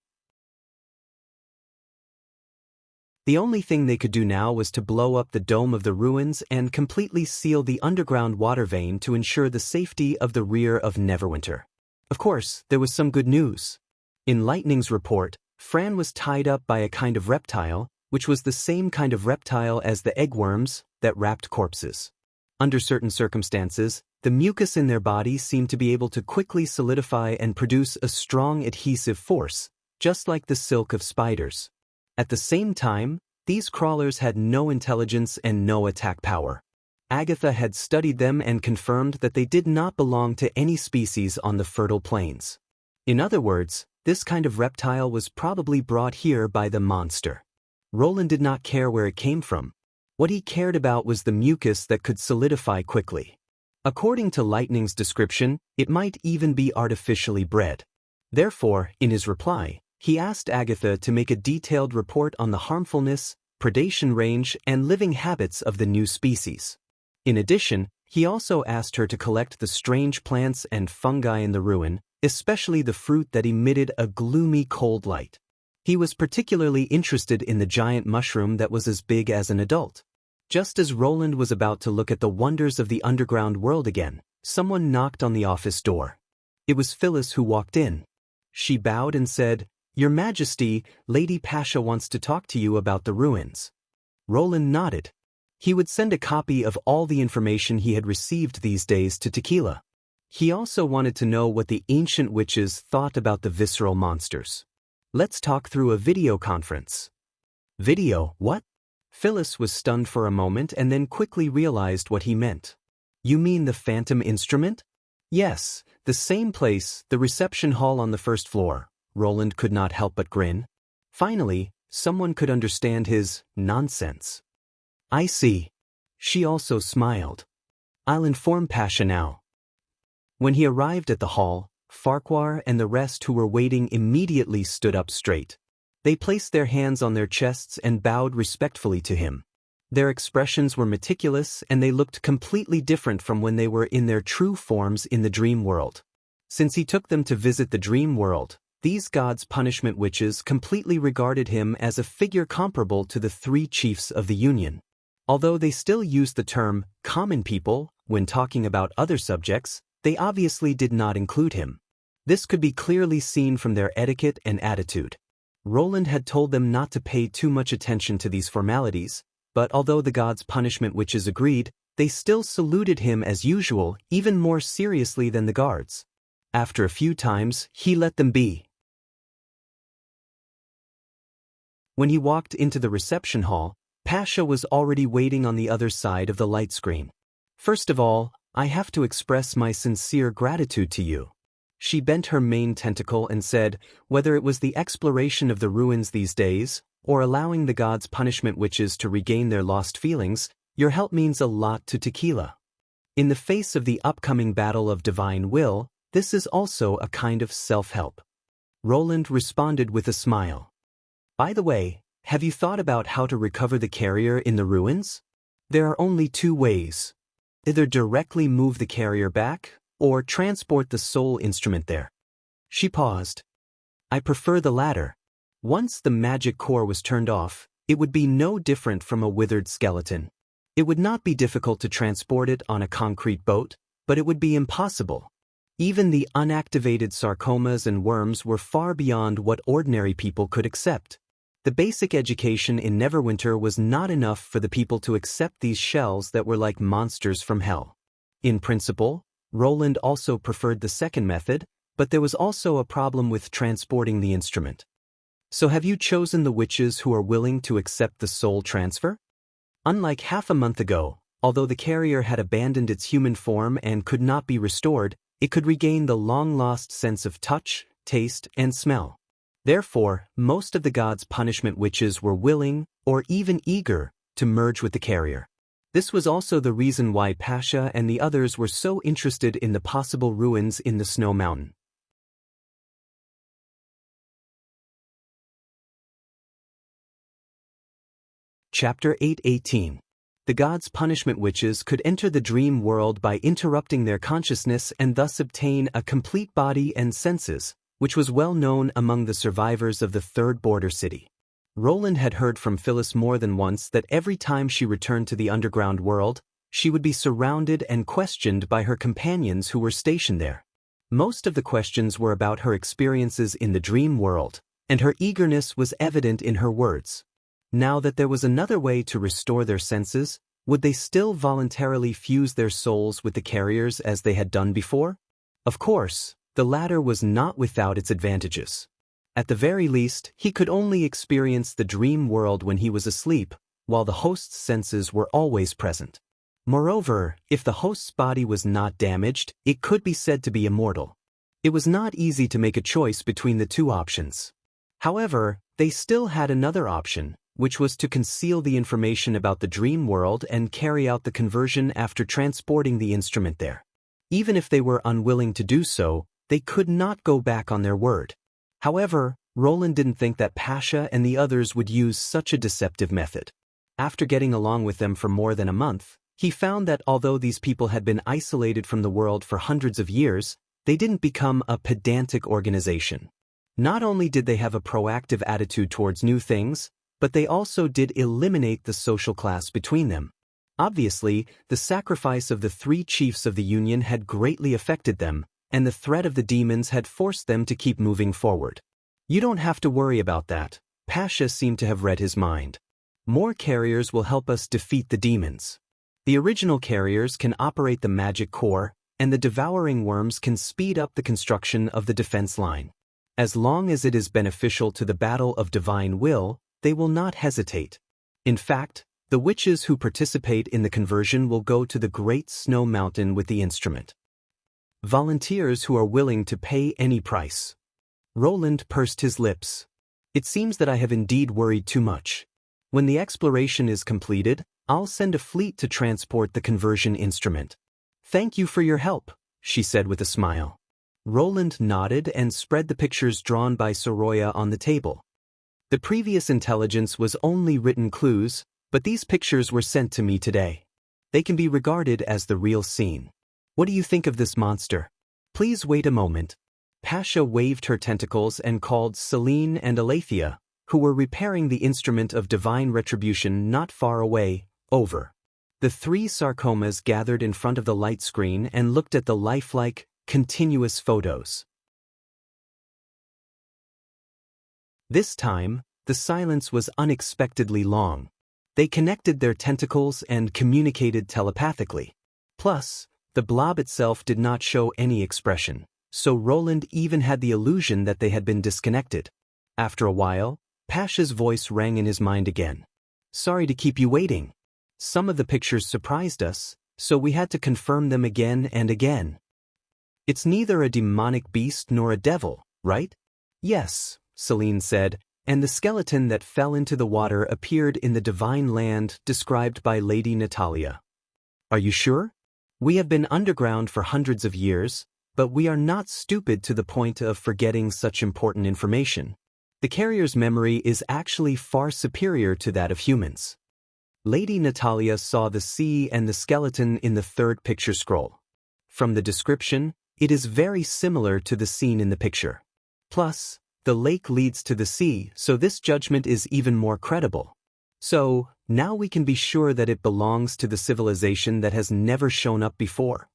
The only thing they could do now was to blow up the dome of the ruins and completely seal the underground water vein to ensure the safety of the rear of Neverwinter. Of course, there was some good news. In Lightning's report, Fran was tied up by a kind of reptile, which was the same kind of reptile as the eggworms that wrapped corpses. Under certain circumstances, the mucus in their body seemed to be able to quickly solidify and produce a strong adhesive force, just like the silk of spiders. At the same time, these crawlers had no intelligence and no attack power. Agatha had studied them and confirmed that they did not belong to any species on the fertile plains. In other words, this kind of reptile was probably brought here by the monster. Roland did not care where it came from. What he cared about was the mucus that could solidify quickly. According to Lightning's description, it might even be artificially bred. Therefore, in his reply, he asked Agatha to make a detailed report on the harmfulness, predation range, and living habits of the new species. In addition, he also asked her to collect the strange plants and fungi in the ruin, especially the fruit that emitted a gloomy cold light. He was particularly interested in the giant mushroom that was as big as an adult. Just as Roland was about to look at the wonders of the underground world again, someone knocked on the office door. It was Phyllis who walked in. She bowed and said, "Your Majesty, Lady Pasha wants to talk to you about the ruins." Roland nodded. He would send a copy of all the information he had received these days to Tequila. He also wanted to know what the ancient witches thought about the visceral monsters. "Let's talk through a video conference." Video, what? Phyllis was stunned for a moment and then quickly realized what he meant. "You mean the phantom instrument?" "Yes, the same place, the reception hall on the first floor." Roland could not help but grin. Finally, someone could understand his nonsense. "I see." She also smiled. "I'll inform Pasha now." When he arrived at the hall, Farquhar and the rest who were waiting immediately stood up straight. They placed their hands on their chests and bowed respectfully to him. Their expressions were meticulous and they looked completely different from when they were in their true forms in the dream world. Since he took them to visit the dream world, these gods' punishment witches completely regarded him as a figure comparable to the three chiefs of the Union. Although they still used the term common people when talking about other subjects, they obviously did not include him. This could be clearly seen from their etiquette and attitude. Roland had told them not to pay too much attention to these formalities, but although the gods' punishment witches agreed, they still saluted him as usual, even more seriously than the guards. After a few times, he let them be. When he walked into the reception hall, Pasha was already waiting on the other side of the light screen. "First of all, I have to express my sincere gratitude to you." She bent her main tentacle and said, whether it was the exploration of the ruins these days, or allowing the gods' punishment witches to regain their lost feelings, your help means a lot to Tequila. In the face of the upcoming battle of divine will, this is also a kind of self-help. Roland responded with a smile. "By the way, have you thought about how to recover the carrier in the ruins? There are only two ways. Either directly move the carrier back, or transport the soul instrument there." She paused. "I prefer the latter. Once the magic core was turned off, It would be no different from a withered skeleton. It would not be difficult to transport it on a concrete boat, but it would be impossible. Even the unactivated sarcomas and worms were far beyond what ordinary people could accept. The basic education in Neverwinter was not enough for the people to accept these shells that were like monsters from hell. In principle, Roland also preferred the second method, but there was also a problem with transporting the instrument. So have you chosen the witches who are willing to accept the soul transfer? Unlike half a month ago, although the carrier had abandoned its human form and could not be restored, it could regain the long-lost sense of touch, taste, and smell. Therefore, most of the gods' punishment witches were willing, or even eager, to merge with the carrier. This was also the reason why Pasha and the others were so interested in the possible ruins in the Snow Mountain. Chapter 8:18. The gods' punishment witches could enter the dream world by interrupting their consciousness and thus obtain a complete body and senses, which was well known among the survivors of the Third Border City. Roland had heard from Phyllis more than once that every time she returned to the underground world, she would be surrounded and questioned by her companions who were stationed there. Most of the questions were about her experiences in the dream world, and her eagerness was evident in her words. Now that there was another way to restore their senses, would they still voluntarily fuse their souls with the carriers as they had done before? Of course, the latter was not without its advantages. At the very least, he could only experience the dream world when he was asleep, while the host's senses were always present. Moreover, if the host's body was not damaged, it could be said to be immortal. It was not easy to make a choice between the two options. However, they still had another option, which was to conceal the information about the dream world and carry out the conversion after transporting the instrument there. Even if they were unwilling to do so, they could not go back on their word. However, Roland didn't think that Pasha and the others would use such a deceptive method. After getting along with them for more than a month, he found that although these people had been isolated from the world for hundreds of years, they didn't become a pedantic organization. Not only did they have a proactive attitude towards new things, but they also did eliminate the social class between them. Obviously, the sacrifice of the 3 chiefs of the Union had greatly affected them, and the threat of the demons had forced them to keep moving forward. You don't have to worry about that. Pasha seemed to have read his mind. More carriers will help us defeat the demons. The original carriers can operate the magic core, and the devouring worms can speed up the construction of the defense line. As long as it is beneficial to the battle of divine will, they will not hesitate. In fact, the witches who participate in the conversion will go to the Great Snow Mountain with the instrument. Volunteers who are willing to pay any price. Roland pursed his lips. It seems that I have indeed worried too much. When the exploration is completed, I'll send a fleet to transport the conversion instrument. Thank you for your help, she said with a smile. Roland nodded and spread the pictures drawn by Soroya on the table. The previous intelligence was only written clues, but these pictures were sent to me today. They can be regarded as the real scene. What do you think of this monster? Please wait a moment. Pasha waved her tentacles and called Celine and Aletheia, who were repairing the instrument of divine retribution not far away, over. The 3 sarcomas gathered in front of the light screen and looked at the lifelike, continuous photos. This time, the silence was unexpectedly long. They connected their tentacles and communicated telepathically. Plus, the blob itself did not show any expression, so Roland even had the illusion that they had been disconnected. After a while, Pasha's voice rang in his mind again. Sorry to keep you waiting. Some of the pictures surprised us, so we had to confirm them again and again. It's neither a demonic beast nor a devil, right? Yes, Celine said, and the skeleton that fell into the water appeared in the divine land described by Lady Natalia. Are you sure? We have been underground for hundreds of years, but we are not stupid to the point of forgetting such important information. The carrier's memory is actually far superior to that of humans. Lady Natalia saw the sea and the skeleton in the 3rd picture scroll. From the description, it is very similar to the scene in the picture. Plus, the lake leads to the sea, so this judgment is even more credible. So, now we can be sure that it belongs to the civilization that has never shown up before?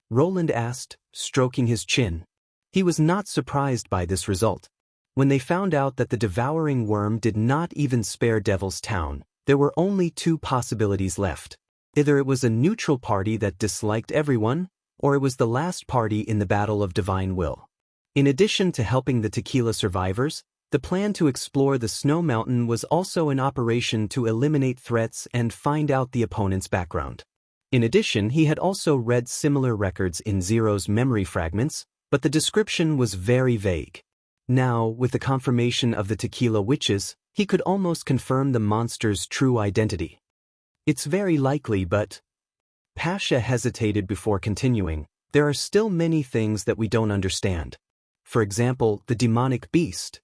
Roland asked, stroking his chin. He was not surprised by this result. When they found out that the devouring worm did not even spare Devil's Town, there were only two possibilities left. Either it was a neutral party that disliked everyone, or it was the last party in the Battle of Divine Will. In addition to helping the tequila survivors, the plan to explore the Snow Mountain was also an operation to eliminate threats and find out the opponent's background. In addition, he had also read similar records in Zero's memory fragments, but the description was very vague. Now, with the confirmation of the tequila witches, he could almost confirm the monster's true identity. It's very likely, but... Pasha hesitated before continuing. There are still many things that we don't understand. For example, the demonic beast.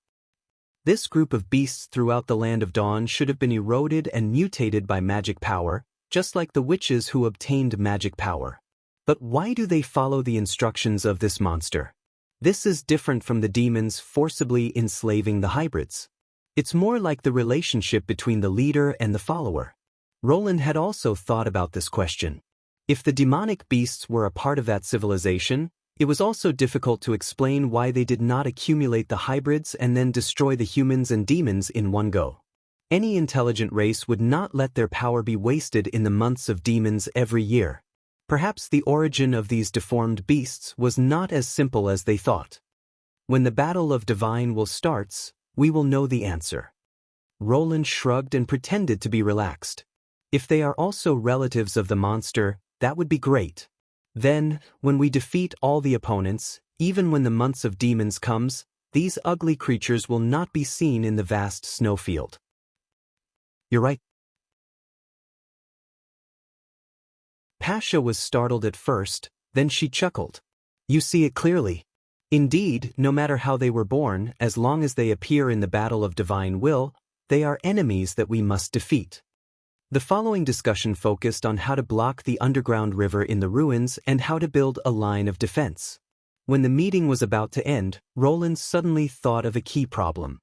This group of beasts throughout the Land of Dawn should have been eroded and mutated by magic power, just like the witches who obtained magic power. But why do they follow the instructions of this monster? This is different from the demons forcibly enslaving the hybrids. It's more like the relationship between the leader and the follower. Roland had also thought about this question. If the demonic beasts were a part of that civilization, it was also difficult to explain why they did not accumulate the hybrids and then destroy the humans and demons in one go. Any intelligent race would not let their power be wasted in the months of demons every year. Perhaps the origin of these deformed beasts was not as simple as they thought. When the Battle of Divine Will starts, we will know the answer. Roland shrugged and pretended to be relaxed. If they are also relatives of the monster, that would be great. Then, when we defeat all the opponents, even when the months of demons comes, these ugly creatures will not be seen in the vast snowfield. You're right. Pasha was startled at first, then she chuckled. You see it clearly. Indeed, no matter how they were born, as long as they appear in the Battle of Divine Will, they are enemies that we must defeat. The following discussion focused on how to block the underground river in the ruins and how to build a line of defense. When the meeting was about to end, Roland suddenly thought of a key problem.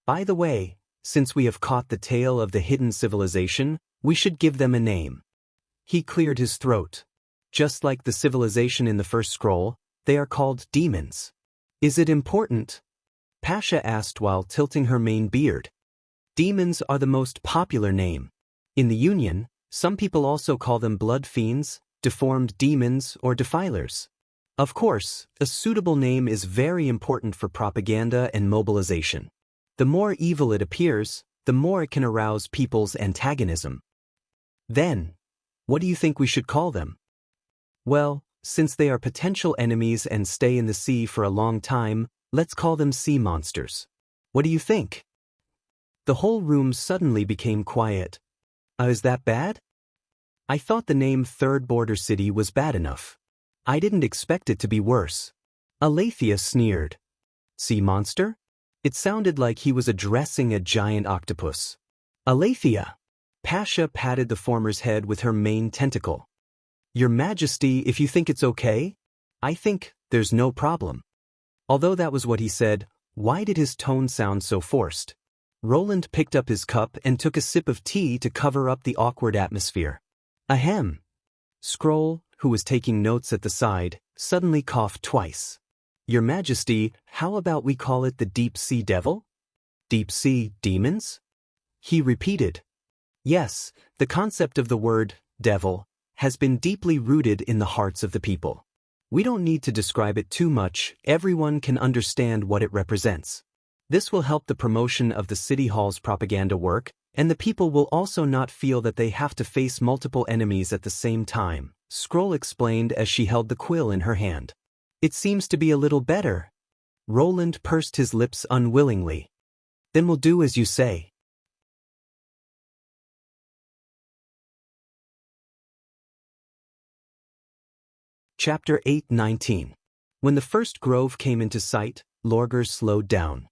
By the way, since we have caught the tail of the hidden civilization, we should give them a name. He cleared his throat. Just like the civilization in the first scroll, they are called demons. Is it important? Pasha asked while tilting her mane beard. Demons are the most popular name. In the Union, some people also call them blood fiends, deformed demons, or defilers. Of course, a suitable name is very important for propaganda and mobilization. The more evil it appears, the more it can arouse people's antagonism. Then, what do you think we should call them? Well, since they are potential enemies and stay in the sea for a long time, let's call them sea monsters. What do you think? The whole room suddenly became quiet. Is that bad? I thought the name Third Border City was bad enough. I didn't expect it to be worse. Aletheia sneered. Sea monster? It sounded like he was addressing a giant octopus. Aletheia. Pasha patted the former's head with her main tentacle. Your Majesty, if you think it's okay? I think there's no problem. Although that was what he said, why did his tone sound so forced? Roland picked up his cup and took a sip of tea to cover up the awkward atmosphere. Ahem. Scroll, who was taking notes at the side, suddenly coughed twice. Your Majesty, how about we call it the Deep Sea Devil? Deep Sea Demons? He repeated. Yes, the concept of the word, devil, has been deeply rooted in the hearts of the people. We don't need to describe it too much, everyone can understand what it represents. This will help the promotion of the City Hall's propaganda work, and the people will also not feel that they have to face multiple enemies at the same time, Scroll explained as she held the quill in her hand. It seems to be a little better. Roland pursed his lips unwillingly. Then we'll do as you say. Chapter 8:19. When the first grove came into sight, Lorgar slowed down.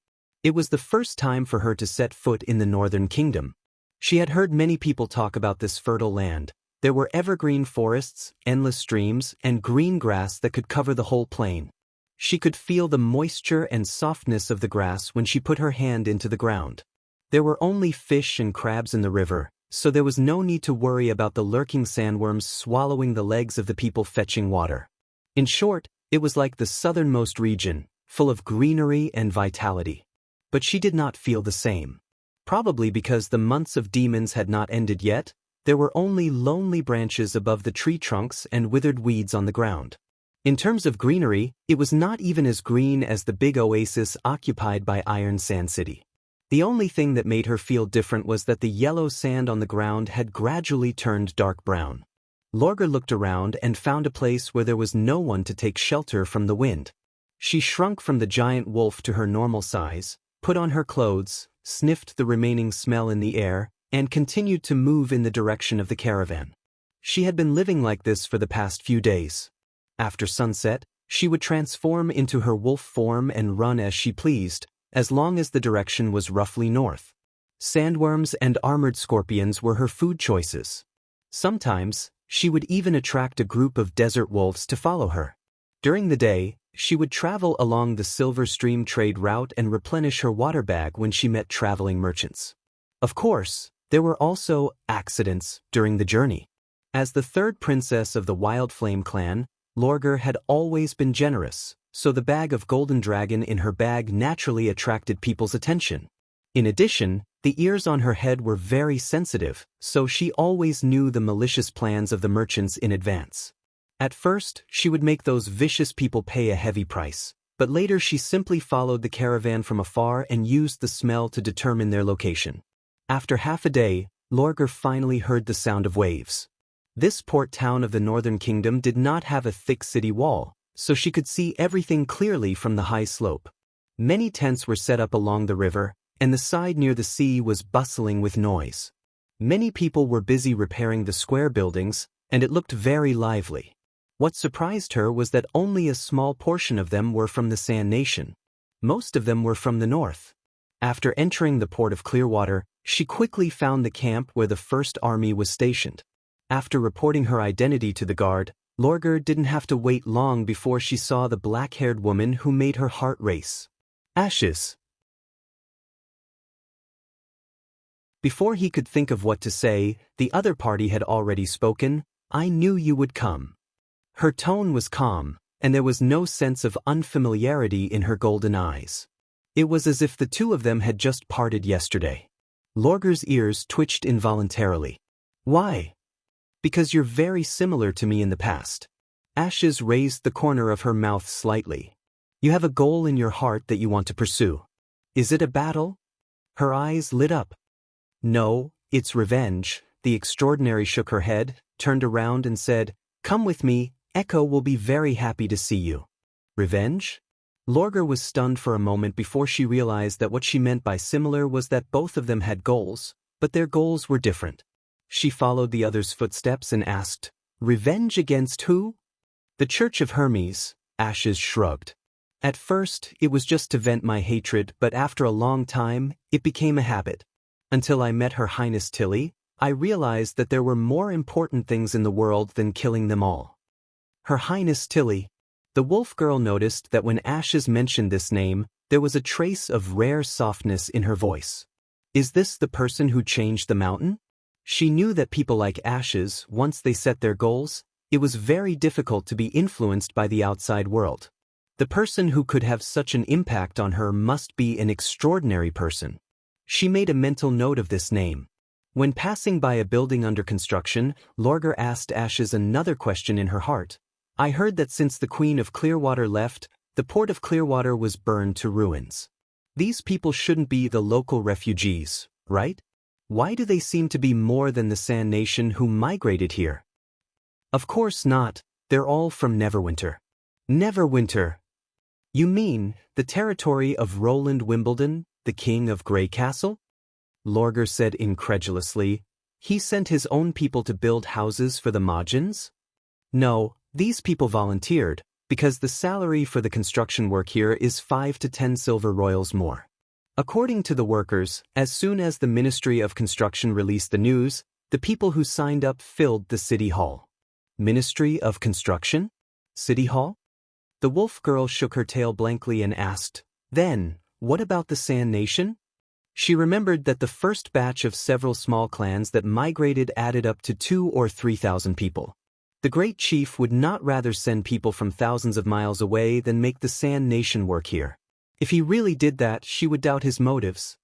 It was the first time for her to set foot in the Northern Kingdom. She had heard many people talk about this fertile land. There were evergreen forests, endless streams, and green grass that could cover the whole plain. She could feel the moisture and softness of the grass when she put her hand into the ground. There were only fish and crabs in the river, so there was no need to worry about the lurking sandworms swallowing the legs of the people fetching water. In short, it was like the southernmost region, full of greenery and vitality. But she did not feel the same. Probably because the months of demons had not ended yet, there were only lonely branches above the tree trunks and withered weeds on the ground. In terms of greenery, it was not even as green as the big oasis occupied by Iron Sand City. The only thing that made her feel different was that the yellow sand on the ground had gradually turned dark brown. Lorgar looked around and found a place where there was no one to take shelter from the wind. She shrunk from the giant wolf to her normal size, put on her clothes, sniffed the remaining smell in the air, and continued to move in the direction of the caravan. She had been living like this for the past few days. After sunset, she would transform into her wolf form and run as she pleased, as long as the direction was roughly north. Sandworms and armored scorpions were her food choices. Sometimes, she would even attract a group of desert wolves to follow her. During the day, she would travel along the Silver Stream trade route and replenish her water bag when she met traveling merchants. Of course, there were also accidents during the journey. As the third princess of the Wild Flame clan, Lorgar had always been generous, so the bag of golden dragon in her bag naturally attracted people's attention. In addition, the ears on her head were very sensitive, so she always knew the malicious plans of the merchants in advance. At first, she would make those vicious people pay a heavy price, but later she simply followed the caravan from afar and used the smell to determine their location. After half a day, Lorgar finally heard the sound of waves. This port town of the Northern Kingdom did not have a thick city wall, so she could see everything clearly from the high slope. Many tents were set up along the river, and the side near the sea was bustling with noise. Many people were busy repairing the square buildings, and it looked very lively. What surprised her was that only a small portion of them were from the Sand Nation. Most of them were from the north. After entering the port of Clearwater, she quickly found the camp where the First Army was stationed. After reporting her identity to the guard, Lorgar didn't have to wait long before she saw the black-haired woman who made her heart race. Ashes. Before he could think of what to say, the other party had already spoken. "I knew you would come." Her tone was calm, and there was no sense of unfamiliarity in her golden eyes. It was as if the two of them had just parted yesterday. Lorgar's ears twitched involuntarily. "Why?" "Because you're very similar to me in the past." Ashes raised the corner of her mouth slightly. "You have a goal in your heart that you want to pursue. Is it a battle?" Her eyes lit up. "No, it's revenge." The extraordinary shook her head, turned around and said, "Come with me, Echo will be very happy to see you." Revenge? Lorgar was stunned for a moment before she realized that what she meant by similar was that both of them had goals, but their goals were different. She followed the other's footsteps and asked, "Revenge against who?" "The Church of Hermes," Ashes shrugged. "At first, it was just to vent my hatred, but after a long time, it became a habit. Until I met Her Highness Tilly, I realized that there were more important things in the world than killing them all." Her Highness Tilly. The wolf girl noticed that when Ashes mentioned this name, there was a trace of rare softness in her voice. Is this the person who changed the mountain? She knew that people like Ashes, once they set their goals, it was very difficult to be influenced by the outside world. The person who could have such an impact on her must be an extraordinary person. She made a mental note of this name. When passing by a building under construction, Lorgar asked Ashes another question in her heart. "I heard that since the Queen of Clearwater left, the port of Clearwater was burned to ruins. These people shouldn't be the local refugees, right? Why do they seem to be more than the Sand Nation who migrated here?" "Of course not, they're all from Neverwinter." "Neverwinter? You mean the territory of Roland Wimbledon, the king of Grey Castle?" Lorgar said incredulously. "He sent his own people to build houses for the Majins?" "No, these people volunteered, because the salary for the construction work here is 5 to 10 silver royals more. According to the workers, as soon as the Ministry of Construction released the news, the people who signed up filled the city hall." Ministry of Construction? City hall? The wolf girl shook her tail blankly and asked, "Then, what about the Sand Nation?" She remembered that the first batch of several small clans that migrated added up to 2,000 or 3,000 people. The great chief would not rather send people from thousands of miles away than make the Sand Nation work here. If he really did that, she would doubt his motives.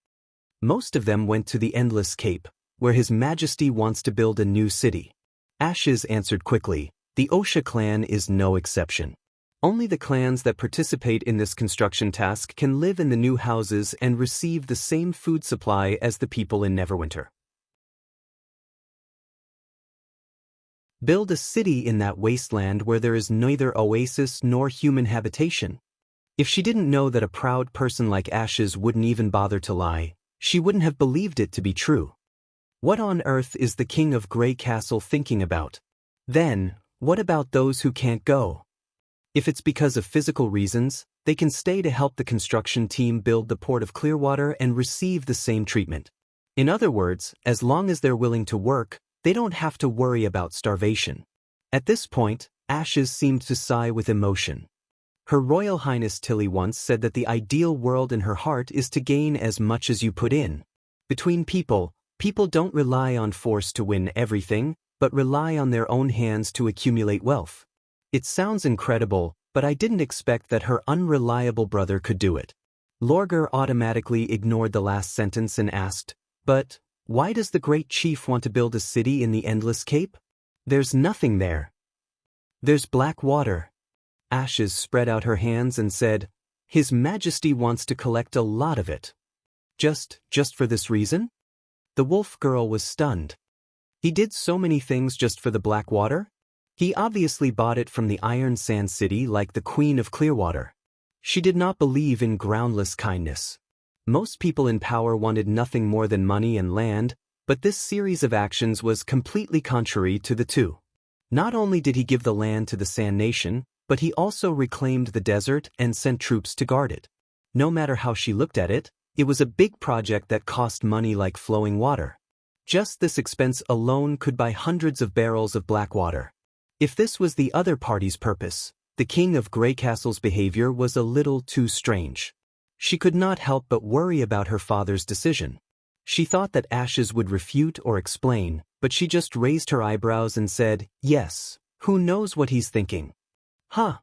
Most of them went to the Endless Cape, where His Majesty wants to build a new city. Ashes answered quickly, the Osha clan is no exception. Only the clans that participate in this construction task can live in the new houses and receive the same food supply as the people in Neverwinter. Build a city in that wasteland where there is neither oasis nor human habitation. If she didn't know that a proud person like Ashes wouldn't even bother to lie, she wouldn't have believed it to be true. What on earth is the King of Grey Castle thinking about? Then, what about those who can't go? If it's because of physical reasons, they can stay to help the construction team build the port of Clearwater and receive the same treatment. In other words, as long as they're willing to work, they don't have to worry about starvation. At this point, Ashes seemed to sigh with emotion. Her Royal Highness Tilly once said that the ideal world in her heart is to gain as much as you put in. Between people, people don't rely on force to win everything, but rely on their own hands to accumulate wealth. It sounds incredible, but I didn't expect that her unreliable brother could do it. Lorgar automatically ignored the last sentence and asked, but why does the great chief want to build a city in the Endless Cape? There's nothing there. There's black water. Ashes spread out her hands and said, His Majesty wants to collect a lot of it. Just for this reason? The wolf girl was stunned. He did so many things just for the black water? He obviously bought it from the Iron Sand City like the Queen of Clearwater. She did not believe in groundless kindness. Most people in power wanted nothing more than money and land, but this series of actions was completely contrary to the two. Not only did he give the land to the Sand Nation, but he also reclaimed the desert and sent troops to guard it. No matter how she looked at it, it was a big project that cost money like flowing water. Just this expense alone could buy hundreds of barrels of black water. If this was the other party's purpose, the King of Grey Castle's behavior was a little too strange. She could not help but worry about her father's decision. She thought that Ashes would refute or explain, but she just raised her eyebrows and said, yes, who knows what he's thinking? Huh.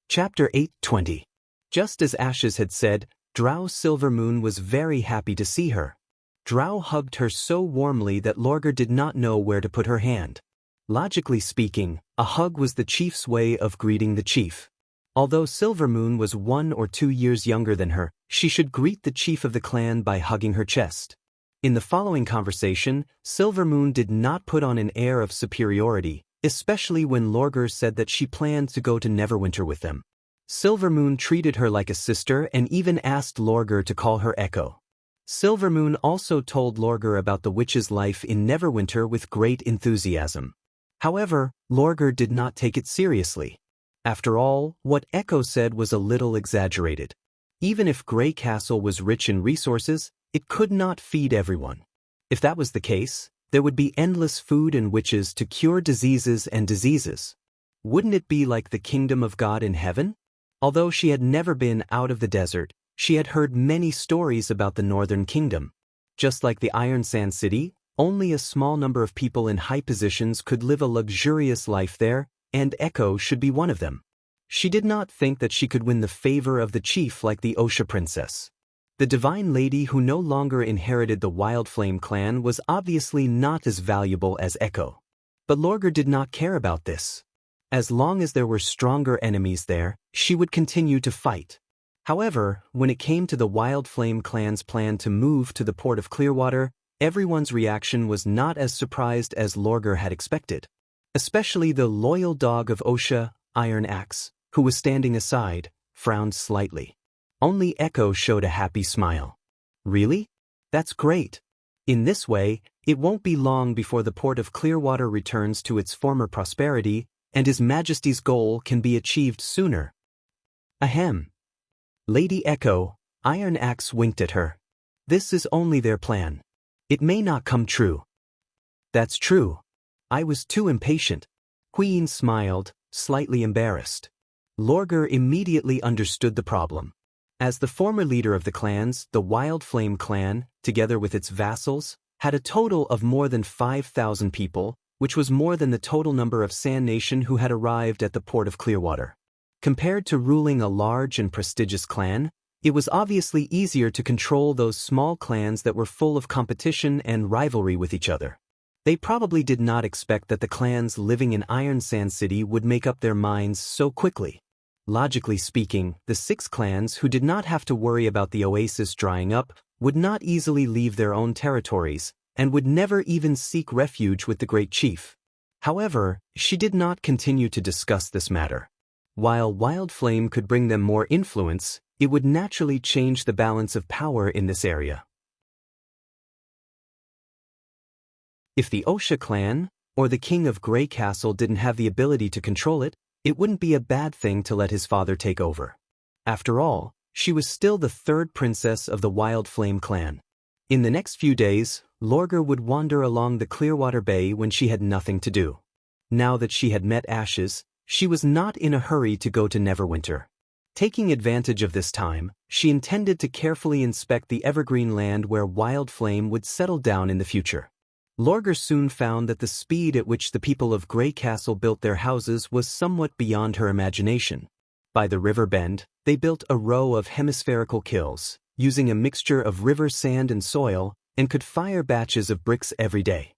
Chapter 8:20. Just as Ashes had said, Drow Silvermoon was very happy to see her. Drow hugged her so warmly that Lorgar did not know where to put her hand. Logically speaking, a hug was the chief's way of greeting the chief. Although Silvermoon was 1 or 2 years younger than her, she should greet the chief of the clan by hugging her chest. In the following conversation, Silvermoon did not put on an air of superiority, especially when Lorgar said that she planned to go to Neverwinter with them. Silvermoon treated her like a sister and even asked Lorgar to call her Echo. Silvermoon also told Lorgar about the witch's life in Neverwinter with great enthusiasm. However, Lorgar did not take it seriously. After all, what Echo said was a little exaggerated. Even if Grey Castle was rich in resources, it could not feed everyone. If that was the case, there would be endless food and witches to cure diseases and diseases. Wouldn't it be like the kingdom of God in heaven? Although she had never been out of the desert, she had heard many stories about the Northern Kingdom. Just like the Iron Sand City, only a small number of people in high positions could live a luxurious life there, and Echo should be one of them. She did not think that she could win the favor of the chief like the Osha princess. The divine lady who no longer inherited the Wildflame clan was obviously not as valuable as Echo. But Lorgar did not care about this. As long as there were stronger enemies there, she would continue to fight. However, when it came to the Wildflame clan's plan to move to the port of Clearwater, everyone's reaction was not as surprised as Lorgar had expected. Especially the loyal dog of Osha, Iron Axe, who was standing aside, frowned slightly. Only Echo showed a happy smile. Really? That's great. In this way, it won't be long before the port of Clearwater returns to its former prosperity, and His Majesty's goal can be achieved sooner. Ahem. Lady Echo, Iron Axe winked at her. This is only their plan. It may not come true. That's true. I was too impatient. Queen smiled, slightly embarrassed. Lorgar immediately understood the problem. As the former leader of the clans, the Wild Flame clan, together with its vassals, had a total of more than 5,000 people, which was more than the total number of Sand Nation who had arrived at the port of Clearwater. Compared to ruling a large and prestigious clan, it was obviously easier to control those small clans that were full of competition and rivalry with each other. They probably did not expect that the clans living in Iron Sand City would make up their minds so quickly. Logically speaking, the 6 clans who did not have to worry about the oasis drying up would not easily leave their own territories, and would never even seek refuge with the Great Chief. However, she did not continue to discuss this matter. While Wild Flame could bring them more influence, it would naturally change the balance of power in this area. If the Osha clan, or the King of Grey Castle didn't have the ability to control it, it wouldn't be a bad thing to let his father take over. After all, she was still the 3rd princess of the Wild Flame clan. In the next few days, Lorgar would wander along the Clearwater Bay when she had nothing to do. Now that she had met Ashes, she was not in a hurry to go to Neverwinter. Taking advantage of this time, she intended to carefully inspect the evergreen land where Wild Flame would settle down in the future. Lorgar soon found that the speed at which the people of Grey Castle built their houses was somewhat beyond her imagination. By the river bend, they built a row of hemispherical kilns, using a mixture of river sand and soil, and could fire batches of bricks every day.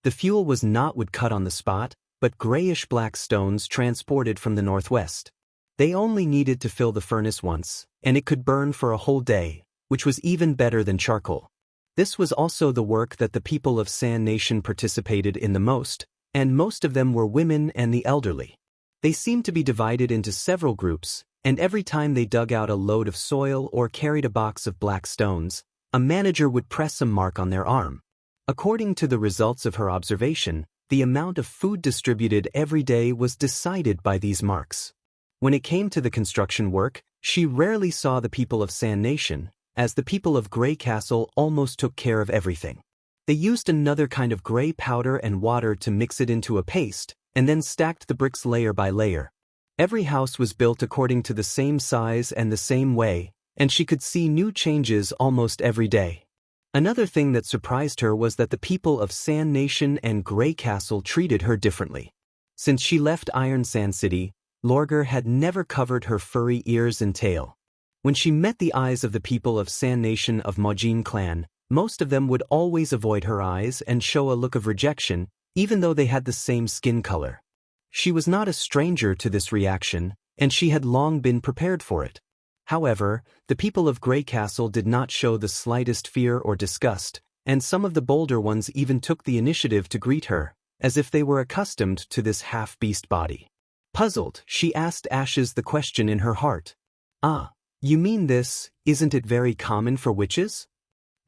The fuel was not wood cut on the spot, but grayish-black stones transported from the northwest. They only needed to fill the furnace once, and it could burn for a whole day, which was even better than charcoal. This was also the work that the people of Sand Nation participated in the most, and most of them were women and the elderly. They seemed to be divided into several groups, and every time they dug out a load of soil or carried a box of black stones, a manager would press a mark on their arm. According to the results of her observation, the amount of food distributed every day was decided by these marks. When it came to the construction work, she rarely saw the people of Sand Nation, as the people of Grey Castle almost took care of everything. They used another kind of gray powder and water to mix it into a paste, and then stacked the bricks layer by layer. Every house was built according to the same size and the same way, and she could see new changes almost every day. Another thing that surprised her was that the people of Sand Nation and Grey Castle treated her differently. Since she left Iron Sand City, Lorgar had never covered her furry ears and tail. When she met the eyes of the people of Sand Nation of Mojin clan, most of them would always avoid her eyes and show a look of rejection, even though they had the same skin color. She was not a stranger to this reaction, and she had long been prepared for it. However, the people of Grey Castle did not show the slightest fear or disgust, and some of the bolder ones even took the initiative to greet her, as if they were accustomed to this half-beast body. Puzzled, she asked Ashes the question in her heart. "Ah, you mean this, isn't it very common for witches?"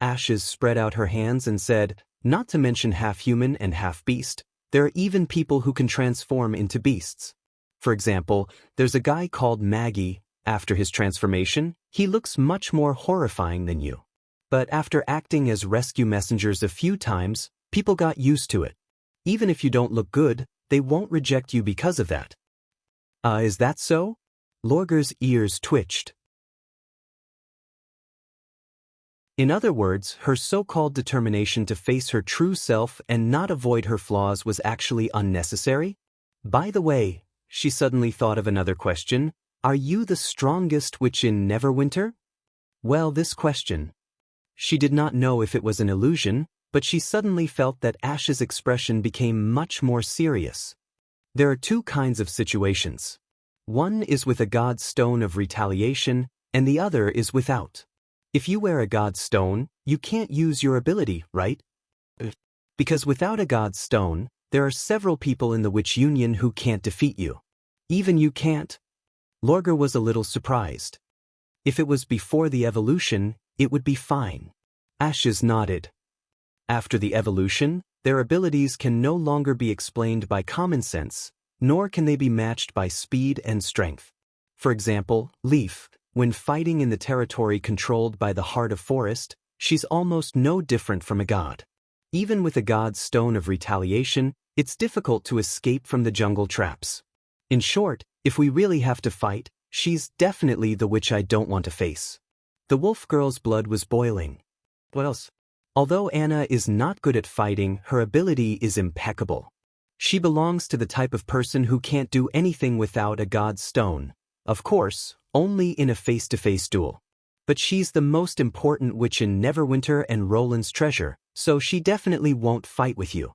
Ashes spread out her hands and said, "Not to mention half-human and half-beast, there are even people who can transform into beasts. For example, there's a guy called Maggie. After his transformation, he looks much more horrifying than you. But after acting as rescue messengers a few times, people got used to it. Even if you don't look good, they won't reject you because of that." Is that so?" Lorgar's ears twitched. In other words, her so-called determination to face her true self and not avoid her flaws was actually unnecessary? By the way, she suddenly thought of another question. Are you the strongest witch in Neverwinter? Well, this question. She did not know if it was an illusion, but she suddenly felt that Ash's expression became much more serious. There are 2 kinds of situations. One is with a god's stone of retaliation, and the other is without. If you wear a god's stone, you can't use your ability, right? Because without a god's stone, there are several people in the Witch Union who can't defeat you. Even you can't? Lorgar was a little surprised. If it was before the evolution, it would be fine. Ashes nodded. After the evolution, their abilities can no longer be explained by common sense, nor can they be matched by speed and strength. For example, Leaf, when fighting in the territory controlled by the Heart of Forest, she's almost no different from a god. Even with a god's stone of retaliation, it's difficult to escape from the jungle traps. In short, if we really have to fight, she's definitely the witch I don't want to face. The wolf girl's blood was boiling. What else? Although Anna is not good at fighting, her ability is impeccable. She belongs to the type of person who can't do anything without a god's stone. Of course, only in a face-to-face duel. But she's the most important witch in Neverwinter and Roland's treasure, so she definitely won't fight with you.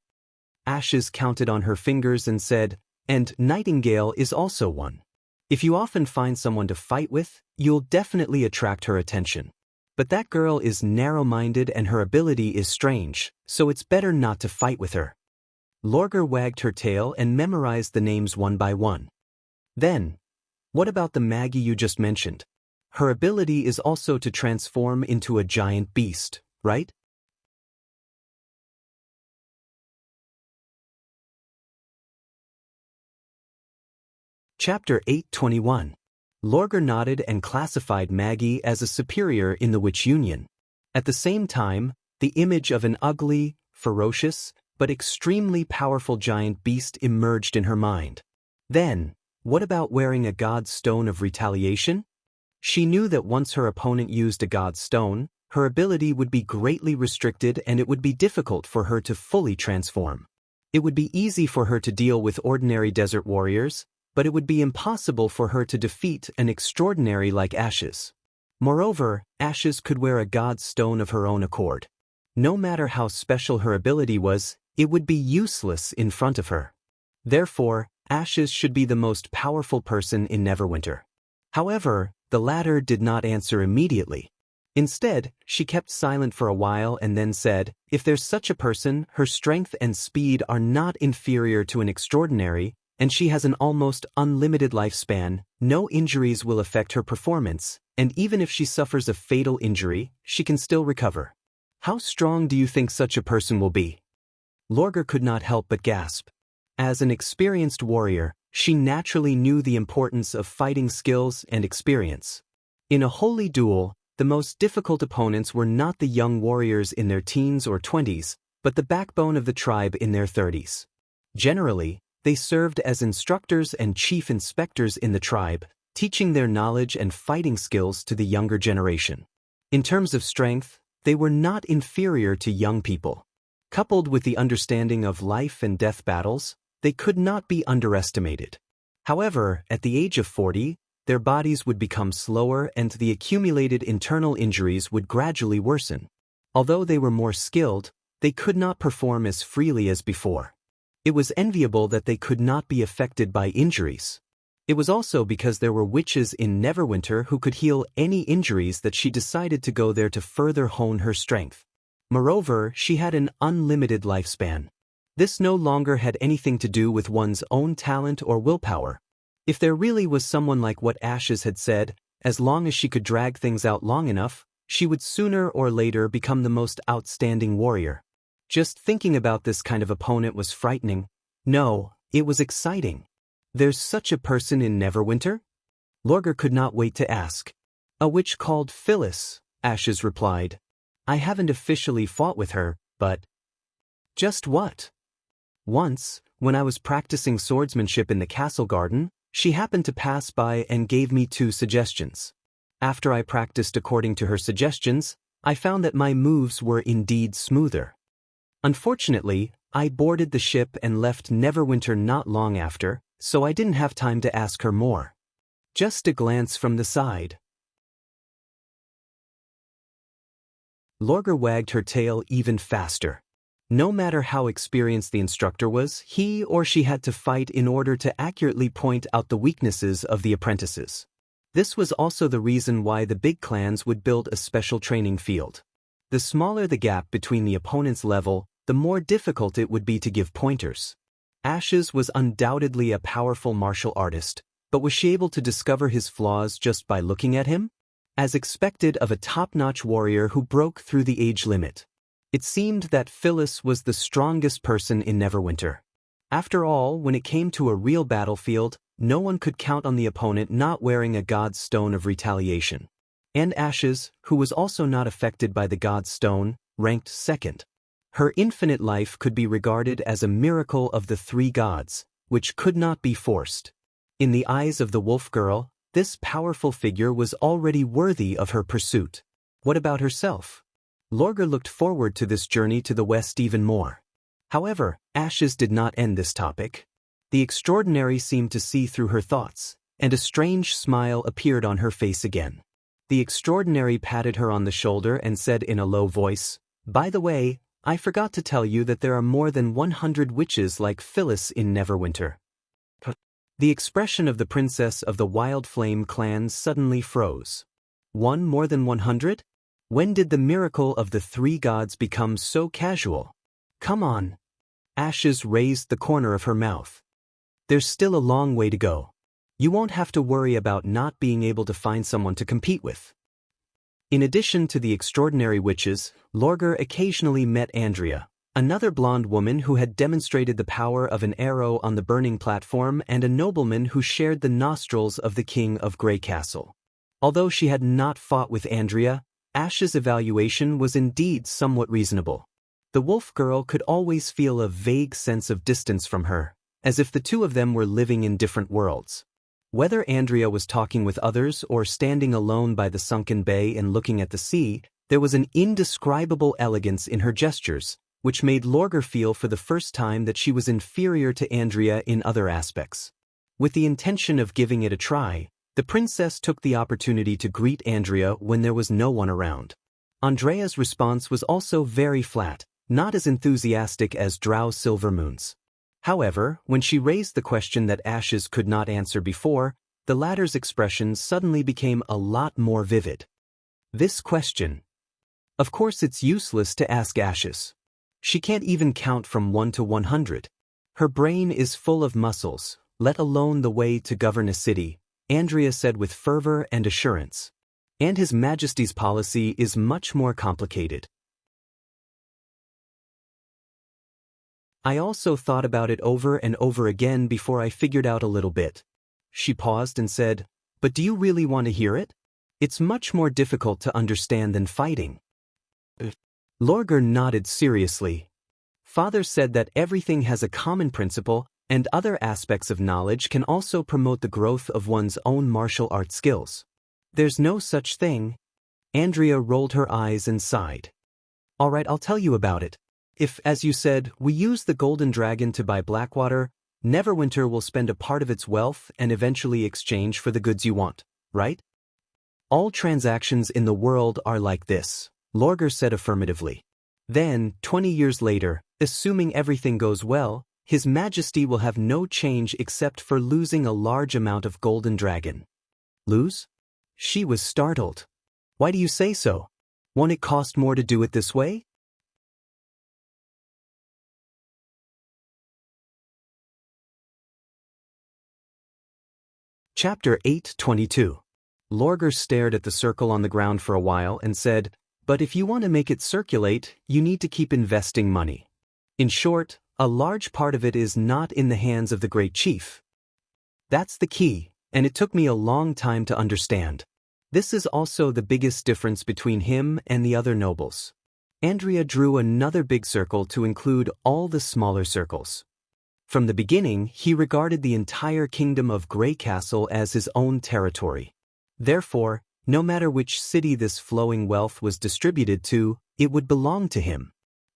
Ashes counted on her fingers and said, and Nightingale is also one. If you often find someone to fight with, you'll definitely attract her attention. But that girl is narrow-minded and her ability is strange, so it's better not to fight with her. Lorgar wagged her tail and memorized the names one by one. Then, what about the Maggie you just mentioned? Her ability is also to transform into a giant beast, right? Chapter 821. Lorgar nodded and classified Maggie as a superior in the Witch Union. At the same time, the image of an ugly, ferocious, but extremely powerful giant beast emerged in her mind. Then, what about wearing a god's stone of retaliation? She knew that once her opponent used a god's stone, her ability would be greatly restricted and it would be difficult for her to fully transform. It would be easy for her to deal with ordinary desert warriors, but it would be impossible for her to defeat an extraordinary like Ashes. Moreover, Ashes could wear a god's stone of her own accord. No matter how special her ability was, it would be useless in front of her. Therefore, Ashes should be the most powerful person in Neverwinter. However, the latter did not answer immediately. Instead, she kept silent for a while and then said, if there's such a person, her strength and speed are not inferior to an extraordinary, and she has an almost unlimited lifespan, no injuries will affect her performance, and even if she suffers a fatal injury, she can still recover. How strong do you think such a person will be? Lorgar could not help but gasp. As an experienced warrior, she naturally knew the importance of fighting skills and experience. In a holy duel, the most difficult opponents were not the young warriors in their teens or 20s, but the backbone of the tribe in their 30s. Generally, they served as instructors and chief inspectors in the tribe, teaching their knowledge and fighting skills to the younger generation. In terms of strength, they were not inferior to young people. Coupled with the understanding of life and death battles, they could not be underestimated. However, at the age of 40, their bodies would become slower and the accumulated internal injuries would gradually worsen. Although they were more skilled, they could not perform as freely as before. It was enviable that they could not be affected by injuries. It was also because there were witches in Neverwinter who could heal any injuries that she decided to go there to further hone her strength. Moreover, she had an unlimited lifespan. This no longer had anything to do with one's own talent or willpower. If there really was someone like what Ashes had said, as long as she could drag things out long enough, she would sooner or later become the most outstanding warrior. Just thinking about this kind of opponent was frightening. No, it was exciting. There's such a person in Neverwinter? Lorgar could not wait to ask. A witch called Phyllis, Ashes replied. I haven't officially fought with her, but... Just what? Once, when I was practicing swordsmanship in the castle garden, she happened to pass by and gave me 2 suggestions. After I practiced according to her suggestions, I found that my moves were indeed smoother. Unfortunately, I boarded the ship and left Neverwinter not long after, so I didn't have time to ask her more. Just a glance from the side. Lorgar wagged her tail even faster. No matter how experienced the instructor was, he or she had to fight in order to accurately point out the weaknesses of the apprentices. This was also the reason why the big clans would build a special training field. The smaller the gap between the opponent's level, the more difficult it would be to give pointers. Ashes was undoubtedly a powerful martial artist, but was she able to discover his flaws just by looking at him? As expected of a top-notch warrior who broke through the age limit. It seemed that Phyllis was the strongest person in Neverwinter. After all, when it came to a real battlefield, no one could count on the opponent not wearing a god's stone of retaliation. And Ashes, who was also not affected by the god's stone, ranked second. Her infinite life could be regarded as a miracle of the 3 gods, which could not be forced. In the eyes of the wolf girl, this powerful figure was already worthy of her pursuit. What about herself? Lorgar looked forward to this journey to the west even more. However, Ashes did not end this topic. The extraordinary seemed to see through her thoughts, and a strange smile appeared on her face again. The extraordinary patted her on the shoulder and said in a low voice, "By the way, I forgot to tell you that there are more than 100 witches like Phyllis in Neverwinter." The expression of the princess of the Wild Flame clan suddenly froze. One more than 100? When did the miracle of the three gods become so casual? Come on. Ashes raised the corner of her mouth. There's still a long way to go. You won't have to worry about not being able to find someone to compete with. In addition to the extraordinary witches, Lorgar occasionally met Andrea, another blonde woman who had demonstrated the power of an arrow on the burning platform, and a nobleman who shared the nostrils of the king of Grey Castle. Although she had not fought with Andrea, Ash's evaluation was indeed somewhat reasonable. The wolf girl could always feel a vague sense of distance from her, as if the two of them were living in different worlds. Whether Andrea was talking with others or standing alone by the sunken bay and looking at the sea, there was an indescribable elegance in her gestures, which made Lorgar feel for the first time that she was inferior to Andrea in other aspects. With the intention of giving it a try, the princess took the opportunity to greet Andrea when there was no one around. Andrea's response was also very flat, not as enthusiastic as Drow Silvermoon's. However, when she raised the question that Ashes could not answer before, the latter's expression suddenly became a lot more vivid. This question. Of course it's useless to ask Ashes. She can't even count from 1 to 100. Her brain is full of muscles, let alone the way to govern a city, Andrea said with fervor and assurance. And His Majesty's policy is much more complicated. I also thought about it over and over again before I figured out a little bit. She paused and said, "But do you really want to hear it? It's much more difficult to understand than fighting." Lorgar nodded seriously. Father said that everything has a common principle, and other aspects of knowledge can also promote the growth of one's own martial arts skills. There's no such thing. Andrea rolled her eyes and sighed. All right, I'll tell you about it. If, as you said, we use the golden dragon to buy Blackwater, Neverwinter will spend a part of its wealth and eventually exchange for the goods you want, right? All transactions in the world are like this, Lorgar said affirmatively. Then, 20 years later, assuming everything goes well, His Majesty will have no change except for losing a large amount of golden dragon. Lose? She was startled. Why do you say so? Won't it cost more to do it this way? Chapter 8:22. Lorgar stared at the circle on the ground for a while and said, "But if you want to make it circulate, you need to keep investing money. In short, a large part of it is not in the hands of the Great Chief. That's the key, and it took me a long time to understand. This is also the biggest difference between him and the other nobles." Andrea drew another big circle to include all the smaller circles. From the beginning, he regarded the entire kingdom of Grey Castle as his own territory. Therefore, no matter which city this flowing wealth was distributed to, it would belong to him.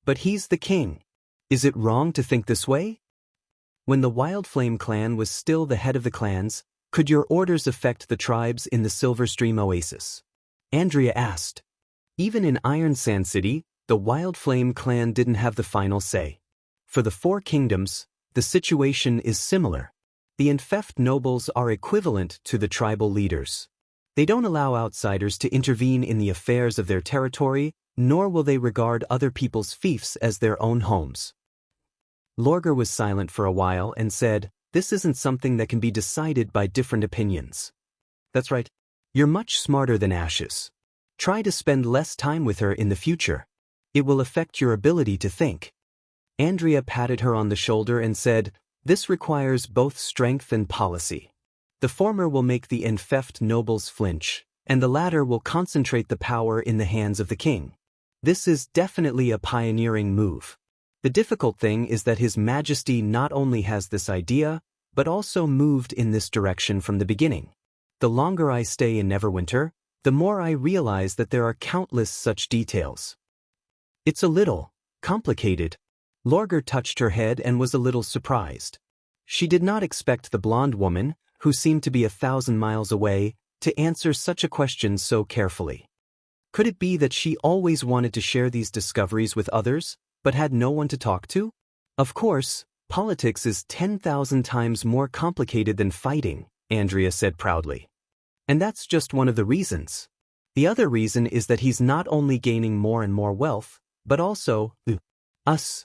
But he's the king. Is it wrong to think this way? When the Wild Flame clan was still the head of the clans, could your orders affect the tribes in the Silverstream Oasis? Andrea asked. Even in Iron Sand City, the Wild Flame clan didn't have the final say. For the Four Kingdoms, the situation is similar. The Enfeft nobles are equivalent to the tribal leaders. They don't allow outsiders to intervene in the affairs of their territory, nor will they regard other people's fiefs as their own homes. Lorgar was silent for a while and said, "This isn't something that can be decided by different opinions." That's right. You're much smarter than Ashes. Try to spend less time with her in the future. It will affect your ability to think. Andrea patted her on the shoulder and said, "This requires both strength and policy. The former will make the Enfeft nobles flinch, and the latter will concentrate the power in the hands of the king. This is definitely a pioneering move. The difficult thing is that His Majesty not only has this idea, but also moved in this direction from the beginning. The longer I stay in Neverwinter, the more I realize that there are countless such details. It's a little complicated. Lorgar touched her head and was a little surprised. She did not expect the blonde woman, who seemed to be 1,000 miles away, to answer such a question so carefully. Could it be that she always wanted to share these discoveries with others, but had no one to talk to? Of course, politics is 10,000 times more complicated than fighting, Andrea said proudly. And that's just one of the reasons. The other reason is that he's not only gaining more and more wealth, but also, us.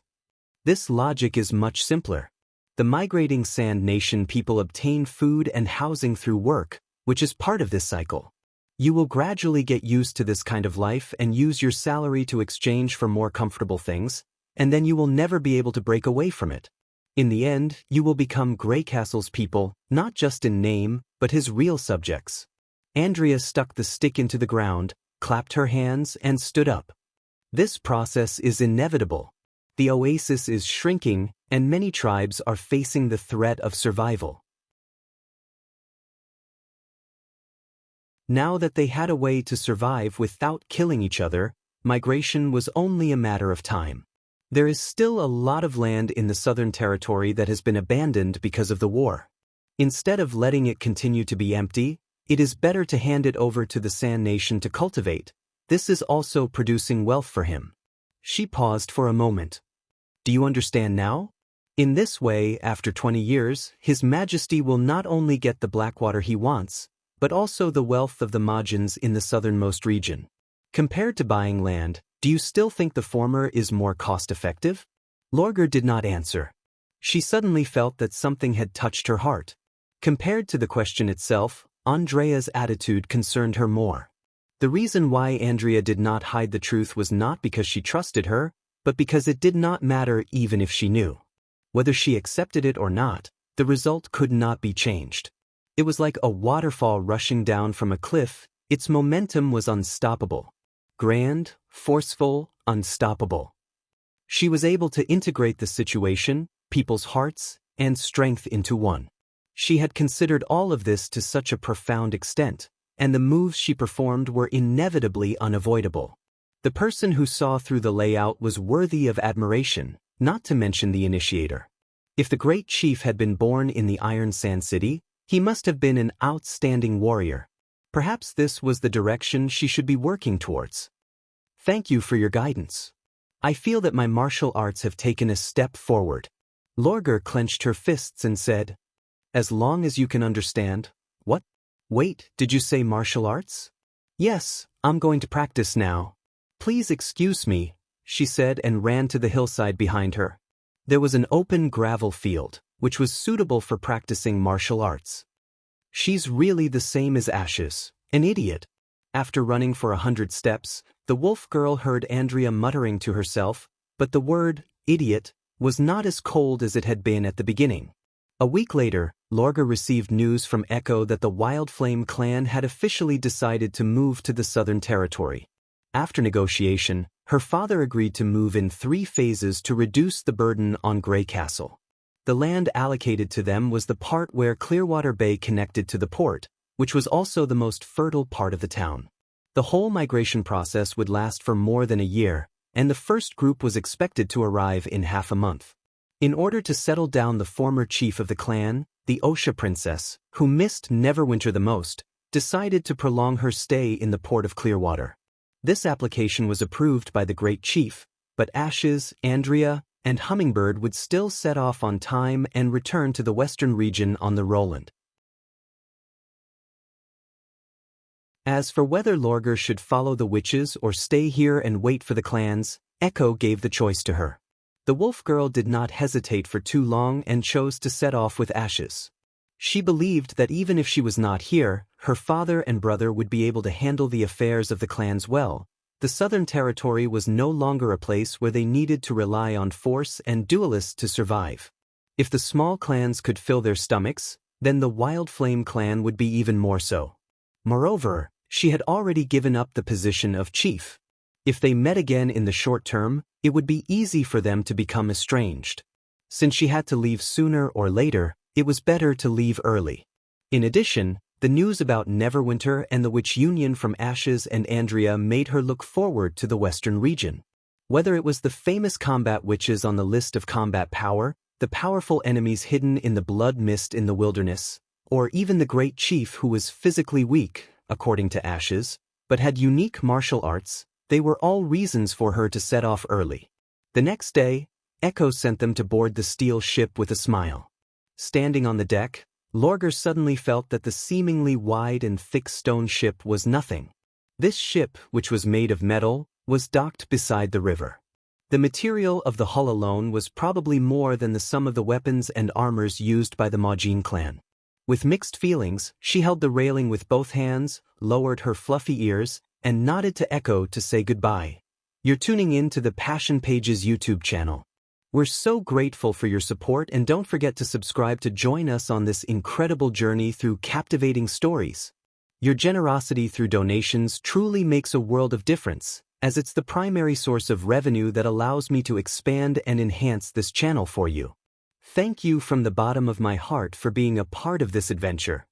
This logic is much simpler. The migrating Sand Nation people obtain food and housing through work, which is part of this cycle. You will gradually get used to this kind of life and use your salary to exchange for more comfortable things, and then you will never be able to break away from it. In the end, you will become Greycastle's people, not just in name, but his real subjects. Andrea stuck the stick into the ground, clapped her hands, and stood up. This process is inevitable. The oasis is shrinking, and many tribes are facing the threat of survival. Now that they had a way to survive without killing each other, migration was only a matter of time. There is still a lot of land in the Southern Territory that has been abandoned because of the war. Instead of letting it continue to be empty, it is better to hand it over to the Sand Nation to cultivate. This is also producing wealth for him. She paused for a moment. Do you understand now? In this way, after 20 years, His Majesty will not only get the Blackwater he wants, but also the wealth of the Majins in the southernmost region. Compared to buying land, do you still think the former is more cost-effective? Lorgar did not answer. She suddenly felt that something had touched her heart. Compared to the question itself, Andrea's attitude concerned her more. The reason why Andrea did not hide the truth was not because she trusted her, but because it did not matter even if she knew. Whether she accepted it or not, the result could not be changed. It was like a waterfall rushing down from a cliff. Its momentum was unstoppable. Grand, forceful, unstoppable. She was able to integrate the situation, people's hearts, and strength into one. She had considered all of this to such a profound extent, and the moves she performed were inevitably unavoidable. The person who saw through the layout was worthy of admiration, not to mention the initiator. If the great chief had been born in the Iron Sand City, he must have been an outstanding warrior. Perhaps this was the direction she should be working towards. Thank you for your guidance. I feel that my martial arts have taken a step forward. Lorgar clenched her fists and said, as long as you can understand. What? Wait, did you say martial arts? Yes, I'm going to practice now. Please excuse me, she said and ran to the hillside behind her. There was an open gravel field, which was suitable for practicing martial arts. She's really the same as Ashes, an idiot. After running for 100 steps, the wolf girl heard Andrea muttering to herself, but the word, idiot, was not as cold as it had been at the beginning. A week later, Lorgar received news from Echo that the Wildflame clan had officially decided to move to the Southern Territory. After negotiation, her father agreed to move in 3 phases to reduce the burden on Greycastle. The land allocated to them was the part where Clearwater Bay connected to the port, which was also the most fertile part of the town. The whole migration process would last for more than a year, and the first group was expected to arrive in half a month. In order to settle down the former chief of the clan, the Osha princess, who missed Neverwinter the most, decided to prolong her stay in the port of Clearwater. This application was approved by the great chief, but Ashes, Andrea, and Hummingbird would still set off on time and return to the western region on the Roland. As for whether Lorgar should follow the witches or stay here and wait for the clans, Echo gave the choice to her. The wolf girl did not hesitate for too long and chose to set off with Ashes. She believed that even if she was not here, her father and brother would be able to handle the affairs of the clans well. The Southern Territory was no longer a place where they needed to rely on force and duelists to survive. If the small clans could fill their stomachs, then the Wildflame clan would be even more so. Moreover, she had already given up the position of chief. If they met again in the short term, it would be easy for them to become estranged. Since she had to leave sooner or later, It was better to leave early. In addition, the news about Neverwinter and the Witch Union from Ashes and Andrea made her look forward to the western region. Whether it was the famous combat witches on the list of combat power, the powerful enemies hidden in the blood mist in the wilderness, or even the great chief who was physically weak, according to Ashes, but had unique martial arts, they were all reasons for her to set off early. The next day, Echo sent them to board the steel ship with a smile. Standing on the deck, Lorger suddenly felt that the seemingly wide and thick stone ship was nothing. This ship, which was made of metal, was docked beside the river. The material of the hull alone was probably more than the sum of the weapons and armors used by the Majin clan. With mixed feelings, she held the railing with both hands, lowered her fluffy ears, and nodded to Echo to say goodbye. You're tuning in to the Passion Pages YouTube channel. We're so grateful for your support, and don't forget to subscribe to join us on this incredible journey through captivating stories. Your generosity through donations truly makes a world of difference, as it's the primary source of revenue that allows me to expand and enhance this channel for you. Thank you from the bottom of my heart for being a part of this adventure.